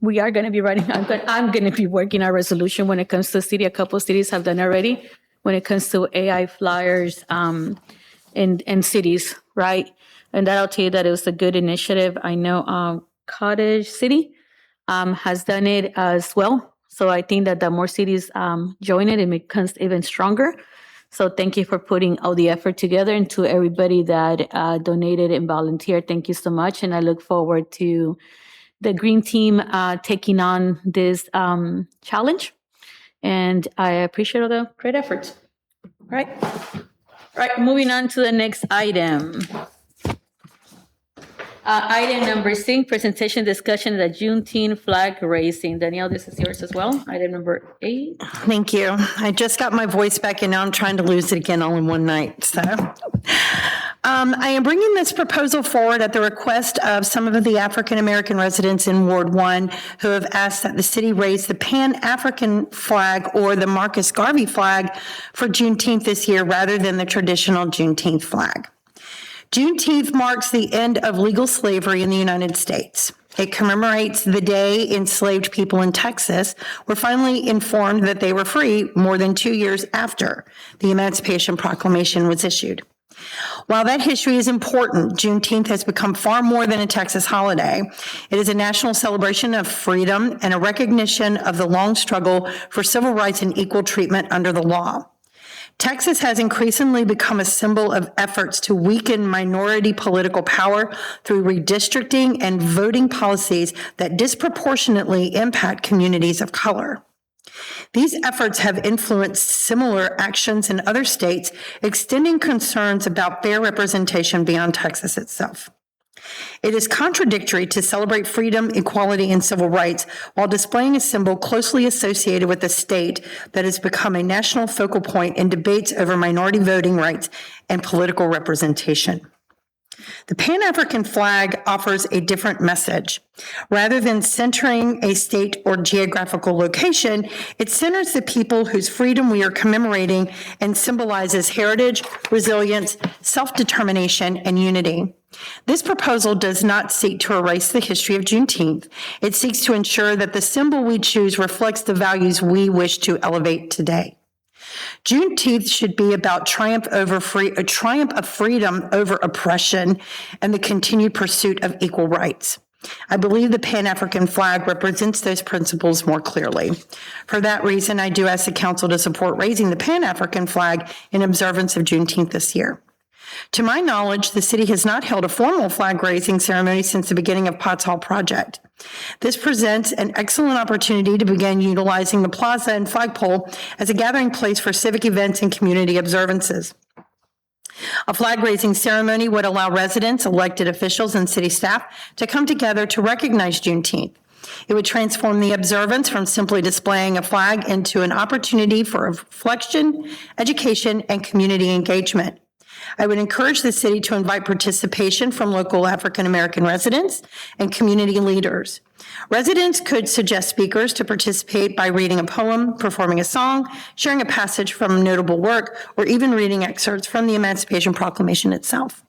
A: We are going to be writing, I'm going to be working our resolution when it comes to the city. A couple of cities have done already when it comes to AI flyers in cities, right? And that'll tell you that it was a good initiative. I know Cottage City has done it as well. So I think that the more cities join it, it becomes even stronger. So thank you for putting all the effort together, and to everybody that donated and volunteered, thank you so much. And I look forward to the Green Team taking on this challenge. And I appreciate all the great efforts. All right, moving on to the next item. Item number 6, presentation discussion of the Juneteenth flag raising. Danielle, this is yours as well. Item number 8.
G: Thank you. I just got my voice back and now I'm trying to lose it again all in one night. So I am bringing this proposal forward at the request of some of the African-American residents in Ward 1 who have asked that the city raise the Pan-African flag or the Marcus Garvey flag for Juneteenth this year rather than the traditional Juneteenth flag. Juneteenth marks the end of legal slavery in the United States. It commemorates the day enslaved people in Texas were finally informed that they were free more than 2 years after the Emancipation Proclamation was issued. While that history is important, Juneteenth has become far more than a Texas holiday. It is a national celebration of freedom and a recognition of the long struggle for civil rights and equal treatment under the law. Texas has increasingly become a symbol of efforts to weaken minority political power through redistricting and voting policies that disproportionately impact communities of color. These efforts have influenced similar actions in other states, extending concerns about fair representation beyond Texas itself. It is contradictory to celebrate freedom, equality, and civil rights while displaying a symbol closely associated with a state that has become a national focal point in debates over minority voting rights and political representation. The Pan-African flag offers a different message. Rather than centering a state or geographical location, it centers the people whose freedom we are commemorating and symbolizes heritage, resilience, self-determination, and unity. This proposal does not seek to erase the history of Juneteenth. It seeks to ensure that the symbol we choose reflects the values we wish to elevate today. Juneteenth should be about a triumph of freedom over oppression and the continued pursuit of equal rights. I believe the Pan-African flag represents those principles more clearly. For that reason, I do ask the council to support raising the Pan-African flag in observance of Juneteenth this year. To my knowledge, the city has not held a formal flag raising ceremony since the beginning of Potts Hall project. This presents an excellent opportunity to begin utilizing the plaza and flagpole as a gathering place for civic events and community observances. A flag raising ceremony would allow residents, elected officials, and city staff to come together to recognize Juneteenth. It would transform the observance from simply displaying a flag into an opportunity for reflection, education, and community engagement. I would encourage the city to invite participation from local African-American residents and community leaders. Residents could suggest speakers to participate by reading a poem, performing a song, sharing a passage from a notable work, or even reading excerpts from the Emancipation Proclamation itself.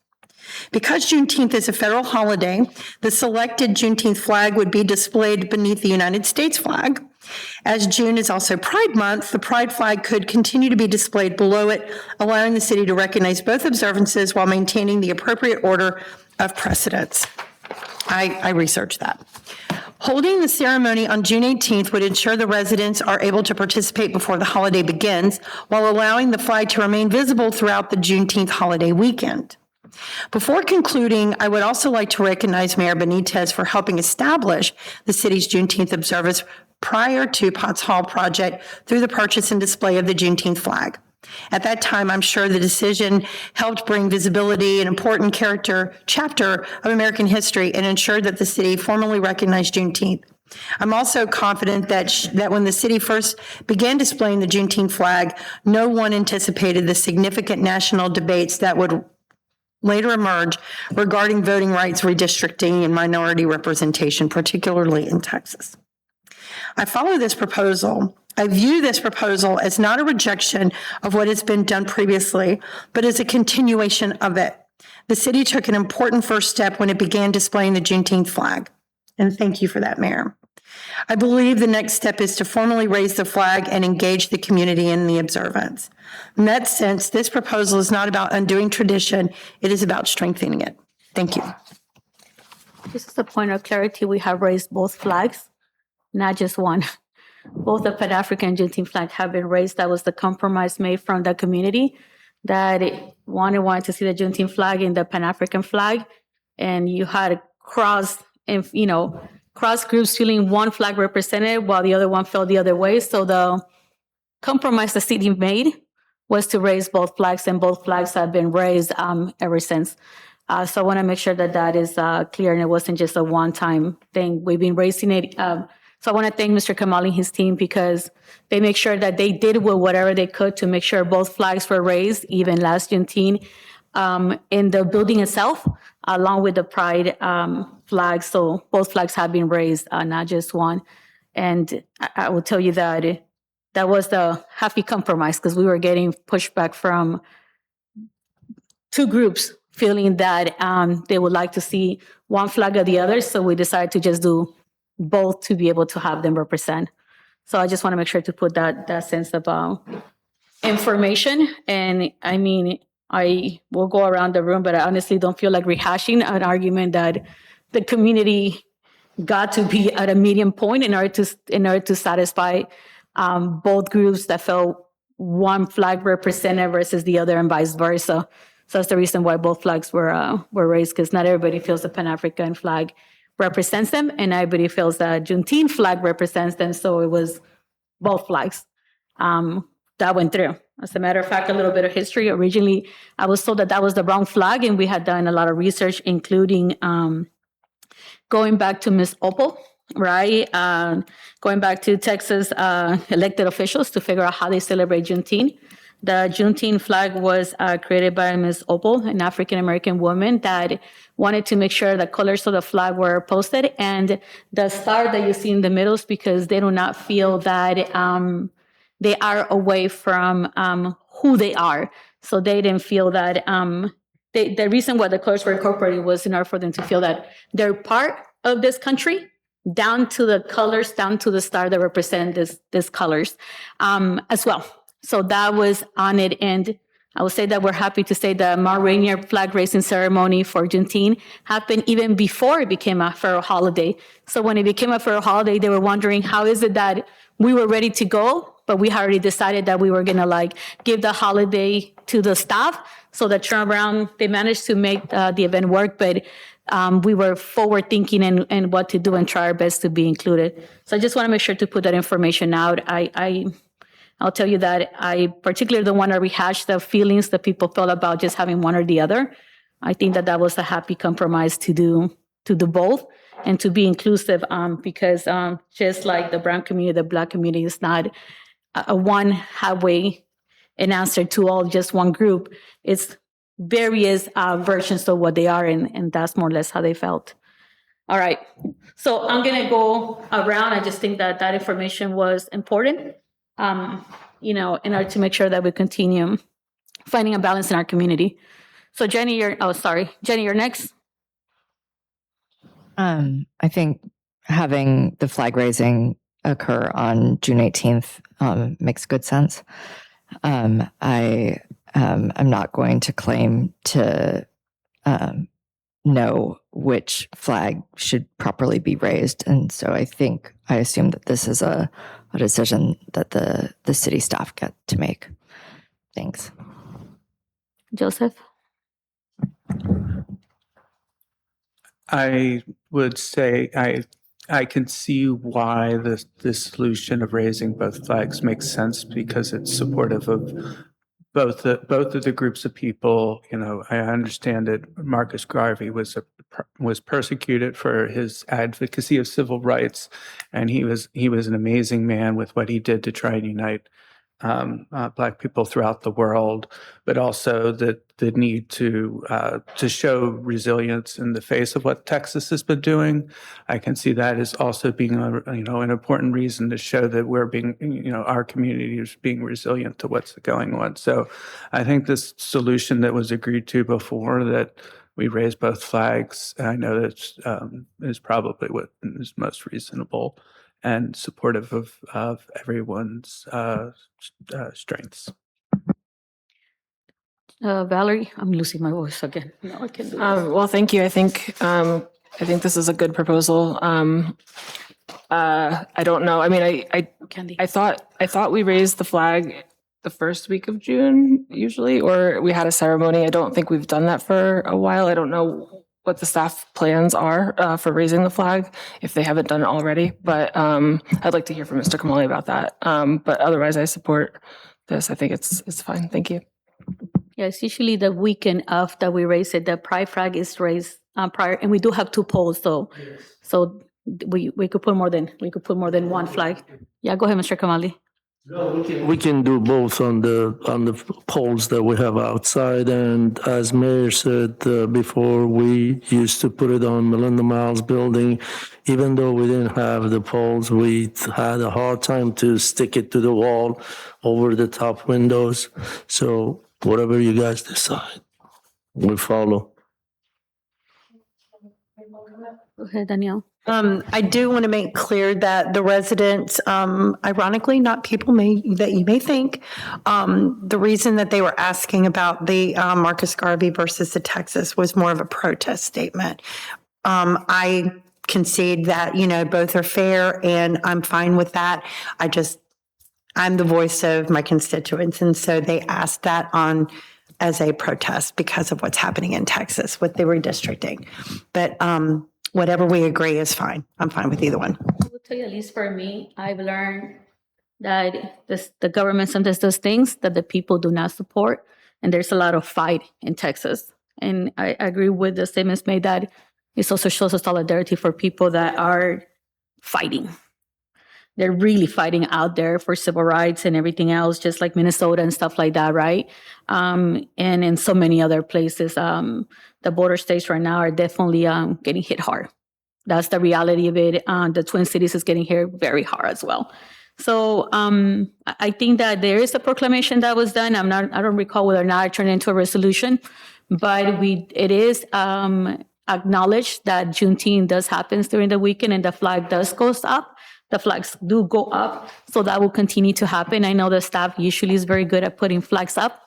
G: Because Juneteenth is a federal holiday, the selected Juneteenth flag would be displayed beneath the United States flag. As June is also Pride Month, the Pride flag could continue to be displayed below it, allowing the city to recognize both observances while maintaining the appropriate order of precedence. I researched that. Holding the ceremony on June 18th would ensure the residents are able to participate before the holiday begins, while allowing the flag to remain visible throughout the Juneteenth holiday weekend. Before concluding, I would also like to recognize Mayor Benitez for helping establish the city's Juneteenth observance prior to Potts Hall project through the purchase and display of the Juneteenth flag. At that time, I'm sure the decision helped bring visibility, an important chapter of American history, and ensured that the city formally recognized Juneteenth. I'm also confident that when the city first began displaying the Juneteenth flag, no one anticipated the significant national debates that would later emerge regarding voting rights, redistricting, and minority representation, particularly in Texas. I view this proposal as not a rejection of what has been done previously, but as a continuation of it. The city took an important first step when it began displaying the Juneteenth flag. And thank you for that, Mayor. I believe the next step is to formally raise the flag and engage the community in the observance. In that sense, this proposal is not about undoing tradition, it is about strengthening it. Thank you.
A: Just as a point of clarity, we have raised both flags, not just one. both the Pan-African and Juneteenth flag have been raised. That was the compromise made from the community that wanted to see the Juneteenth flag and the Pan-African flag. And you had cross groups feeling one flag represented while the other one felt the other way. So the compromise the city made was to raise both flags, and both flags have been raised ever since. So I want to make sure that that is clear and it wasn't just a one-time thing. We've been raising it. So I want to thank Mr. Kamali and his team because they make sure that they did whatever they could to make sure both flags were raised, even last Juneteenth, in the building itself, along with the pride flag. So both flags have been raised, not just one. And I will tell you that that was the happy compromise because we were getting pushback from two groups feeling that they would like to see one flag or the other. So we decided to just do both to be able to have them represent. So I just want to make sure to put that sense of information. And I mean, I will go around the room, but I honestly don't feel like rehashing an argument that the community got to be at a medium point in order to satisfy both groups that felt one flag represented versus the other and vice versa. So that's the reason why both flags were raised, because not everybody feels the Pan-African flag represents them, and everybody feels that Juneteenth flag represents them. So it was both flags that went through. As a matter of fact, a little bit of history. Originally, I was told that that was the wrong flag, and we had done a lot of research, including going back to Ms. Opal, right? Going back to Texas elected officials to figure out how they celebrate Juneteenth. The Juneteenth flag was created by Ms. Opal, an African-American woman that wanted to make sure the colors of the flag were posted, and the star that you see in the middle is because they do not feel that they are away from who they are. So they didn't feel that the reason why the colors were incorporated was in order for them to feel that they're part of this country, down to the colors, down to the star that represent these colors as well. So that was on it. And I would say that we're happy to say the Rainier flag raising ceremony for Juneteenth happened even before it became a federal holiday. So when it became a federal holiday, they were wondering, how is it that we were ready to go, but we had already decided that we were going to give the holiday to the staff. So the turnaround, they managed to make the event work, but we were forward thinking and what to do and try our best to be included. So I just want to make sure to put that information out. I'll tell you that I particularly don't want to rehash the feelings that people felt about just having one or the other. I think that was a happy compromise to do both and to be inclusive because just like the brown community, the Black community is not a one highway in answer to all just one group. It's various versions of what they are, and that's more or less how they felt. All right. So I'm going to go around. I just think that information was important. In order to make sure that we continue finding a balance in our community. So Jenny, you're next.
C: I think having the flag raising occur on June 18th makes good sense. I'm not going to claim to know which flag should properly be raised. And so I assume that this is a decision that the city staff get to make. Thanks.
A: Joseph?
D: I would say I can see why the solution of raising both flags makes sense because it's supportive of both of the groups of people. I understand that Marcus Garvey was persecuted for his advocacy of civil rights, and he was an amazing man with what he did to try and unite Black people throughout the world, but also the need to show resilience in the face of what Texas has been doing. I can see that as also being an important reason to show that we're being our community is being resilient to what's going on. So I think this solution that was agreed to before, that we raise both flags, I know that is probably what is most reasonable and supportive of everyone's strengths.
A: Valerie, I'm losing my voice again. No, I can't do this.
B: Well, thank you. I think this is a good proposal. I don't know. I mean,
A: Candy.
B: I thought we raised the flag the first week of June usually, or we had a ceremony. I don't think we've done that for a while. I don't know what the staff plans are for raising the flag if they haven't done it already. But I'd like to hear from Mr. Kamali about that. But otherwise, I support this. I think it's fine. Thank you.
A: Yeah, it's usually the weekend of that we raise it. The pride flag is raised prior, and we do have two poles, so we could put more than one flag. Yeah, go ahead, Mr. Kamali.
E: We can do both on the poles that we have outside, and as Mayor said before, we used to put it on Melinda Miles building. Even though we didn't have the poles, we had a hard time to stick it to the wall over the top windows. So whatever you guys decide, we follow.
A: Go ahead, Danielle.
G: I do want to make clear that the residents, ironically, not people that you may think, the reason that they were asking about the Marcus Garvey versus the Texas was more of a protest statement. I concede that, both are fair, and I'm fine with that. I'm the voice of my constituents, and so they asked that as a protest because of what's happening in Texas with the redistricting. But whatever we agree is fine. I'm fine with either one.
A: I will tell you, at least for me, I've learned that the government sometimes does things that the people do not support, and there's a lot of fight in Texas. And I agree with the statements made that it also shows a solidarity for people that are fighting. They're really fighting out there for civil rights and everything else, just like Minnesota and stuff like that, right? And in so many other places, the border states right now are definitely getting hit hard. That's the reality of it. The Twin Cities is getting hit very hard as well. So I think that there is a proclamation that was done. I don't recall whether or not it turned into a resolution, but it is acknowledged that Juneteenth does happen during the weekend and the flag does go up. The flags do go up, so that will continue to happen. I know the staff usually is very good at putting flags up,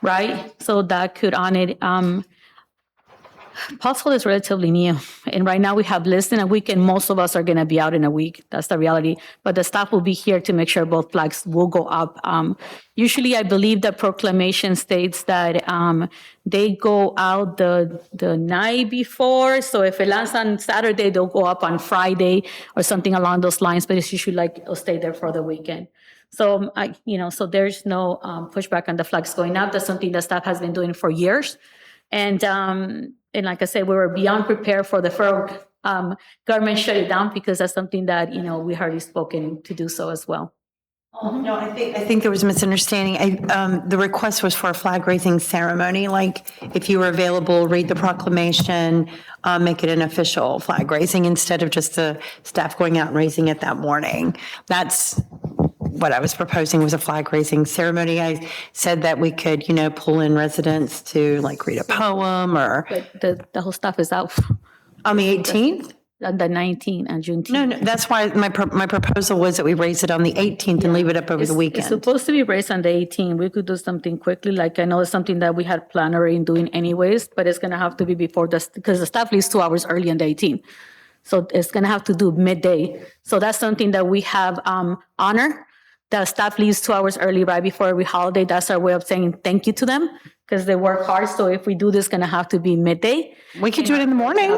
A: right? So that could on it. Possible is relatively new, and right now we have less than a week, and most of us are going to be out in a week. That's the reality. But the staff will be here to make sure both flags will go up. Usually, I believe the proclamation states that they go out the night before. So if it lands on Saturday, they'll go up on Friday or something along those lines. But it's usually like it'll stay there for the weekend. So so there's no pushback on the flags going up. That's something the staff has been doing for years, and like I said, we were beyond prepared for the federal government shut it down, because that's something that, we already spoken to do so as well.
G: No, I think there was a misunderstanding. The request was for a flag raising ceremony. Like, if you were available, read the proclamation, make it an official flag raising instead of just the staff going out and raising it that morning. That's what I was proposing, was a flag raising ceremony. I said that we could, pull in residents to read a poem or.
A: But the whole staff is out.
G: On the 18th?
A: The 19th and Juneteenth.
G: No, that's why my proposal was that we raise it on the 18th and leave it up over the weekend.
A: It's supposed to be raised on the 18th. We could do something quickly. I know it's something that we had planned already in doing anyways, but it's going to have to be before because the staff leaves 2 hours early on the 18th. So it's going to have to do midday. So that's something that we have honor. The staff leaves 2 hours early right before every holiday. That's our way of saying thank you to them, because they work hard. So if we do this, it's going to have to be midday.
G: We could do it in the morning.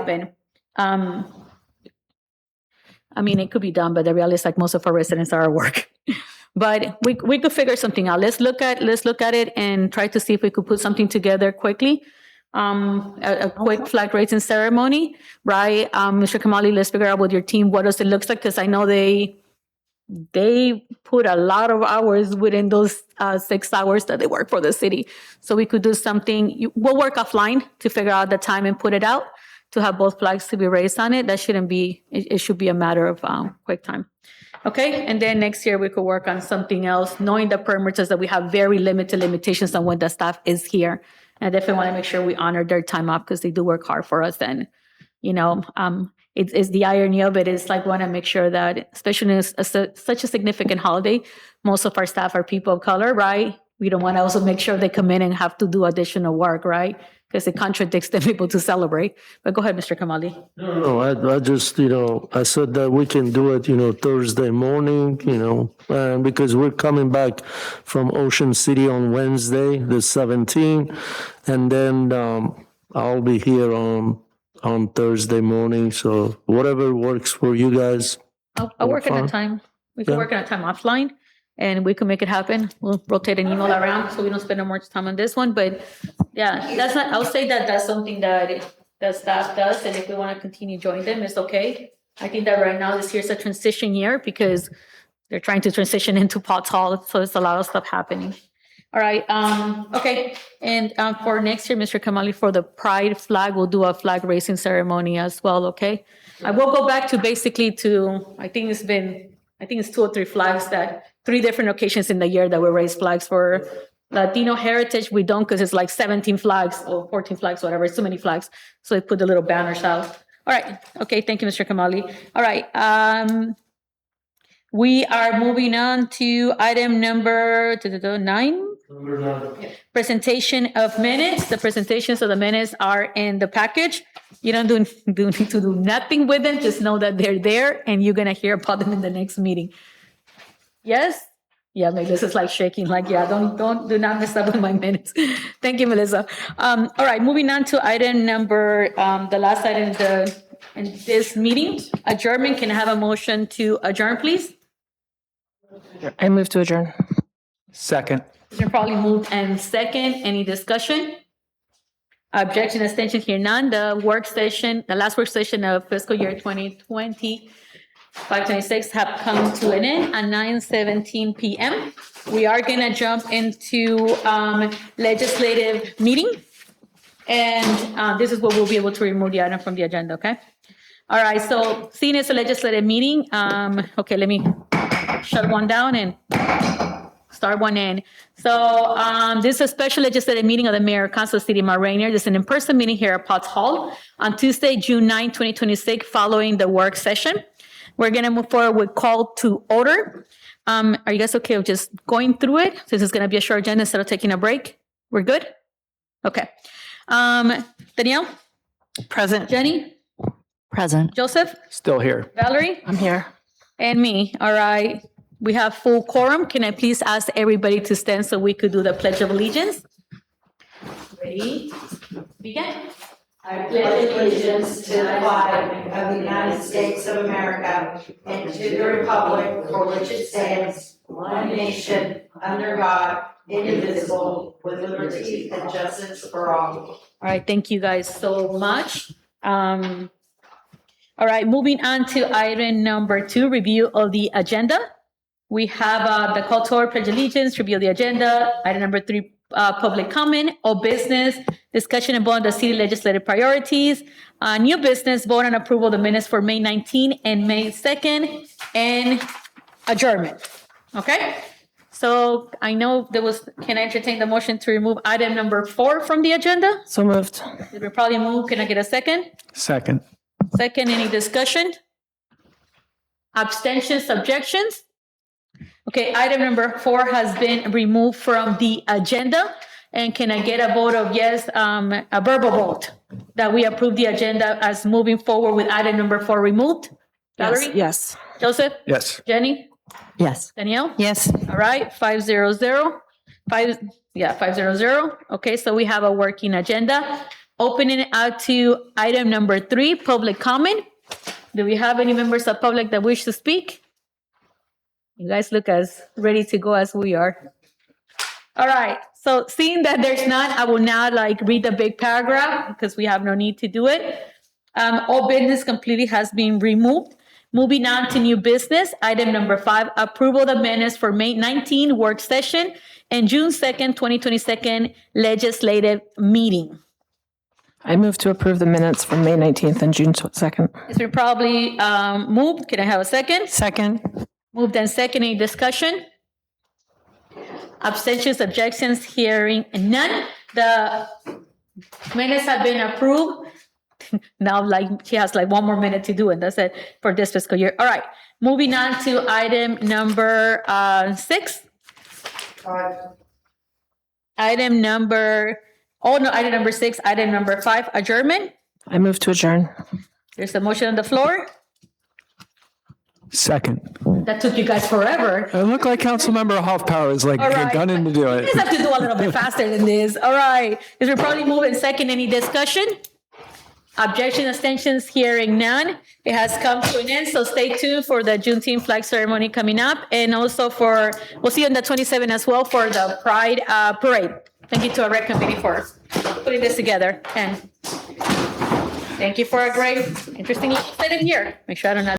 A: It could be done, but the reality is most of our residents are at work. But we could figure something out. Let's look at it and try to see if we could put something together quickly. A quick flag raising ceremony, right? Mr. Kamali, let's figure out with your team what does it look like, because I know they put a lot of hours within those 6 hours that they work for the city. So we could do something. We'll work offline to figure out the time and put it out to have both flags to be raised on it. That shouldn't be, it should be a matter of quick time. Okay, and then next year we could work on something else, knowing the perimeters that we have very limited limitations on when the staff is here. And I definitely want to make sure we honor their time off, because they do work hard for us. And, it's the irony of it is want to make sure that, especially in such a significant holiday, most of our staff are people of color, right? we don't want to also make sure they come in and have to do additional work, right? Because it contradicts them able to celebrate. But go ahead, Mr. Kamali.
E: No, I just, I said that we can do it, Thursday morning, and because we're coming back from Ocean City on Wednesday, the 17th, and then I'll be here on Thursday morning. So whatever works for you guys.
A: I'll work on a time. We can work on a time offline and we can make it happen. We'll rotate an email around so we don't spend no more time on this one. But yeah, I'll say that that's something that staff does. And if we want to continue joining them, it's okay. I think that right now this year's a transition year because they're trying to transition into Potts Hall. So there's a lot of stuff happening. All right. Okay. And for next year, Mr. Kamali, for the Pride flag, we'll do a flag raising ceremony as well. Okay. I will go back to I think it's 2 or 3 flags 3 different occasions in the year that we raise flags for Latino heritage. We don't because it's like 17 flags or 14 flags, whatever. It's too many flags. So they put the little banners out. All right. Okay. Thank you, Mr. Kamali. All right. We are moving on to item number 9. Presentation of minutes. The presentations of the minutes are in the package. You don't need to do nothing with them. Just know that they're there and you're going to hear about them in the next meeting. Yes? Yeah, Melissa is like shaking, like, yeah, do not mess up with my minutes. Thank you, Melissa. All right, moving on to item number, the last item in this meeting, adjournment. Can I have a motion to adjourn, please?
B: I move to adjourn.
D: Second.
A: You're probably moved and second. Any discussion? Objection, extension, here none. The last work session of fiscal year 2020, 526 have come to an end at 9:17 p.m. We are going to jump into legislative meeting. And this is where we'll be able to remove the item from the agenda, okay? All right, so seeing it's a legislative meeting, okay, let me shut one down and start one in. So this is a special legislative meeting of the Mayor Council of the City of Rainier. This is an in-person meeting here at Potts Hall on Tuesday, June 9, 2026, following the work session. We're going to move forward with call to order. Are you guys okay with just going through it? This is going to be a short agenda instead of taking a break. We're good? Okay. Danielle?
G: Present.
A: Jenny?
C: Present.
A: Joseph?
D: Still here.
A: Valerie?
B: I'm here.
A: And me. All right. We have full quorum. Can I please ask everybody to stand so we could do the Pledge of Allegiance? Ready? Begin.
K: I pledge allegiance to the flag of the United States of America and to the republic for which it stands, one nation, under God, indivisible, with liberty and justice for all.
A: All right, thank you guys so much. All right, moving on to item number 2, review of the agenda. We have the call to order, pledge allegiance, review of the agenda. Item number 3, public comment or business, discussion and vote on the city legislative priorities. New business, vote on approval of the minutes for May 19 and May 2nd, and adjournment. Okay? So I know can I entertain the motion to remove item number 4 from the agenda?
B: So moved.
A: It will probably move. Can I get a second?
D: Second.
A: Second, any discussion? Abstentions, objections? Okay, item number 4 has been removed from the agenda. And can I get a vote of yes, a verbal vote that we approve the agenda as moving forward with item number 4 removed? Valerie?
B: Yes.
A: Joseph?
D: Yes.
A: Jenny?
C: Yes.
A: Danielle?
G: Yes.
A: All right, 500. 500. Okay, so we have a working agenda. Opening it out to item number 3, public comment. Do we have any members of public that wish to speak? You guys look as ready to go as we are. All right, so seeing that there's none, I will now read the big paragraph because we have no need to do it. All business completely has been removed. Moving on to new business, item number 5, approval of the minutes for May 19 work session and June 2nd, 2022 legislative meeting.
B: I move to approve the minutes from May 19th and June 2nd.
A: It's been probably moved. Can I have a second?
G: Second.
A: Moved and second. Any discussion? Abstentions, objections, hearing none. The minutes have been approved. Now, she has 1 more minute to do it. That's it for this fiscal year. All right. Moving on to item number 6. Item number 6, item number 5, adjournment.
B: I move to adjourn.
A: There's a motion on the floor.
D: Second.
A: That took you guys forever.
D: It looked like Councilmember Hoffpower is like
A: All right.
D: gunning to do
A: You
D: it.
A: guys have to do a little bit faster than this. All right. Is we probably move in second? Any discussion? Objection, abstentions, hearing none. It has come to an end, so stay tuned for the Juneteenth flag ceremony coming up. And also we'll see you on the 27th as well for the Pride Parade. Thank you to our rec committee for putting this together. And thank you for a great, interesting legislative year. Make sure I don't have